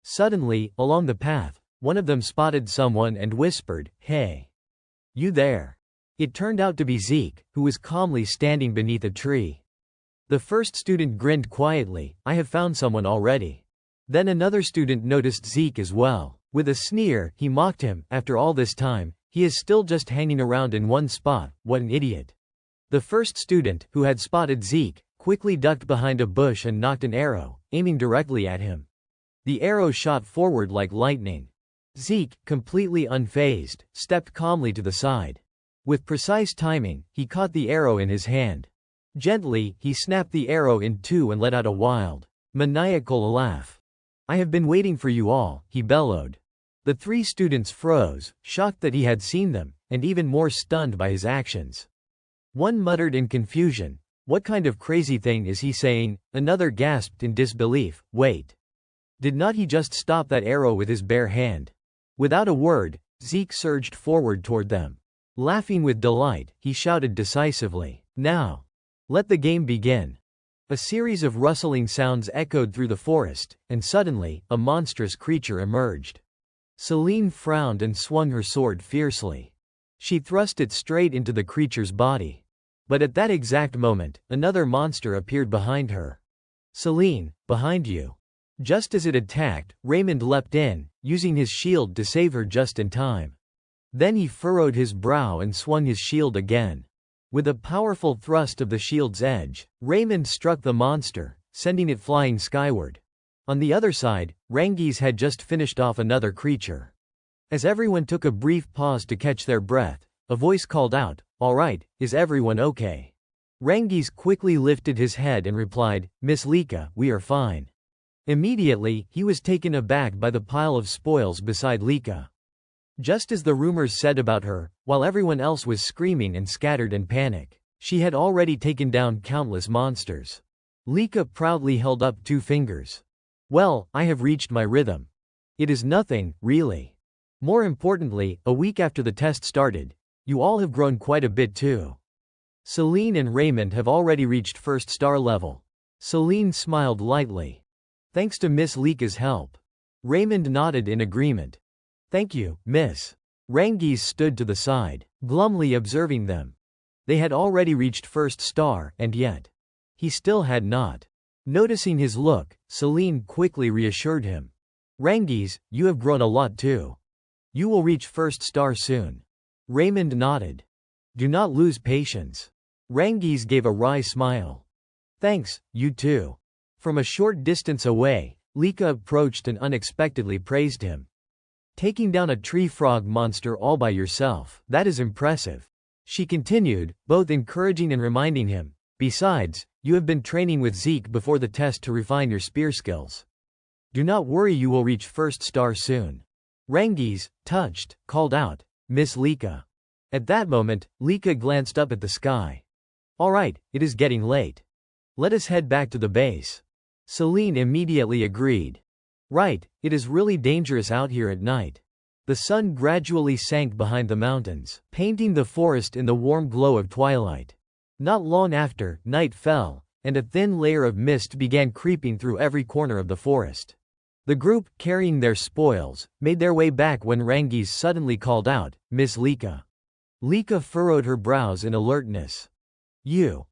Suddenly, along the path, one of them spotted someone and whispered, "Hey. You there." It turned out to be Zeke, who was calmly standing beneath a tree. The first student grinned quietly, "I have found someone already." Then another student noticed Zeke as well. With a sneer, he mocked him, "After all this time, he is still just hanging around in one spot, what an idiot." The first student, who had spotted Zeke, quickly ducked behind a bush and knocked an arrow, aiming directly at him. The arrow shot forward like lightning. Zeke, completely unfazed, stepped calmly to the side. With precise timing, he caught the arrow in his hand. Gently, he snapped the arrow in two and let out a wild, maniacal laugh. "I have been waiting for you all," he bellowed. The three students froze, shocked that he had seen them, and even more stunned by his actions. One muttered in confusion, "What kind of crazy thing is he saying?" Another gasped in disbelief, "Wait. Did not he just stop that arrow with his bare hand?" Without a word, Zeke surged forward toward them. Laughing with delight, he shouted decisively, "Now. Let the game begin." A series of rustling sounds echoed through the forest, and suddenly, a monstrous creature emerged. Celine frowned and swung her sword fiercely. She thrust it straight into the creature's body. But at that exact moment, another monster appeared behind her. "Celine, behind you." Just as it attacked, Raymond leapt in, using his shield to save her just in time. Then he furrowed his brow and swung his shield again. With a powerful thrust of the shield's edge, Raymond struck the monster, sending it flying skyward. On the other side, Rangiz had just finished off another creature. As everyone took a brief pause to catch their breath, a voice called out, "All right, is everyone okay?" Rangiz quickly lifted his head and replied, "Miss Lika, we are fine." Immediately, he was taken aback by the pile of spoils beside Lika. Just as the rumors said about her, while everyone else was screaming and scattered in panic, she had already taken down countless monsters. Lika proudly held up 2 fingers. "Well, I have reached my rhythm. It is nothing, really. More importantly, a week after the test started, you all have grown quite a bit too. Celine and Raymond have already reached first star level." Celine smiled lightly. "Thanks to Miss Lika's help." Raymond nodded in agreement. "Thank you, miss." Rangiz stood to the side, glumly observing them. They had already reached first star, and yet he still had not. Noticing his look, Celine quickly reassured him. "Rangiz, you have grown a lot too. You will reach first star soon." Raymond nodded. "Do not lose patience." Rangiz gave a wry smile. "Thanks, you too." From a short distance away, Lika approached and unexpectedly praised him. "Taking down a tree frog monster all by yourself, that is impressive." She continued, both encouraging and reminding him, "Besides, you have been training with Zeke before the test to refine your spear skills. Do not worry, you will reach first star soon." Rangiz, touched, called out, "Miss Lika." At that moment, Lika glanced up at the sky. "All right, it is getting late. Let us head back to the base." Celine immediately agreed. "Right, it is really dangerous out here at night." The sun gradually sank behind the mountains, painting the forest in the warm glow of twilight. Not long after, night fell, and a thin layer of mist began creeping through every corner of the forest. The group, carrying their spoils, made their way back when Rangiz suddenly called out, "Miss Lika." Lika furrowed her brows in alertness. "You.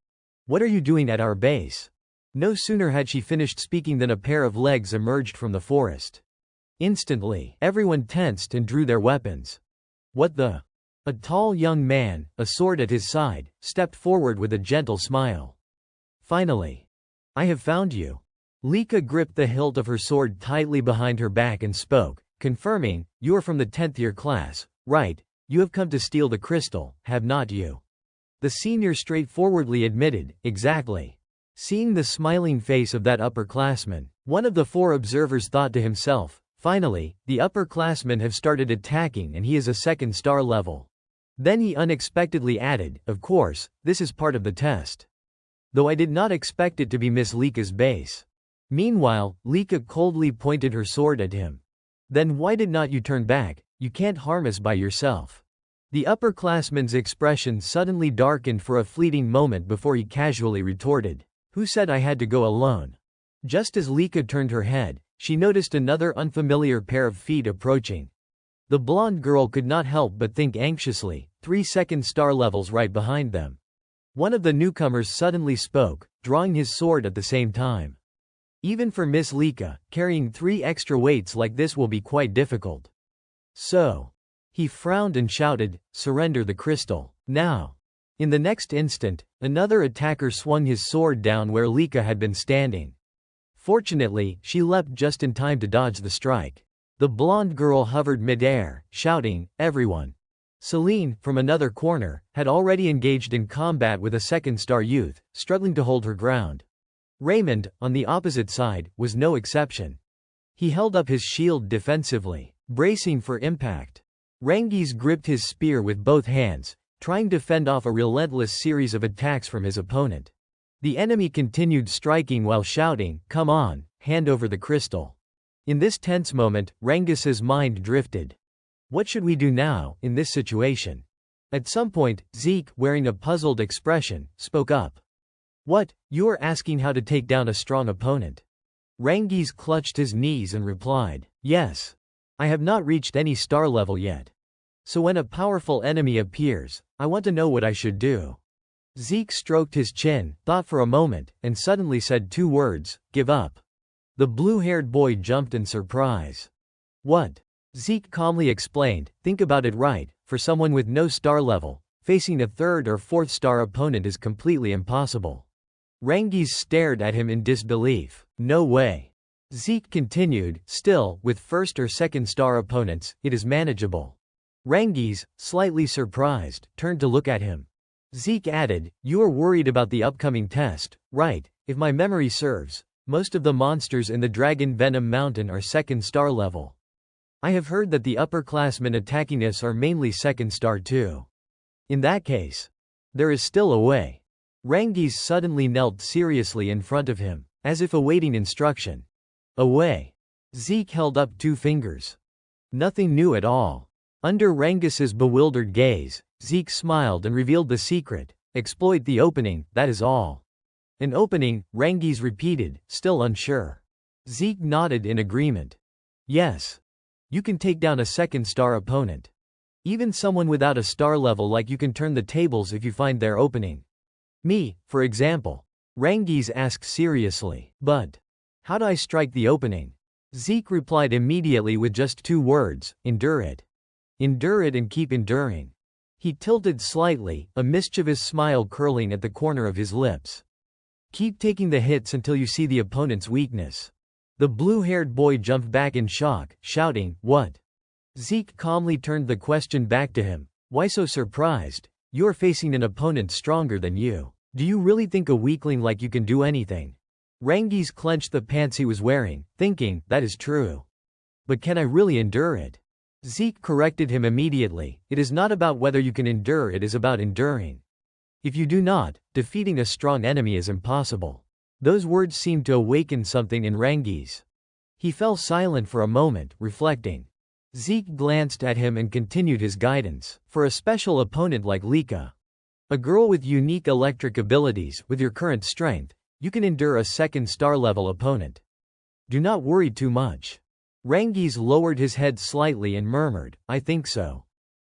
What are you doing at our base?" No sooner had she finished speaking than a pair of legs emerged from the forest. Instantly, everyone tensed and drew their weapons. What the? A tall young man, a sword at his side, stepped forward with a gentle smile. Finally. I have found you. Lika gripped the hilt of her sword tightly behind her back and spoke, confirming, you are from the 10th year class, right? You have come to steal the crystal, have not you? The senior straightforwardly admitted, exactly. Seeing the smiling face of that upperclassman, one of the 4 observers thought to himself, finally, the upperclassmen have started attacking and he is a 2nd star level. Then he unexpectedly added, of course, this is part of the test. Though I did not expect it to be Miss Lika's base. Meanwhile, Lika coldly pointed her sword at him. Then why did not you turn back? You can't harm us by yourself. The upperclassman's expression suddenly darkened for a fleeting moment before he casually retorted. Who said I had to go alone? Just as Lika turned her head, she noticed another unfamiliar pair of feet approaching. The blonde girl could not help but think anxiously, 3 2nd star levels right behind them. One of the newcomers suddenly spoke, drawing his sword at the same time. Even for Miss Lika, carrying 3 extra weights like this will be quite difficult. So. He frowned and shouted, surrender the crystal, now. In the next instant, another attacker swung his sword down where Lika had been standing. Fortunately, she leapt just in time to dodge the strike. The blonde girl hovered mid-air, shouting, everyone. Celine, from another corner, had already engaged in combat with a 2nd star youth, struggling to hold her ground. Raymond, on the opposite side, was no exception. He held up his shield defensively, bracing for impact. Rangiz gripped his spear with both hands, trying to fend off a relentless series of attacks from his opponent. The enemy continued striking while shouting, come on, hand over the crystal. In this tense moment, Rangiz's mind drifted. What should we do now, in this situation? At some point, Zeke, wearing a puzzled expression, spoke up. What, you are asking how to take down a strong opponent? Rangiz clutched his knees and replied, yes. I have not reached any star level yet. So when a powerful enemy appears, I want to know what I should do. Zeke stroked his chin, thought for a moment, and suddenly said 2 words, give up. The blue-haired boy jumped in surprise. What? Zeke calmly explained, think about it right, for someone with no star level, facing a 3rd or 4th star opponent is completely impossible. Rangiz stared at him in disbelief. No way. Zeke continued, still, with 1st or 2nd star opponents, it is manageable. Rangiz, slightly surprised, turned to look at him. Zeke added, you are worried about the upcoming test, right? If my memory serves, most of the monsters in the Dragon Venom Mountain are 2nd star level. I have heard that the upperclassmen attacking us are mainly 2nd star too. In that case, there is still a way. Rangiz suddenly knelt seriously in front of him, as if awaiting instruction. A way. Zeke held up 2 fingers. Nothing new at all. Under Rangiz's bewildered gaze, Zeke smiled and revealed the secret. Exploit the opening, that is all. An opening, Rangiz repeated, still unsure. Zeke nodded in agreement. Yes. You can take down a 2nd star opponent. Even someone without a star level like you can turn the tables if you find their opening. Me, for example. Rangiz asked seriously. But how do I strike the opening? Zeke replied immediately with just 2 words, endure it. Endure it and keep enduring. He tilted slightly, a mischievous smile curling at the corner of his lips. Keep taking the hits until you see the opponent's weakness. The blue-haired boy jumped back in shock, shouting, what? Zeke calmly turned the question back to him. Why so surprised? You're facing an opponent stronger than you. Do you really think a weakling like you can do anything? Rangiz clenched the pants he was wearing, thinking, that is true. But can I really endure it? Zeke corrected him immediately, it is not about whether you can endure, it is about enduring. If you do not, defeating a strong enemy is impossible. Those words seemed to awaken something in Rangiz. He fell silent for a moment, reflecting. Zeke glanced at him and continued his guidance. For a special opponent like Lika, a girl with unique electric abilities, with your current strength, you can endure a 2nd star level opponent. Do not worry too much. Rangiz lowered his head slightly and murmured, I think so.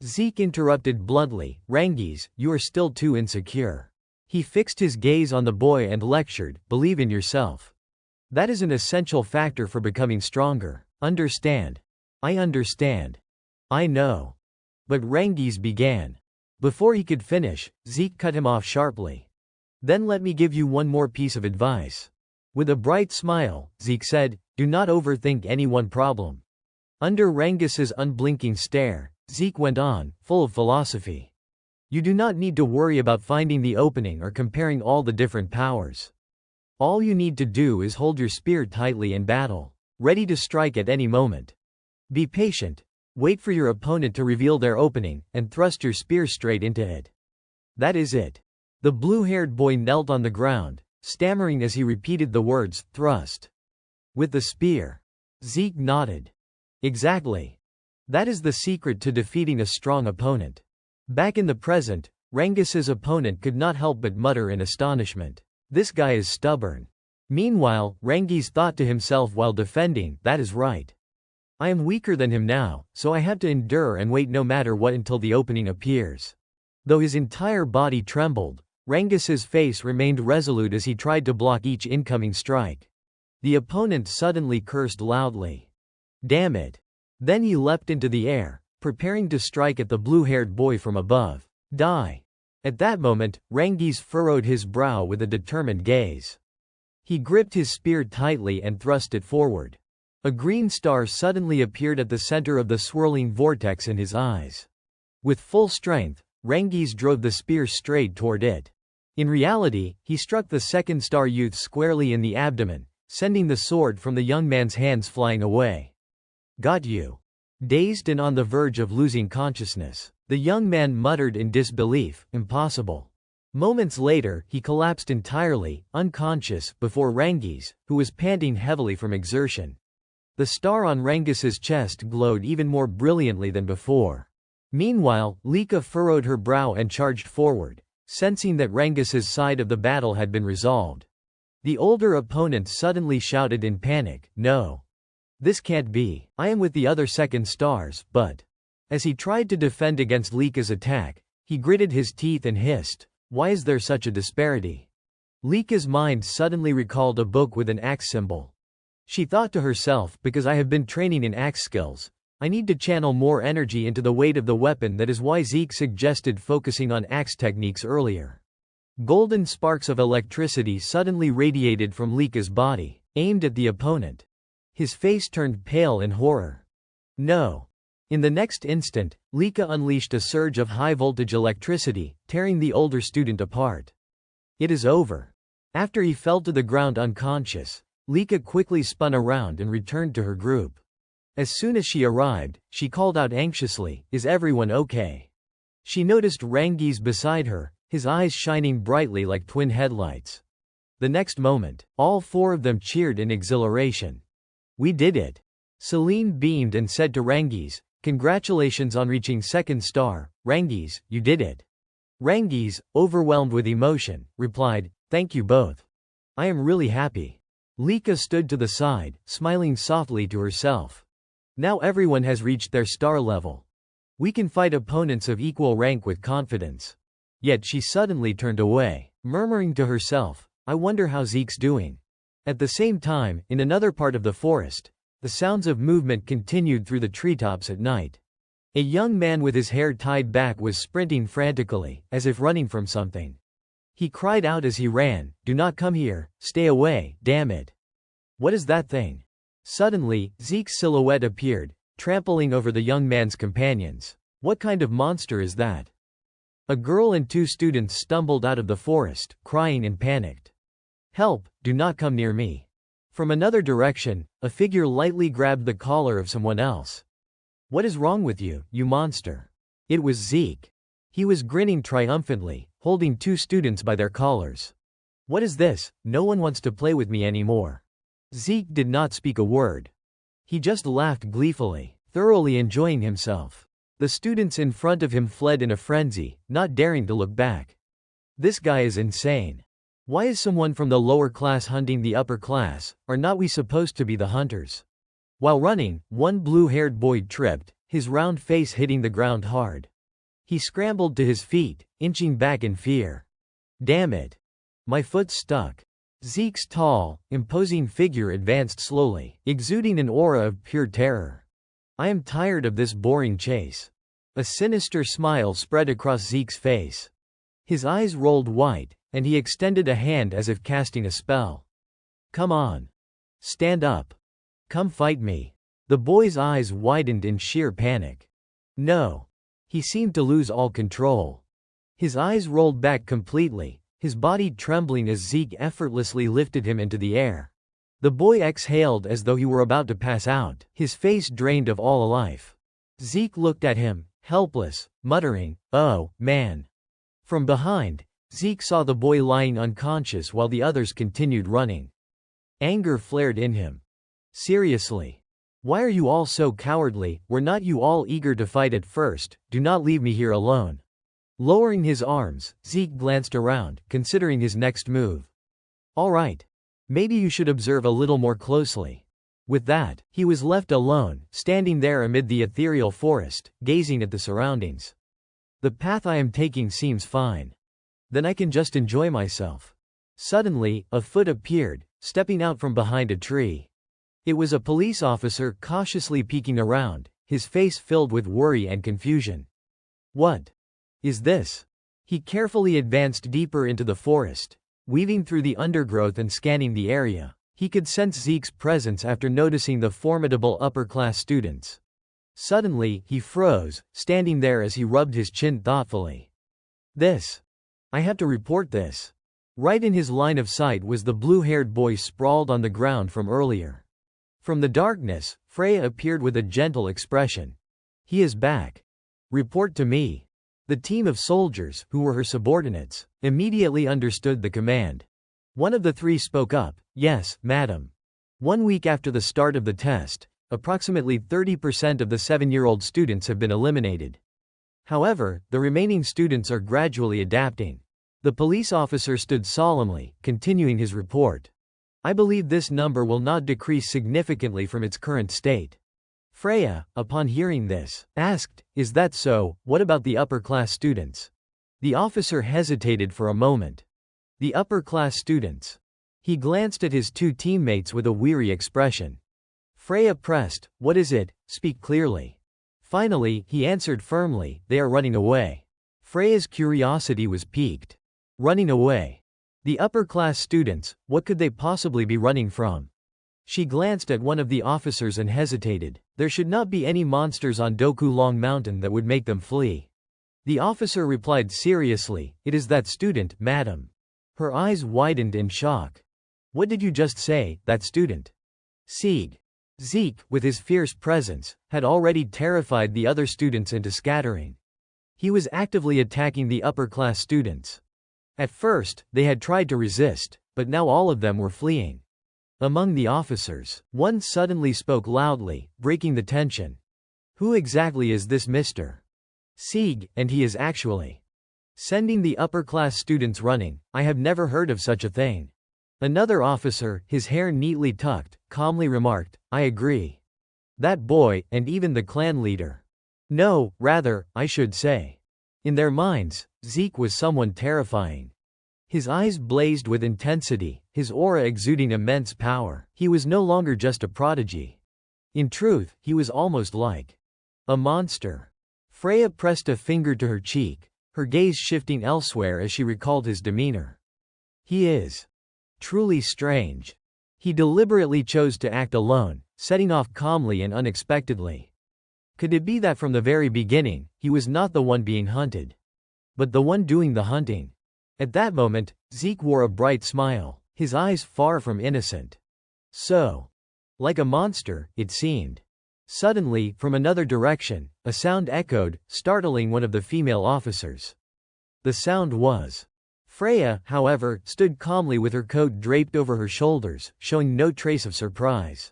Zeke interrupted bluntly, Rangiz, you are still too insecure. He fixed his gaze on the boy and lectured, "Believe in yourself. That is an essential factor for becoming stronger. Understand? I understand. I know." But Rangi's began. Before he could finish, Zeke cut him off sharply. "Then let me give you one more piece of advice." With a bright smile, Zeke said, "Do not overthink any one problem." Under Rangus's unblinking stare, Zeke went on, full of philosophy. "You do not need to worry about finding the opening or comparing all the different powers. All you need to do is hold your spear tightly in battle, ready to strike at any moment. Be patient. Wait for your opponent to reveal their opening, and thrust your spear straight into it. That is it." The blue-haired boy knelt on the ground, stammering as he repeated the words, "Thrust." "With the spear." Zeke nodded. "Exactly. That is the secret to defeating a strong opponent." Back in the present, Rangus's opponent could not help but mutter in astonishment, "This guy is stubborn." Meanwhile, Rangi's thought to himself while defending, "That is right. I am weaker than him now, so I have to endure and wait no matter what until the opening appears." Though his entire body trembled, Rangus's face remained resolute as he tried to block each incoming strike. The opponent suddenly cursed loudly. "Damn it." Then he leapt into the air, preparing to strike at the blue-haired boy from above. "Die." At that moment, Rangis furrowed his brow with a determined gaze. He gripped his spear tightly and thrust it forward. A green star suddenly appeared at the center of the swirling vortex in his eyes. With full strength, Rangis drove the spear straight toward it. In reality, he struck the second star youth squarely in the abdomen, sending the sword from the young man's hands flying away. "Got you." Dazed and on the verge of losing consciousness, the young man muttered in disbelief, "Impossible." Moments later, he collapsed entirely, unconscious, before Rangis, who was panting heavily from exertion. The star on Rangus's chest glowed even more brilliantly than before. Meanwhile, Lika furrowed her brow and charged forward, sensing that Rangus's side of the battle had been resolved. The older opponent suddenly shouted in panic, "No. This can't be. I am with the other second stars, but..." As he tried to defend against Lika's attack, he gritted his teeth and hissed, "Why is there such a disparity?" Lika's mind suddenly recalled a book with an axe symbol. She thought to herself, "Because I have been training in axe skills, I need to channel more energy into the weight of the weapon. That is why Zeke suggested focusing on axe techniques earlier." Golden sparks of electricity suddenly radiated from Lika's body, aimed at the opponent. His face turned pale in horror. "No." In the next instant, Lika unleashed a surge of high-voltage electricity, tearing the older student apart. "It is over." After he fell to the ground unconscious, Lika quickly spun around and returned to her group. As soon as she arrived, she called out anxiously, "Is everyone okay?" She noticed Rangis beside her, his eyes shining brightly like twin headlights. The next moment, all four of them cheered in exhilaration. "We did it." Celine beamed and said to Rangis, "Congratulations on reaching second star, Rangis, you did it." Rangis, overwhelmed with emotion, replied, "Thank you both. I am really happy." Lika stood to the side, smiling softly to herself. "Now everyone has reached their star level. We can fight opponents of equal rank with confidence." Yet she suddenly turned away, murmuring to herself, "I wonder how Zeke's doing." At the same time, in another part of the forest, the sounds of movement continued through the treetops at night. A young man with his hair tied back was sprinting frantically, as if running from something. He cried out as he ran, "Do not come here, stay away, damn it." "What is that thing?" Suddenly, Zeke's silhouette appeared, trampling over the young man's companions. "What kind of monster is that?" A girl and two students stumbled out of the forest, crying in panic. "Help, do not come near me." From another direction, a figure lightly grabbed the collar of someone else. "What is wrong with you, you monster?" It was Zeke. He was grinning triumphantly, holding two students by their collars. "What is this? No one wants to play with me anymore." Zeke did not speak a word. He just laughed gleefully, thoroughly enjoying himself. The students in front of him fled in a frenzy, not daring to look back. "This guy is insane. Why is someone from the lower class hunting the upper class? Are not we supposed to be the hunters?" While running, one blue-haired boy tripped, his round face hitting the ground hard. He scrambled to his feet, inching back in fear. Damn it. My foot stuck. Zeke's tall, imposing figure advanced slowly, exuding an aura of pure terror. I am tired of this boring chase. A sinister smile spread across Zeke's face. His eyes rolled wide, and he extended a hand as if casting a spell. Come on. Stand up. Come fight me. The boy's eyes widened in sheer panic. No. He seemed to lose all control. His eyes rolled back completely, his body trembling as Zeke effortlessly lifted him into the air. The boy exhaled as though he were about to pass out, his face drained of all life. Zeke looked at him, helpless, muttering, "Oh, man." From behind, Zeke saw the boy lying unconscious while the others continued running. Anger flared in him. Seriously. Why are you all so cowardly? Were not you all eager to fight at first? Do not leave me here alone. Lowering his arms, Zeke glanced around, considering his next move. All right. Maybe you should observe a little more closely. With that, he was left alone, standing there amid the ethereal forest, gazing at the surroundings. The path I am taking seems fine. Then I can just enjoy myself. Suddenly, a foot appeared, stepping out from behind a tree. It was a police officer cautiously peeking around, his face filled with worry and confusion. What is this? He carefully advanced deeper into the forest, weaving through the undergrowth and scanning the area. He could sense Zeke's presence after noticing the formidable upper-class students. Suddenly, he froze, standing there as he rubbed his chin thoughtfully. I have to report this. Right in his line of sight was the blue-haired boy sprawled on the ground from earlier. From the darkness, Freya appeared with a gentle expression. He is back. Report to me. The team of soldiers, who were her subordinates, immediately understood the command. One of the three spoke up, "Yes, madam." 1 week after the start of the test, approximately 30% of the 7-year-old students have been eliminated. However, the remaining students are gradually adapting. The police officer stood solemnly, continuing his report. I believe this number will not decrease significantly from its current state. Freya, upon hearing this, asked, "Is that so? What about the upper-class students?" The officer hesitated for a moment. The upper-class students. He glanced at his two teammates with a weary expression. Freya pressed, "What is it? Speak clearly." Finally, he answered firmly, "They are running away." Freya's curiosity was piqued. Running away. The upper-class students, what could they possibly be running from? She glanced at one of the officers and hesitated. There should not be any monsters on Doku Long Mountain that would make them flee. The officer replied seriously, "It is that student, madam." Her eyes widened in shock. What did you just say, that student? Zeke, with his fierce presence, had already terrified the other students into scattering. He was actively attacking the upper-class students. At first, they had tried to resist, but now all of them were fleeing. Among the officers, one suddenly spoke loudly, breaking the tension. Who exactly is this Mr. Sieg, and he is actually sending the upper-class students running? I have never heard of such a thing. Another officer, his hair neatly tucked, calmly remarked, I agree. That boy, and even the clan leader. No, rather, I should say. In their minds, Zeke was someone terrifying. His eyes blazed with intensity, his aura exuding immense power. He was no longer just a prodigy. In truth, he was almost like a monster. Freya pressed a finger to her cheek, her gaze shifting elsewhere as she recalled his demeanor. He is truly strange. He deliberately chose to act alone, setting off calmly and unexpectedly. Could it be that from the very beginning, he was not the one being hunted, but the one doing the hunting? At that moment, Zeke wore a bright smile, his eyes far from innocent. So, like a monster, it seemed. Suddenly, from another direction, a sound echoed, startling one of the female officers. The sound was Freya, however, stood calmly with her coat draped over her shoulders, showing no trace of surprise.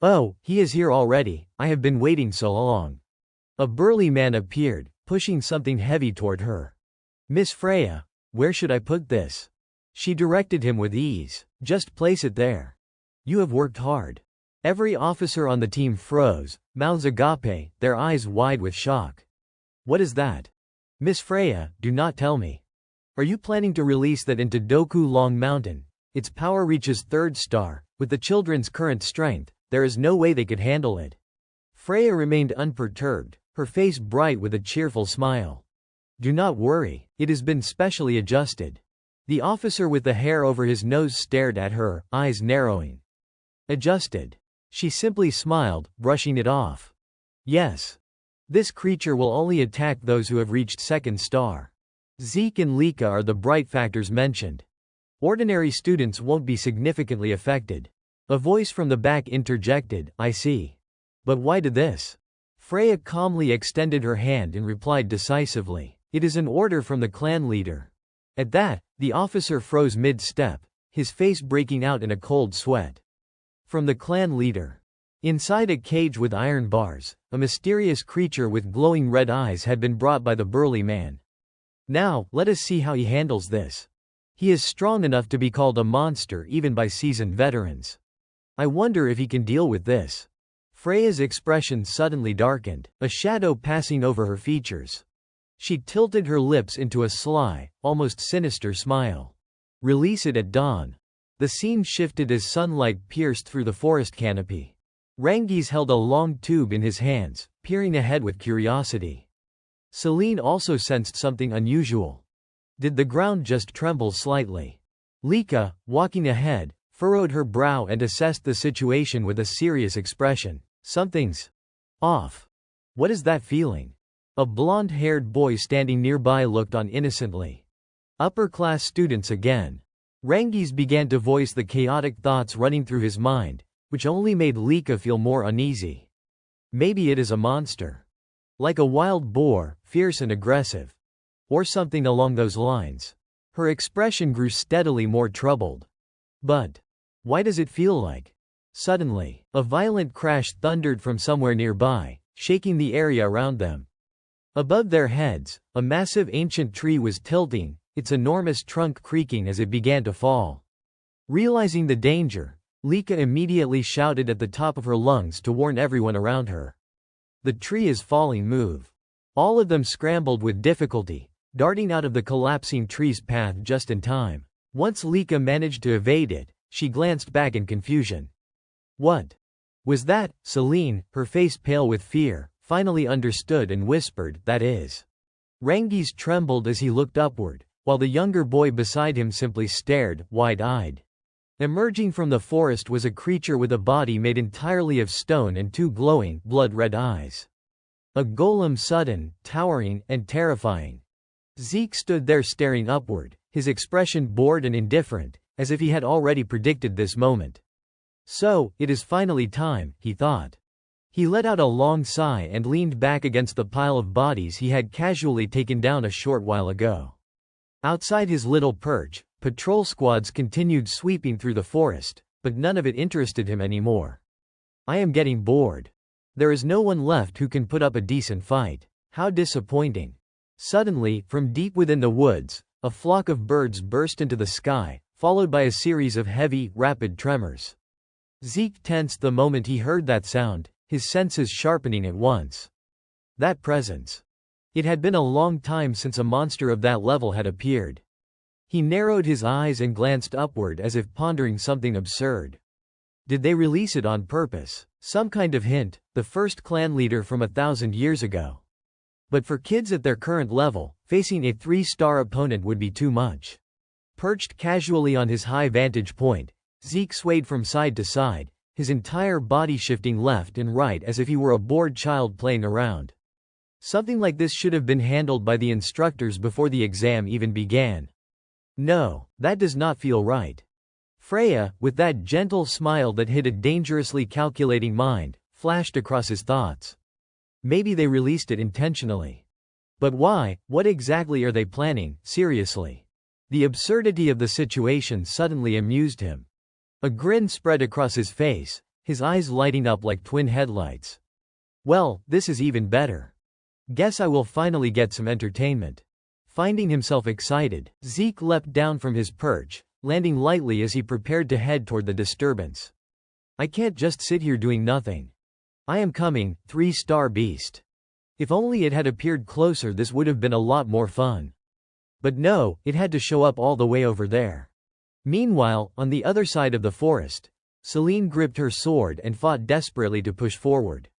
Oh, he is here already, I have been waiting so long. A burly man appeared, pushing something heavy toward her. Miss Freya, where should I put this? She directed him with ease. Just place it there. You have worked hard. Every officer on the team froze, mouths agape, their eyes wide with shock. What is that? Miss Freya, do not tell me. Are you planning to release that into Doku Long Mountain? Its power reaches 3rd star. With the children's current strength, there is no way they could handle it. Freya remained unperturbed, her face bright with a cheerful smile. Do not worry, it has been specially adjusted. The officer with the hair over his nose stared at her, eyes narrowing. Adjusted. She simply smiled, brushing it off. Yes. This creature will only attack those who have reached 2nd star. Zeke and Lika are the bright factors mentioned. Ordinary students won't be significantly affected. A voice from the back interjected, I see. But why did this? Freya calmly extended her hand and replied decisively. It is an order from the clan leader. At that, the officer froze mid-step, his face breaking out in a cold sweat. From the clan leader. Inside a cage with iron bars, a mysterious creature with glowing red eyes had been brought by the burly man. Now, let us see how he handles this. He is strong enough to be called a monster even by seasoned veterans. I wonder if he can deal with this. Freya's expression suddenly darkened, a shadow passing over her features. She tilted her lips into a sly, almost sinister smile. Release it at dawn. The scene shifted as sunlight pierced through the forest canopy. Rangis held a long tube in his hands, peering ahead with curiosity. Celine also sensed something unusual. Did the ground just tremble slightly? Lika, walking ahead, furrowed her brow and assessed the situation with a serious expression. Something's off. What is that feeling? A blonde-haired boy standing nearby looked on innocently. Upper-class students again. Rangis began to voice the chaotic thoughts running through his mind, which only made Lika feel more uneasy. Maybe it is a monster. Like a wild boar, fierce and aggressive. Or something along those lines. Her expression grew steadily more troubled. But why does it feel like? Suddenly, a violent crash thundered from somewhere nearby, shaking the area around them. Above their heads, a massive ancient tree was tilting, its enormous trunk creaking as it began to fall. Realizing the danger, Lika immediately shouted at the top of her lungs to warn everyone around her. The tree is falling, move. All of them scrambled with difficulty, darting out of the collapsing tree's path just in time. Once Lika managed to evade it, she glanced back in confusion. What was that? Celine, her face pale with fear, finally understood and whispered, that is. Rangis trembled as he looked upward, while the younger boy beside him simply stared, wide-eyed. Emerging from the forest was a creature with a body made entirely of stone and 2 glowing, blood-red eyes. A golem, sudden, towering, and terrifying. Zeke stood there staring upward, his expression bored and indifferent, as if he had already predicted this moment. So, it is finally time, he thought. He let out a long sigh and leaned back against the pile of bodies he had casually taken down a short while ago. Outside his little perch, patrol squads continued sweeping through the forest, but none of it interested him anymore. I am getting bored. There is no one left who can put up a decent fight. How disappointing. Suddenly, from deep within the woods, a flock of birds burst into the sky, followed by a series of heavy, rapid tremors. Zeke tensed the moment he heard that sound, his senses sharpening at once. That presence. It had been a long time since a monster of that level had appeared. He narrowed his eyes and glanced upward as if pondering something absurd. Did they release it on purpose? Some kind of hint, the first clan leader from 1,000 years ago. But for kids at their current level, facing a 3-star opponent would be too much. Perched casually on his high vantage point, Zeke swayed from side to side, his entire body shifting left and right as if he were a bored child playing around. Something like this should have been handled by the instructors before the exam even began. No, that does not feel right. Freya, with that gentle smile that hid a dangerously calculating mind, flashed across his thoughts. Maybe they released it intentionally. But why? What exactly are they planning, seriously? The absurdity of the situation suddenly amused him. A grin spread across his face, his eyes lighting up like twin headlights. Well, this is even better. Guess I will finally get some entertainment. Finding himself excited, Zeke leapt down from his perch, landing lightly as he prepared to head toward the disturbance. I can't just sit here doing nothing. I am coming, 3-star beast. If only it had appeared closer, this would have been a lot more fun. But no, it had to show up all the way over there. Meanwhile, on the other side of the forest, Celine gripped her sword and fought desperately to push forward.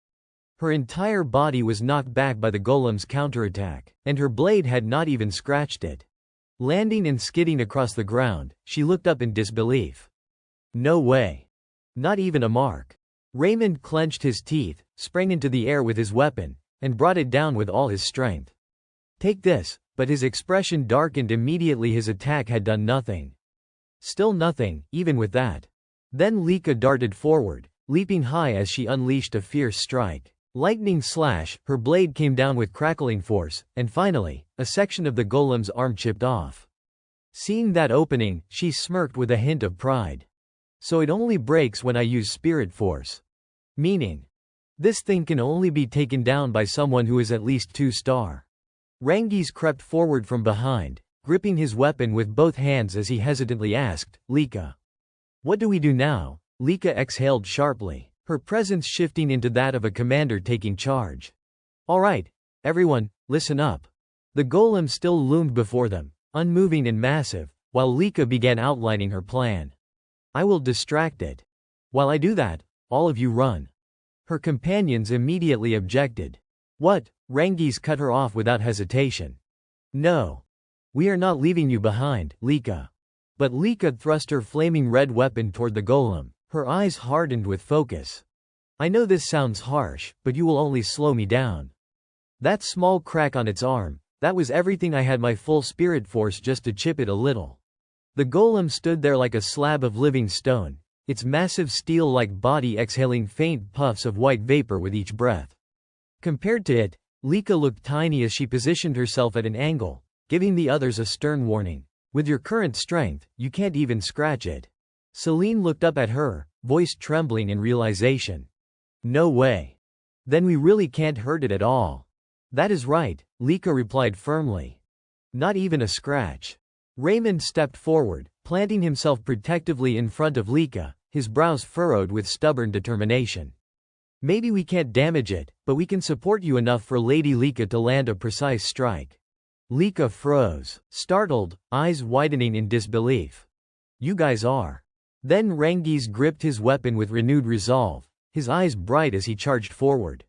Her entire body was knocked back by the golem's counterattack, and her blade had not even scratched it. Landing and skidding across the ground, she looked up in disbelief. No way. Not even a mark. Raymond clenched his teeth, sprang into the air with his weapon, and brought it down with all his strength. Take this, but his expression darkened immediately. His attack had done nothing. Still nothing, even with that. Then Lika darted forward, leaping high as she unleashed a fierce strike. Lightning slash, her blade came down with crackling force, and finally, a section of the golem's arm chipped off. Seeing that opening, she smirked with a hint of pride. So it only breaks when I use spirit force. Meaning, this thing can only be taken down by someone who is at least 2-star. Rangiz crept forward from behind, gripping his weapon with both hands as he hesitantly asked, Lika. What do we do now? Lika exhaled sharply, her presence shifting into that of a commander taking charge. All right, everyone, listen up. The golem still loomed before them, unmoving and massive, while Lika began outlining her plan. I will distract it. While I do that, all of you run. Her companions immediately objected. What? Rangiz cut her off without hesitation. No. We are not leaving you behind, Lika. But Lika thrust her flaming red weapon toward the golem, her eyes hardened with focus. I know this sounds harsh, but you will only slow me down. That small crack on its arm, that was everything. I had my full spirit force just to chip it a little. The golem stood there like a slab of living stone, its massive steel-like body exhaling faint puffs of white vapor with each breath. Compared to it, Lika looked tiny as she positioned herself at an angle, giving the others a stern warning. With your current strength, you can't even scratch it. Celine looked up at her, voice trembling in realization. No way. Then we really can't hurt it at all. That is right, Lika replied firmly. Not even a scratch. Raymond stepped forward, planting himself protectively in front of Lika, his brows furrowed with stubborn determination. Maybe we can't damage it, but we can support you enough for Lady Lika to land a precise strike. Lika froze, startled, eyes widening in disbelief. You guys are. Then Rangiz gripped his weapon with renewed resolve, his eyes bright as he charged forward.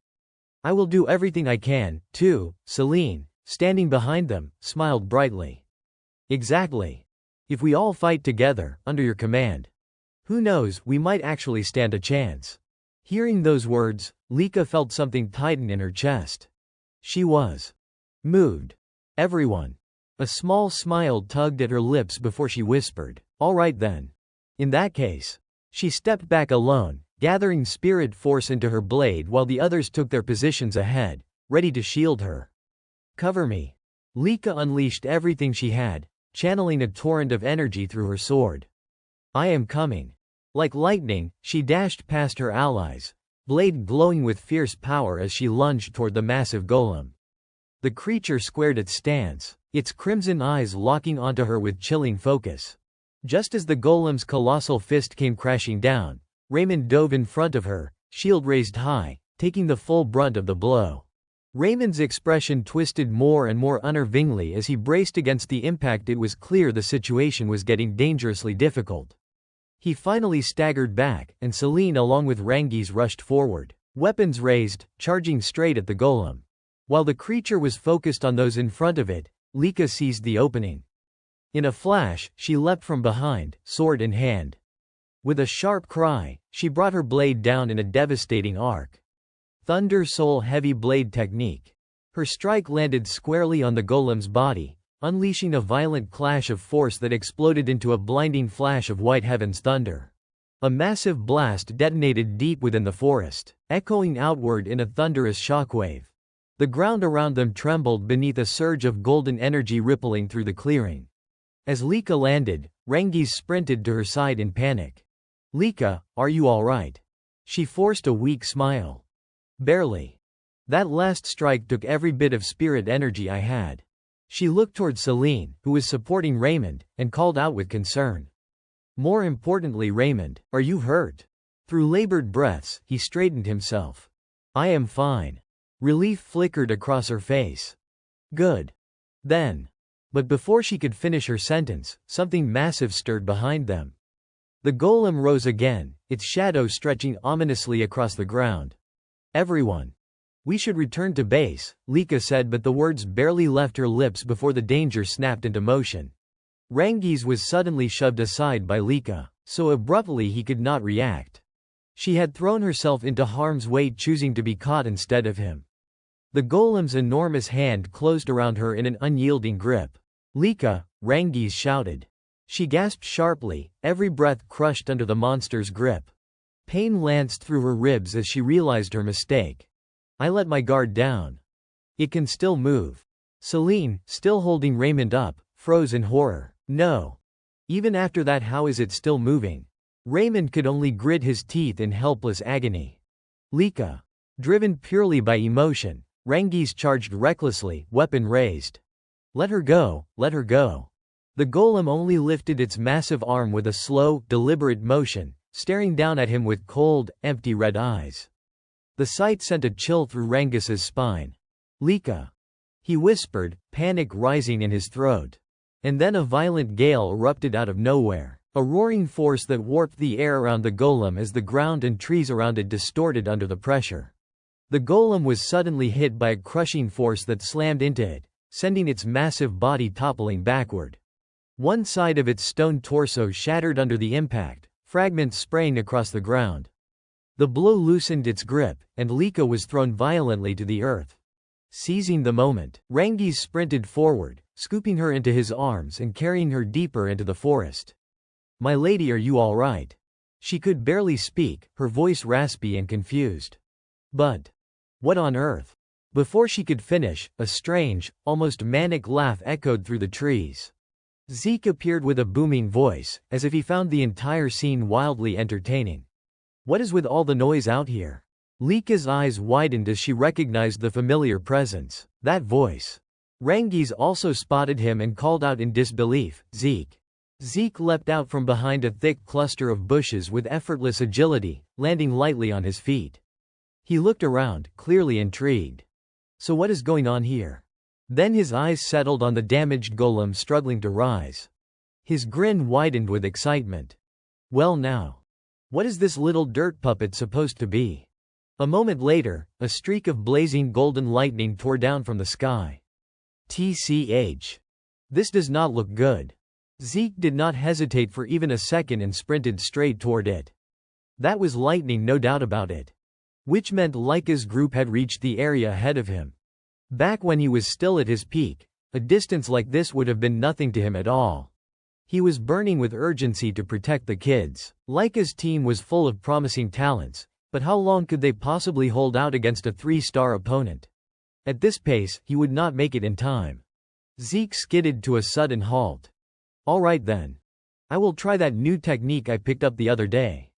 I will do everything I can, too. Celine, standing behind them, smiled brightly. Exactly. If we all fight together, under your command, who knows, we might actually stand a chance. Hearing those words, Lika felt something tighten in her chest. She was moved. Everyone. A small smile tugged at her lips before she whispered, all right then. In that case. She stepped back alone, gathering spirit force into her blade while the others took their positions ahead, ready to shield her. Cover me. Lika unleashed everything she had, channeling a torrent of energy through her sword. I am coming. Like lightning, she dashed past her allies, blade glowing with fierce power as she lunged toward the massive golem. The creature squared its stance, its crimson eyes locking onto her with chilling focus. Just as the golem's colossal fist came crashing down, Raymond dove in front of her, shield raised high, taking the full brunt of the blow. Raymond's expression twisted more and more unnervingly as he braced against the impact. It was clear the situation was getting dangerously difficult. He finally staggered back, and Celine along with Rangiz rushed forward, weapons raised, charging straight at the golem. While the creature was focused on those in front of it, Lika seized the opening. In a flash, she leapt from behind, sword in hand. With a sharp cry, she brought her blade down in a devastating arc. Thunder Soul heavy blade technique. Her strike landed squarely on the golem's body, unleashing a violent clash of force that exploded into a blinding flash of white heaven's thunder. A massive blast detonated deep within the forest, echoing outward in a thunderous shockwave. The ground around them trembled beneath a surge of golden energy rippling through the clearing. As Lika landed, Rangiz sprinted to her side in panic. Lika, are you all right? She forced a weak smile. Barely. That last strike took every bit of spirit energy I had. She looked toward Celine, who was supporting Raymond, and called out with concern. More importantly, Raymond, are you hurt? Through labored breaths, he straightened himself. I am fine. Relief flickered across her face. Good. Then. But before she could finish her sentence, something massive stirred behind them. The golem rose again, its shadow stretching ominously across the ground. Everyone. We should return to base, Lika said, but the words barely left her lips before the danger snapped into motion. Rangiz was suddenly shoved aside by Lika, so abruptly he could not react. She had thrown herself into harm's way, choosing to be caught instead of him. The golem's enormous hand closed around her in an unyielding grip. Lika, Rangiz shouted. She gasped sharply, every breath crushed under the monster's grip. Pain lanced through her ribs as she realized her mistake. I let my guard down. It can still move. Celine, still holding Raymond up, froze in horror. No. Even after that, how is it still moving? Raymond could only grit his teeth in helpless agony. Lika. Driven purely by emotion, Rangiz charged recklessly, weapon raised. Let her go, let her go. The golem only lifted its massive arm with a slow, deliberate motion, staring down at him with cold, empty red eyes. The sight sent a chill through Rangiz's spine. Lika. He whispered, panic rising in his throat. And then a violent gale erupted out of nowhere, a roaring force that warped the air around the golem as the ground and trees around it distorted under the pressure. The golem was suddenly hit by a crushing force that slammed into it, sending its massive body toppling backward. One side of its stone torso shattered under the impact, fragments spraying across the ground. The blow loosened its grip, and Lika was thrown violently to the earth. Seizing the moment, Rangiz sprinted forward, scooping her into his arms and carrying her deeper into the forest. My lady, are you all right? She could barely speak, her voice raspy and confused. But what on earth? Before she could finish, a strange, almost manic laugh echoed through the trees. Zeke appeared with a booming voice, as if he found the entire scene wildly entertaining. What is with all the noise out here? Lika's eyes widened as she recognized the familiar presence, that voice. Rangiz also spotted him and called out in disbelief, Zeke. Zeke leapt out from behind a thick cluster of bushes with effortless agility, landing lightly on his feet. He looked around, clearly intrigued. So what is going on here? Then his eyes settled on the damaged golem struggling to rise. His grin widened with excitement. Well now. What is this little dirt puppet supposed to be? A moment later, a streak of blazing golden lightning tore down from the sky. TCH. This does not look good. Zeke did not hesitate for even a second and sprinted straight toward it. That was lightning, no doubt about it. Which meant Lika's group had reached the area ahead of him. Back when he was still at his peak, a distance like this would have been nothing to him at all. He was burning with urgency to protect the kids. Lika's team was full of promising talents, but how long could they possibly hold out against a 3-star opponent? At this pace, he would not make it in time. Zeke skidded to a sudden halt. All right then. I will try that new technique I picked up the other day.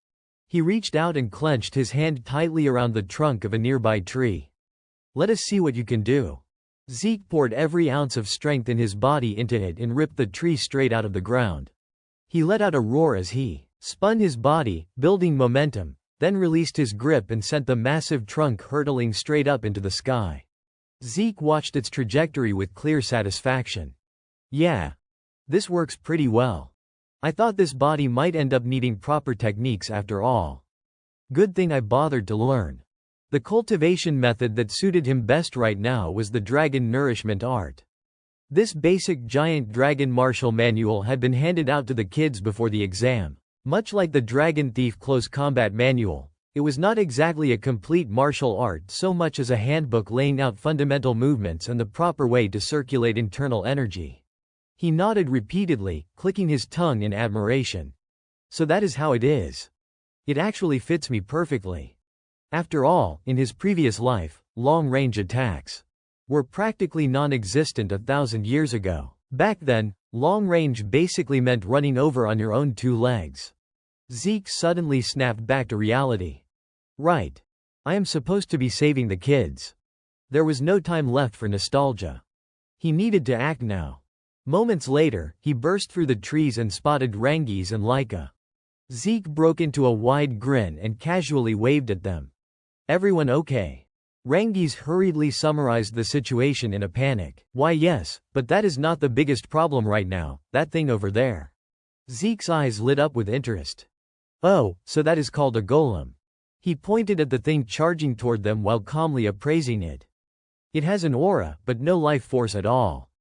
He reached out and clenched his hand tightly around the trunk of a nearby tree. Let us see what you can do. Zeke poured every ounce of strength in his body into it and ripped the tree straight out of the ground. He let out a roar as he spun his body, building momentum, then released his grip and sent the massive trunk hurtling straight up into the sky. Zeke watched its trajectory with clear satisfaction. Yeah. This works pretty well. I thought this body might end up needing proper techniques after all. Good thing I bothered to learn. The cultivation method that suited him best right now was the dragon nourishment art. This basic giant dragon martial manual had been handed out to the kids before the exam. Much like the Dragon Thief Close Combat Manual, it was not exactly a complete martial art so much as a handbook laying out fundamental movements and the proper way to circulate internal energy. He nodded repeatedly, clicking his tongue in admiration. So that is how it is. It actually fits me perfectly. After all, in his previous life, long-range attacks were practically non-existent 1,000 years ago. Back then, long-range basically meant running over on your own 2 legs. Zeke suddenly snapped back to reality. Right. I am supposed to be saving the kids. There was no time left for nostalgia. He needed to act now. Moments later, he burst through the trees and spotted Rangiz and Lika. Zeke broke into a wide grin and casually waved at them. Everyone okay? Rangi's hurriedly summarized the situation in a panic. Why yes, but that is not the biggest problem right now, that thing over there. Zeke's eyes lit up with interest. Oh, so that is called a golem. He pointed at the thing charging toward them while calmly appraising it. It has an aura, but no life force at all.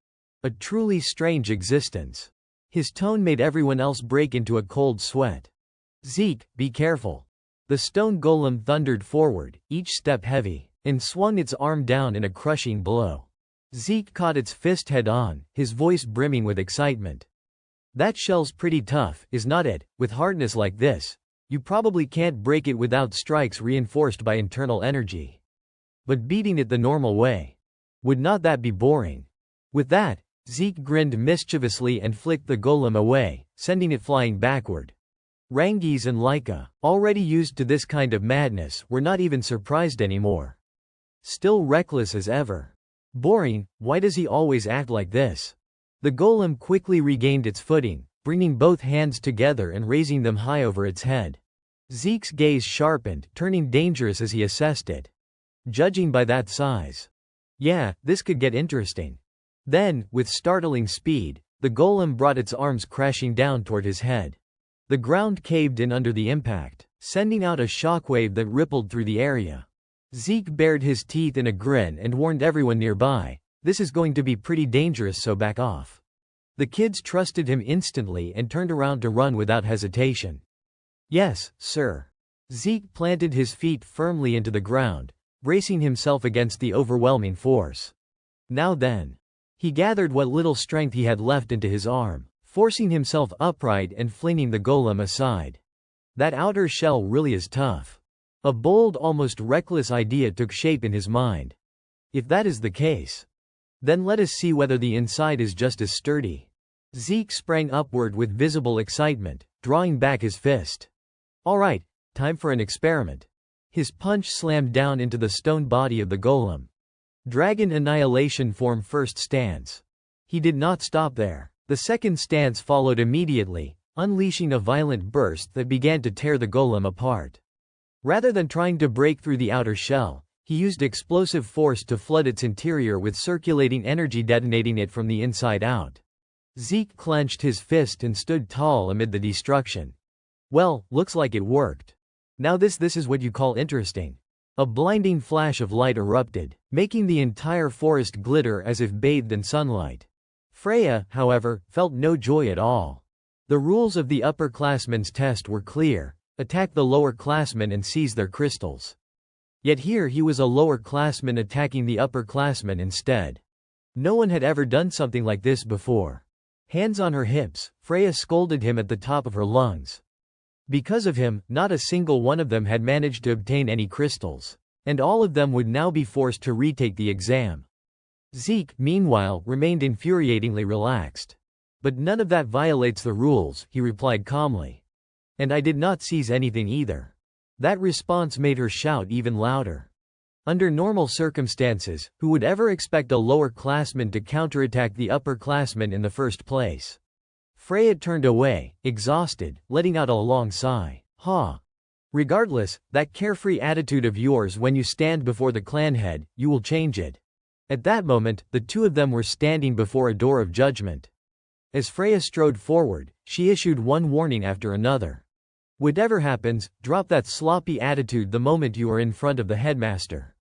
A truly strange existence. His tone made everyone else break into a cold sweat. Zeke, be careful. The stone golem thundered forward, each step heavy, and swung its arm down in a crushing blow. Zeke caught its fist head-on, his voice brimming with excitement. That shell's pretty tough, is not it? With hardness like this, you probably can't break it without strikes reinforced by internal energy. But beating it the normal way, would not that be boring? With that, Zeke grinned mischievously and flicked the golem away, sending it flying backward. Rangi's and Laika, already used to this kind of madness, were not even surprised anymore. Still reckless as ever. Boring, why does he always act like this? The golem quickly regained its footing, bringing both hands together and raising them high over its head. Zeke's gaze sharpened, turning dangerous as he assessed it. Judging by that size. Yeah, this could get interesting. Then, with startling speed, the golem brought its arms crashing down toward his head. The ground caved in under the impact, sending out a shockwave that rippled through the area. Zeke bared his teeth in a grin and warned everyone nearby, this is going to be pretty dangerous, so back off. The kids trusted him instantly and turned around to run without hesitation. Yes, sir. Zeke planted his feet firmly into the ground, bracing himself against the overwhelming force. Now then. He gathered what little strength he had left into his arm, forcing himself upright and flinging the golem aside. That outer shell really is tough. A bold, almost reckless idea took shape in his mind. If that is the case, then let us see whether the inside is just as sturdy. Zeke sprang upward with visible excitement, drawing back his fist. All right, time for an experiment. His punch slammed down into the stone body of the golem. Dragon Annihilation Form First Stance. He did not stop there. The second stance followed immediately, unleashing a violent burst that began to tear the golem apart. Rather than trying to break through the outer shell, he used explosive force to flood its interior with circulating energy, detonating it from the inside out. Zeke clenched his fist and stood tall amid the destruction. Well, looks like it worked. Now this is what you call interesting. A blinding flash of light erupted, making the entire forest glitter as if bathed in sunlight. Freya, however, felt no joy at all. The rules of the upperclassmen's test were clear: attack the lowerclassmen and seize their crystals. Yet here he was a lowerclassman attacking the upperclassmen instead. No one had ever done something like this before. Hands on her hips, Freya scolded him at the top of her lungs. Because of him, not a single one of them had managed to obtain any crystals, and all of them would now be forced to retake the exam. Zeke, meanwhile, remained infuriatingly relaxed. But none of that violates the rules, he replied calmly. And I did not seize anything either. That response made her shout even louder. Under normal circumstances, who would ever expect a lowerclassman to counterattack the upperclassman in the first place? Freya turned away, exhausted, letting out a long sigh. Ha! Regardless, that carefree attitude of yours when you stand before the clan head, you will change it. At that moment, the two of them were standing before a door of judgment. As Freya strode forward, she issued one warning after another. Whatever happens, drop that sloppy attitude the moment you are in front of the headmaster.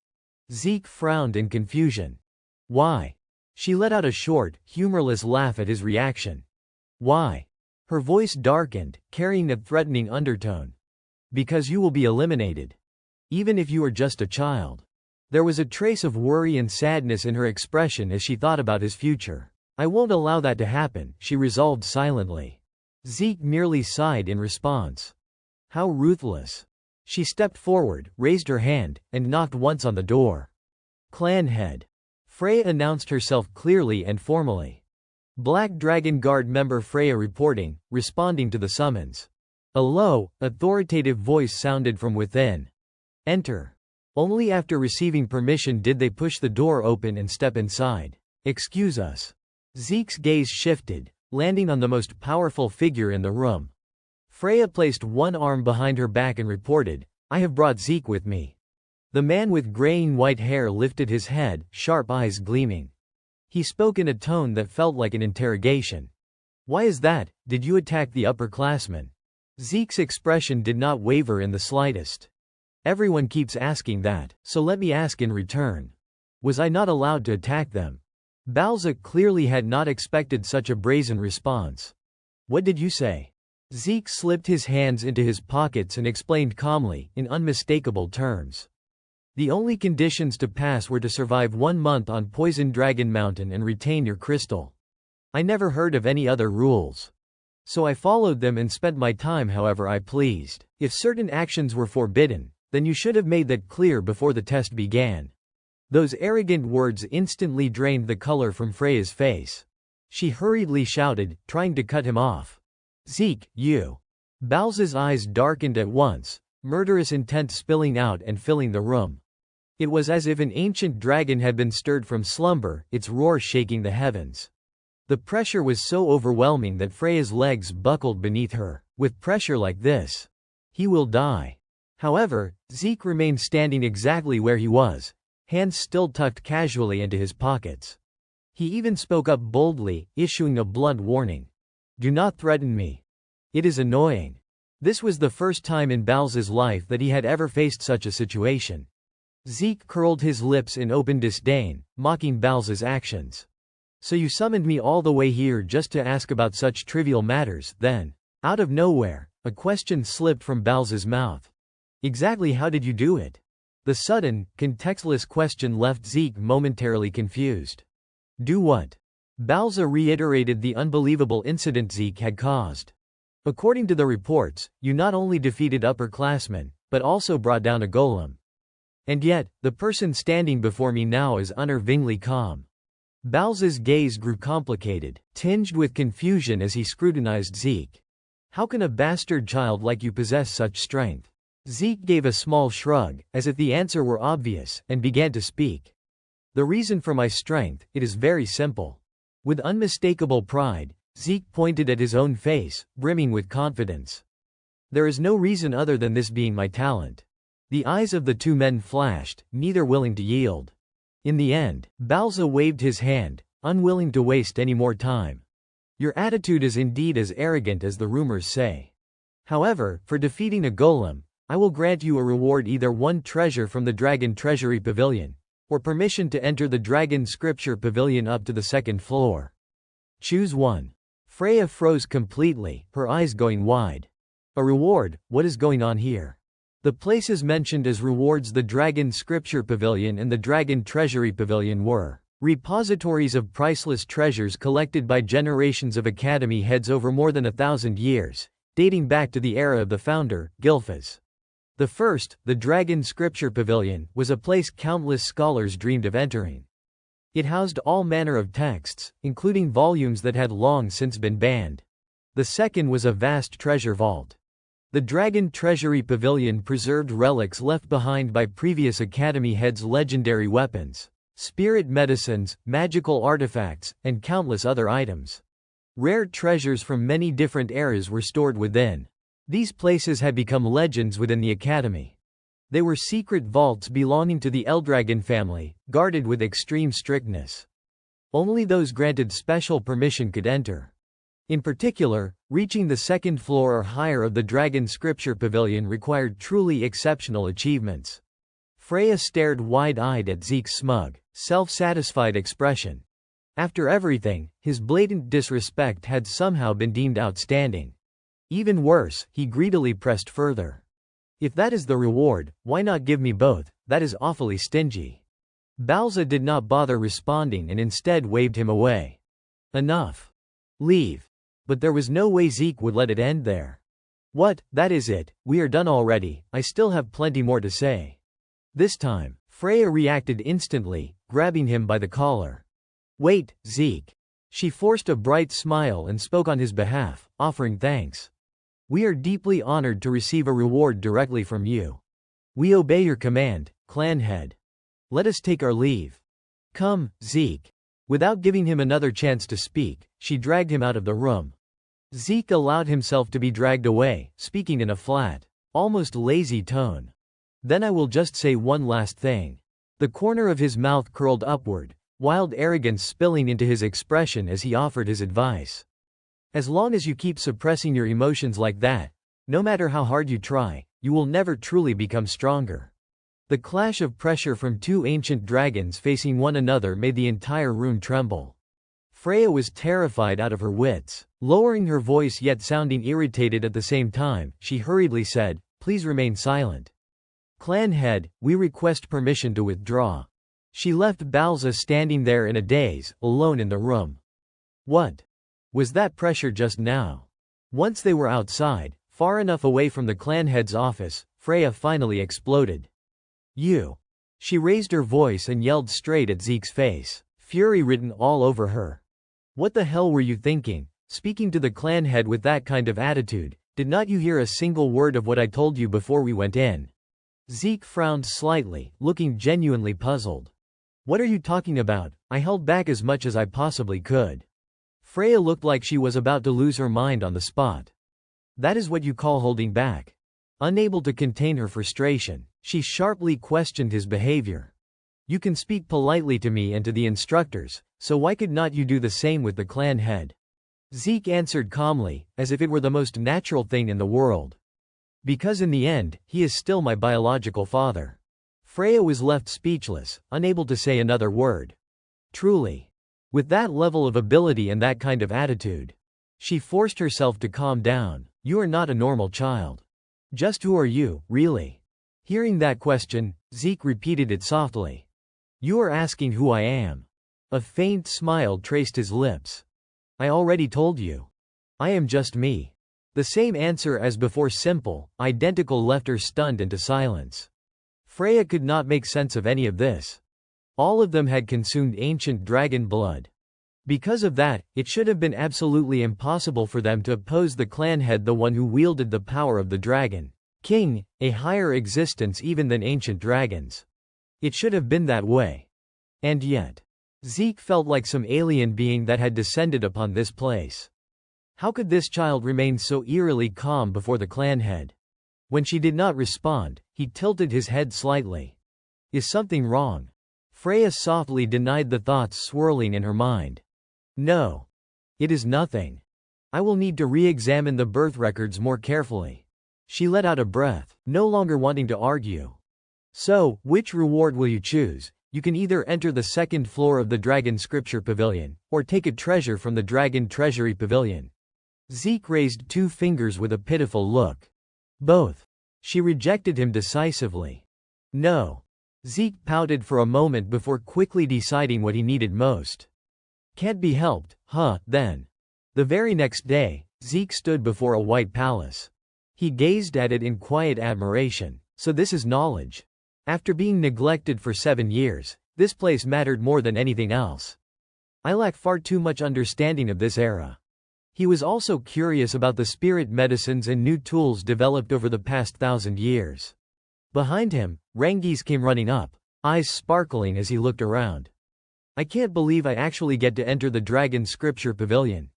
Zeke frowned in confusion. Why? She let out a short, humorless laugh at his reaction. Why? Her voice darkened, carrying a threatening undertone. Because you will be eliminated. Even if you are just a child. There was a trace of worry and sadness in her expression as she thought about his future. I won't allow that to happen, she resolved silently. Zeke merely sighed in response. How ruthless. She stepped forward, raised her hand, and knocked once on the door. Clan head. Freya announced herself clearly and formally. Black Dragon Guard member Freya reporting, responding to the summons. A low, authoritative voice sounded from within. Enter. Only after receiving permission did they push the door open and step inside. Excuse us. Zeke's gaze shifted, landing on the most powerful figure in the room. Freya placed one arm behind her back and reported, I have brought Zeke with me. The man with graying white hair lifted his head, sharp eyes gleaming. He spoke in a tone that felt like an interrogation. Why is that? Did you attack the upperclassmen? Zeke's expression did not waver in the slightest. Everyone keeps asking that, so let me ask in return. Was I not allowed to attack them? Balza clearly had not expected such a brazen response. What did you say? Zeke slipped his hands into his pockets and explained calmly, in unmistakable terms. The only conditions to pass were to survive 1 month on Poison Dragon Mountain and retain your crystal. I never heard of any other rules. So I followed them and spent my time however I pleased. If certain actions were forbidden, then you should have made that clear before the test began. Those arrogant words instantly drained the color from Freya's face. She hurriedly shouted, trying to cut him off. Zeke, you. Balza's eyes darkened at once, murderous intent spilling out and filling the room. It was as if an ancient dragon had been stirred from slumber, its roar shaking the heavens. The pressure was so overwhelming that Freya's legs buckled beneath her. With pressure like this, he will die. However, Zeke remained standing exactly where he was, hands still tucked casually into his pockets. He even spoke up boldly, issuing a blunt warning. Do not threaten me. It is annoying. This was the first time in Balza's life that he had ever faced such a situation. Zeke curled his lips in open disdain, mocking Balza's actions. So you summoned me all the way here just to ask about such trivial matters, then? Out of nowhere, a question slipped from Balza's mouth. Exactly how did you do it? The sudden, contextless question left Zeke momentarily confused. Do what? Balza reiterated the unbelievable incident Zeke had caused. According to the reports, you not only defeated upperclassmen, but also brought down a golem. And yet, the person standing before me now is unnervingly calm. Balza's gaze grew complicated, tinged with confusion as he scrutinized Zeke. How can a bastard child like you possess such strength? Zeke gave a small shrug, as if the answer were obvious, and began to speak. The reason for my strength, it is very simple. With unmistakable pride, Zeke pointed at his own face, brimming with confidence. There is no reason other than this being my talent. The eyes of the two men flashed, neither willing to yield. In the end, Balza waved his hand, unwilling to waste any more time. Your attitude is indeed as arrogant as the rumors say. However, for defeating a golem, I will grant you a reward, either 1 treasure from the Dragon Treasury Pavilion, or permission to enter the Dragon Scripture Pavilion up to the 2nd floor. Choose one. Freya froze completely, her eyes going wide. A reward? What is going on here? The places mentioned as rewards, the Dragon Scripture Pavilion and the Dragon Treasury Pavilion, were repositories of priceless treasures collected by generations of academy heads over more than 1,000 years, dating back to the era of the founder, Gilphas. The first, the Dragon Scripture Pavilion, was a place countless scholars dreamed of entering. It housed all manner of texts, including volumes that had long since been banned. The second was a vast treasure vault. The Dragon Treasury Pavilion preserved relics left behind by previous academy heads, legendary weapons, spirit medicines, magical artifacts, and countless other items. Rare treasures from many different eras were stored within. These places had become legends within the academy. They were secret vaults belonging to the Eldragon family, guarded with extreme strictness. Only those granted special permission could enter. In particular, reaching the 2nd floor or higher of the Dragon Scripture Pavilion required truly exceptional achievements. Freya stared wide-eyed at Zeke's smug, self-satisfied expression. After everything, his blatant disrespect had somehow been deemed outstanding. Even worse, he greedily pressed further. If that is the reward, why not give me both? That is awfully stingy. Balza did not bother responding and instead waved him away. Enough. Leave. But there was no way Zeke would let it end there. What, that is it, we are done already, I still have plenty more to say. This time, Freya reacted instantly, grabbing him by the collar. Wait, Zeke. She forced a bright smile and spoke on his behalf, offering thanks. We are deeply honored to receive a reward directly from you. We obey your command, clan head. Let us take our leave. Come, Zeke. Without giving him another chance to speak, she dragged him out of the room. Zeke allowed himself to be dragged away, speaking in a flat, almost lazy tone. Then I will just say one last thing. The corner of his mouth curled upward, wild arrogance spilling into his expression as he offered his advice. As long as you keep suppressing your emotions like that, no matter how hard you try, you will never truly become stronger. The clash of pressure from two ancient dragons facing one another made the entire room tremble. Freya was terrified out of her wits. Lowering her voice yet sounding irritated at the same time, she hurriedly said, "Please remain silent. Clan head, we request permission to withdraw." She left Balza standing there in a daze, alone in the room. What was that pressure just now? Once they were outside, far enough away from the clan head's office, Freya finally exploded. "You!" She raised her voice and yelled straight at Zeke's face, fury written all over her. "What the hell were you thinking, speaking to the clan head with that kind of attitude? Did not you hear a single word of what I told you before we went in?" Zeke frowned slightly, looking genuinely puzzled. "What are you talking about?" I held back as much as I possibly could. Freya looked like she was about to lose her mind on the spot. "That is what you call holding back?" Unable to contain her frustration, she sharply questioned his behavior. "You can speak politely to me and to the instructors, so why could not you do the same with the clan head?" Zeke answered calmly, as if it were the most natural thing in the world. "Because in the end, he is still my biological father." Freya was left speechless, unable to say another word. Truly. With that level of ability and that kind of attitude. She forced herself to calm down. "You are not a normal child. Just who are you, really?" Hearing that question, Zeke repeated it softly. "You are asking who I am." A faint smile traced his lips. "I already told you. I am just me." The same answer as before, simple, identical, left her stunned into silence. Freya could not make sense of any of this. All of them had consumed ancient dragon blood. Because of that, it should have been absolutely impossible for them to oppose the clan head, the one who wielded the power of the dragon king, a higher existence even than ancient dragons. It should have been that way. And yet, Zeke felt like some alien being that had descended upon this place. How could this child remain so eerily calm before the clan head? When she did not respond, he tilted his head slightly. "Is something wrong?" Freya softly denied the thoughts swirling in her mind. "No. It is nothing. I will need to re-examine the birth records more carefully." She let out a breath, no longer wanting to argue. "So, which reward will you choose? You can either enter the second floor of the Dragon Scripture Pavilion, or take a treasure from the Dragon Treasury Pavilion." Zeke raised two fingers with a pitiful look. "Both." She rejected him decisively. "No." Zeke pouted for a moment before quickly deciding what he needed most. "Can't be helped, huh, then." The very next day, Zeke stood before a white palace. He gazed at it in quiet admiration. So this is knowledge. After being neglected for 7 years, this place mattered more than anything else. I lack far too much understanding of this era. He was also curious about the spirit medicines and new tools developed over the past 1,000 years. Behind him, Rengis came running up, eyes sparkling as he looked around. "I can't believe I actually get to enter the Dragon Scripture Pavilion."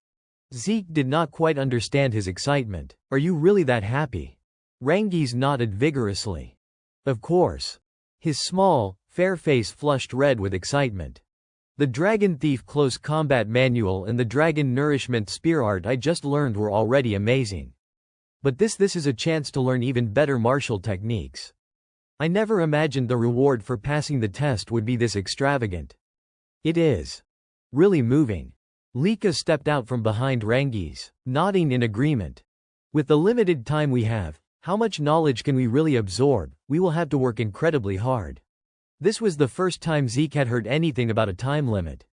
Zeke did not quite understand his excitement. "Are you really that happy?" Rengis nodded vigorously. "Of course." His small, fair face flushed red with excitement. "The Dragon Thief Close Combat Manual and the Dragon Nourishment Spear Art I just learned were already amazing. But this is a chance to learn even better martial techniques. I never imagined the reward for passing the test would be this extravagant." "It is really moving." Lika stepped out from behind Rengis, nodding in agreement. "With the limited time we have, how much knowledge can we really absorb? We will have to work incredibly hard." This was the first time Zeke had heard anything about a time limit.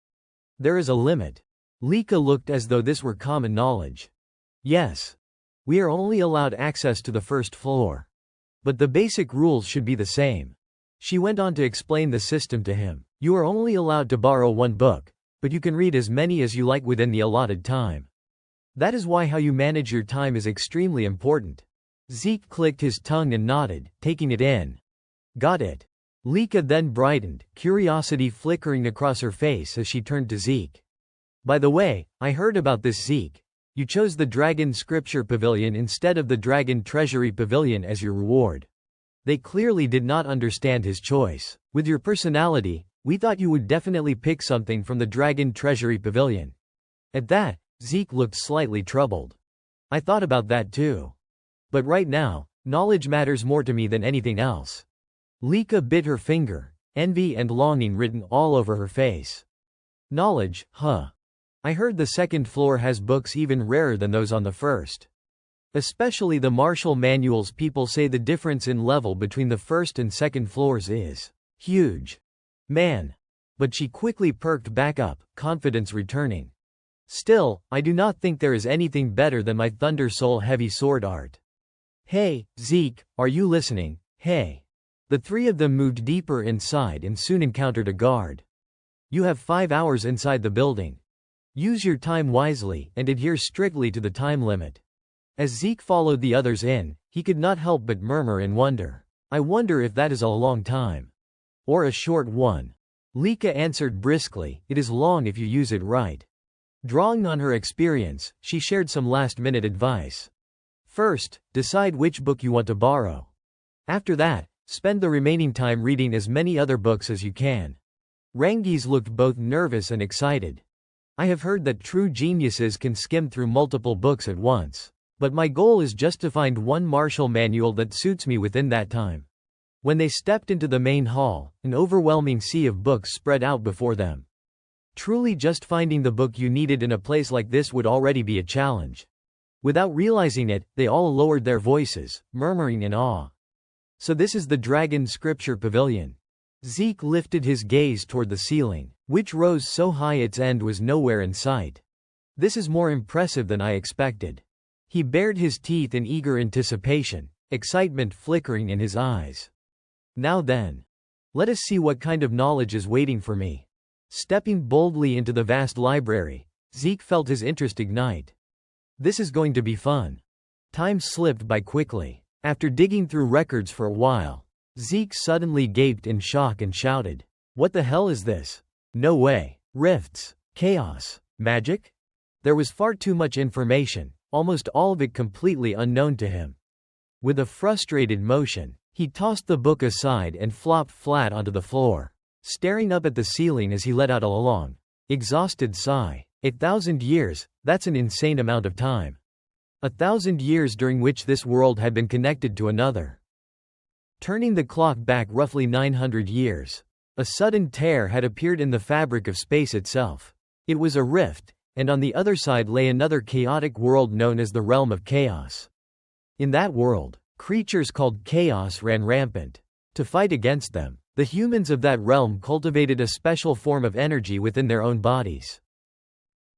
"There is a limit." Lika looked as though this were common knowledge. "Yes. We are only allowed access to the first floor. But the basic rules should be the same." She went on to explain the system to him. "You are only allowed to borrow 1 book. But you can read as many as you like within the allotted time. That is why how you manage your time is extremely important." Zeke clicked his tongue and nodded, taking it in. "Got it." Lika then brightened, curiosity flickering across her face as she turned to Zeke. "By the way, I heard about this, Zeke. You chose the Dragon Scripture Pavilion instead of the Dragon Treasury Pavilion as your reward." They clearly did not understand his choice. With your personality, we thought you would definitely pick something from the Dragon Treasury Pavilion. At that, Zeke looked slightly troubled. I thought about that too. But right now, knowledge matters more to me than anything else. Lika bit her finger, envy and longing written all over her face. Knowledge, huh? I heard the second floor has books even rarer than those on the first. Especially the martial manuals. People say the difference in level between the first and second floors is huge. Man. But she quickly perked back up, confidence returning. Still, I do not think there is anything better than my Thunder Soul heavy sword art. Hey, Zeke, are you listening? Hey. The three of them moved deeper inside and soon encountered a guard. You have 5 hours inside the building. Use your time wisely and adhere strictly to the time limit. As Zeke followed the others in, he could not help but murmur in wonder. I wonder if that is a long time. Or a short one. Lika answered briskly, it is long if you use it right. Drawing on her experience, she shared some last-minute advice. First, decide which book you want to borrow. After that, spend the remaining time reading as many other books as you can. Rangis looked both nervous and excited. I have heard that true geniuses can skim through multiple books at once. But my goal is just to find one martial manual that suits me within that time. When they stepped into the main hall, an overwhelming sea of books spread out before them. Truly just finding the book you needed in a place like this would already be a challenge. Without realizing it, they all lowered their voices, murmuring in awe. So this is the Dragon Scripture Pavilion. Zeke lifted his gaze toward the ceiling, which rose so high its end was nowhere in sight. This is more impressive than I expected. He bared his teeth in eager anticipation, excitement flickering in his eyes. Now then. Let us see what kind of knowledge is waiting for me. Stepping boldly into the vast library, Zeke felt his interest ignite. This is going to be fun. Time slipped by quickly. After digging through records for a while, Zeke suddenly gaped in shock and shouted, "What the hell is this? No way. Rifts. Chaos. Magic?" There was far too much information. Almost all of it completely unknown to him. With a frustrated motion, he tossed the book aside and flopped flat onto the floor, staring up at the ceiling as he let out a long, exhausted sigh. 1,000 years, that's an insane amount of time. 1,000 years during which this world had been connected to another. Turning the clock back roughly 900 years, a sudden tear had appeared in the fabric of space itself. It was a rift, and on the other side lay another chaotic world known as the Realm of Chaos. In that world, creatures called Chaos ran rampant. To fight against them, the humans of that realm cultivated a special form of energy within their own bodies.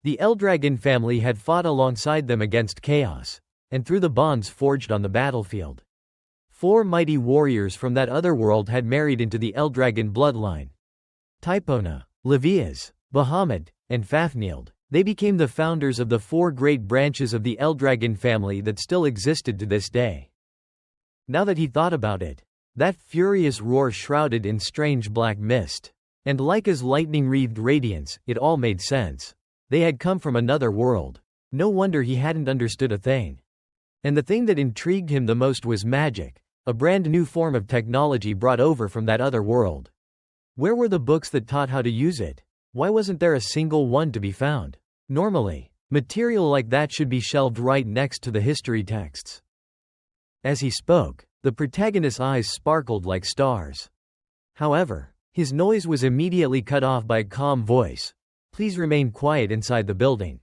The Eldragon family had fought alongside them against Chaos, and through the bonds forged on the battlefield. 4 mighty warriors from that other world had married into the Eldragon bloodline. Typona, Levias, Bahamut, and Fafnield. They became the founders of the 4 great branches of the Eldragon family that still existed to this day. Now that he thought about it, that furious roar shrouded in strange black mist. And like as lightning-wreathed radiance, it all made sense. They had come from another world. No wonder he hadn't understood a thing. And the thing that intrigued him the most was magic, a brand new form of technology brought over from that other world. Where were the books that taught how to use it? Why wasn't there a single one to be found? Normally, material like that should be shelved right next to the history texts. As he spoke, the protagonist's eyes sparkled like stars. However, his noise was immediately cut off by a calm voice. Please remain quiet inside the building.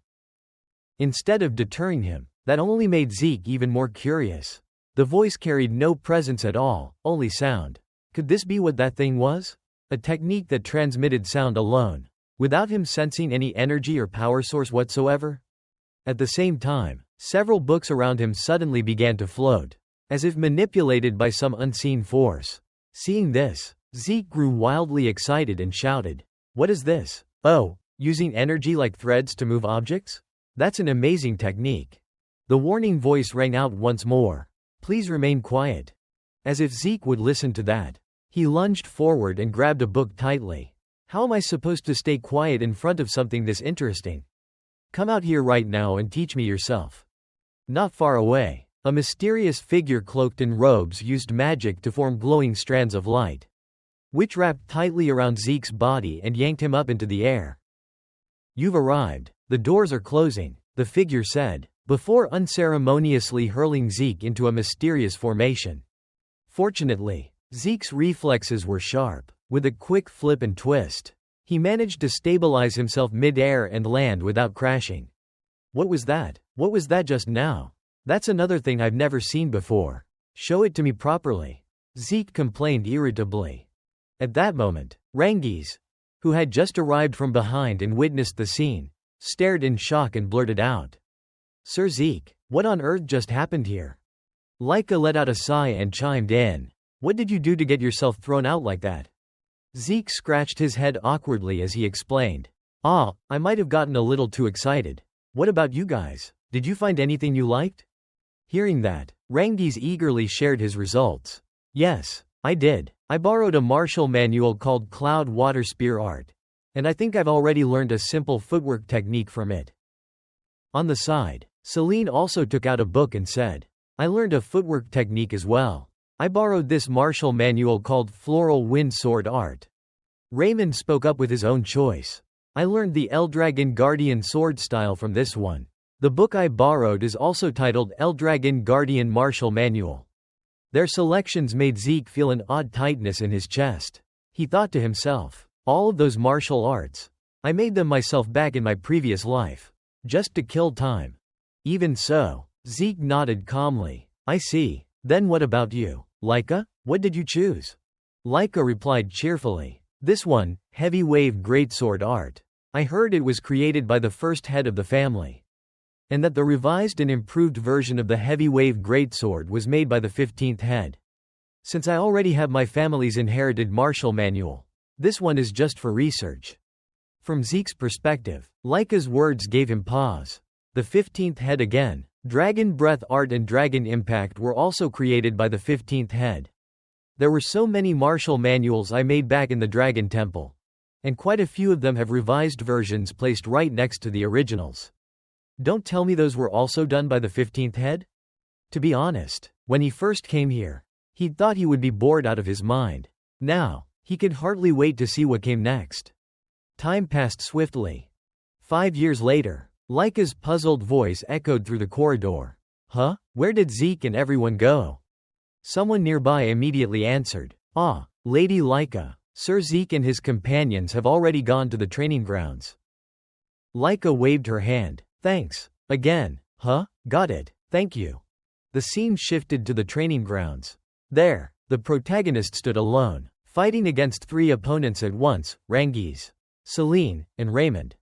Instead of deterring him, that only made Zeke even more curious. The voice carried no presence at all, only sound. Could this be what that thing was? A technique that transmitted sound alone, without him sensing any energy or power source whatsoever? At the same time, several books around him suddenly began to float, as if manipulated by some unseen force. Seeing this, Zeke grew wildly excited and shouted, "What is this? Oh, using energy like threads to move objects? That's an amazing technique." The warning voice rang out once more. Please remain quiet. As if Zeke would listen to that, he lunged forward and grabbed a book tightly. How am I supposed to stay quiet in front of something this interesting? Come out here right now and teach me yourself. Not far away, A mysterious figure cloaked in robes used magic to form glowing strands of light, which wrapped tightly around Zeke's body and yanked him up into the air. "You've arrived. The doors are closing," the figure said, before unceremoniously hurling Zeke into a mysterious formation. Fortunately, Zeke's reflexes were sharp. With a quick flip and twist, he managed to stabilize himself mid-air and land without crashing. "What was that? What was that just now? That's another thing I've never seen before. Show it to me properly," Zeke complained irritably. At that moment, Rangiz, who had just arrived from behind and witnessed the scene, stared in shock and blurted out, "Sir Zeke, what on earth just happened here?" Laika let out a sigh and chimed in, "What did you do to get yourself thrown out like that?" Zeke scratched his head awkwardly as he explained, I might have gotten a little too excited. What about you guys? Did you find anything you liked?" Hearing that, Rangiz eagerly shared his results. "Yes, I did. I borrowed a martial manual called Cloud Water Spear Art, and I think I've already learned a simple footwork technique from it." On the side, Celine also took out a book and said, "I learned a footwork technique as well. I borrowed this martial manual called Floral Wind Sword Art." Raymond spoke up with his own choice. "I learned the Eldragon Guardian sword style from this one. The book I borrowed is also titled Eldragon Guardian Martial Manual." Their selections made Zeke feel an odd tightness in his chest. He thought to himself, "All of those martial arts. I made them myself back in my previous life. Just to kill time." "Even so," Zeke nodded calmly. "I see. Then what about you, Laika? What did you choose?" Laika replied cheerfully, "This one, Heavy Wave Greatsword Art. I heard it was created by the first head of the family, and that the revised and improved version of the Heavy Wave Greatsword was made by the 15th head. Since I already have my family's inherited martial manual, this one is just for research." From Zeke's perspective, Laika's words gave him pause. The 15th head again. Dragon Breath Art and Dragon Impact were also created by the 15th head. "There were so many martial manuals I made back in the Dragon Temple, and quite a few of them have revised versions placed right next to the originals. Don't tell me those were also done by the 15th head?" To be honest, when he first came here, he'd thought he would be bored out of his mind. Now, he could hardly wait to see what came next. Time passed swiftly. 5 years later, Laika's puzzled voice echoed through the corridor. "Huh? Where did Zeke and everyone go?" Someone nearby immediately answered, Lady Laika, Sir Zeke and his companions have already gone to the training grounds." Laika waved her hand. "Thanks. Again. Huh? Got it. Thank you." The scene shifted to the training grounds. There, the protagonist stood alone, fighting against 3 opponents at once, Rangiz, Celine, and Raymond.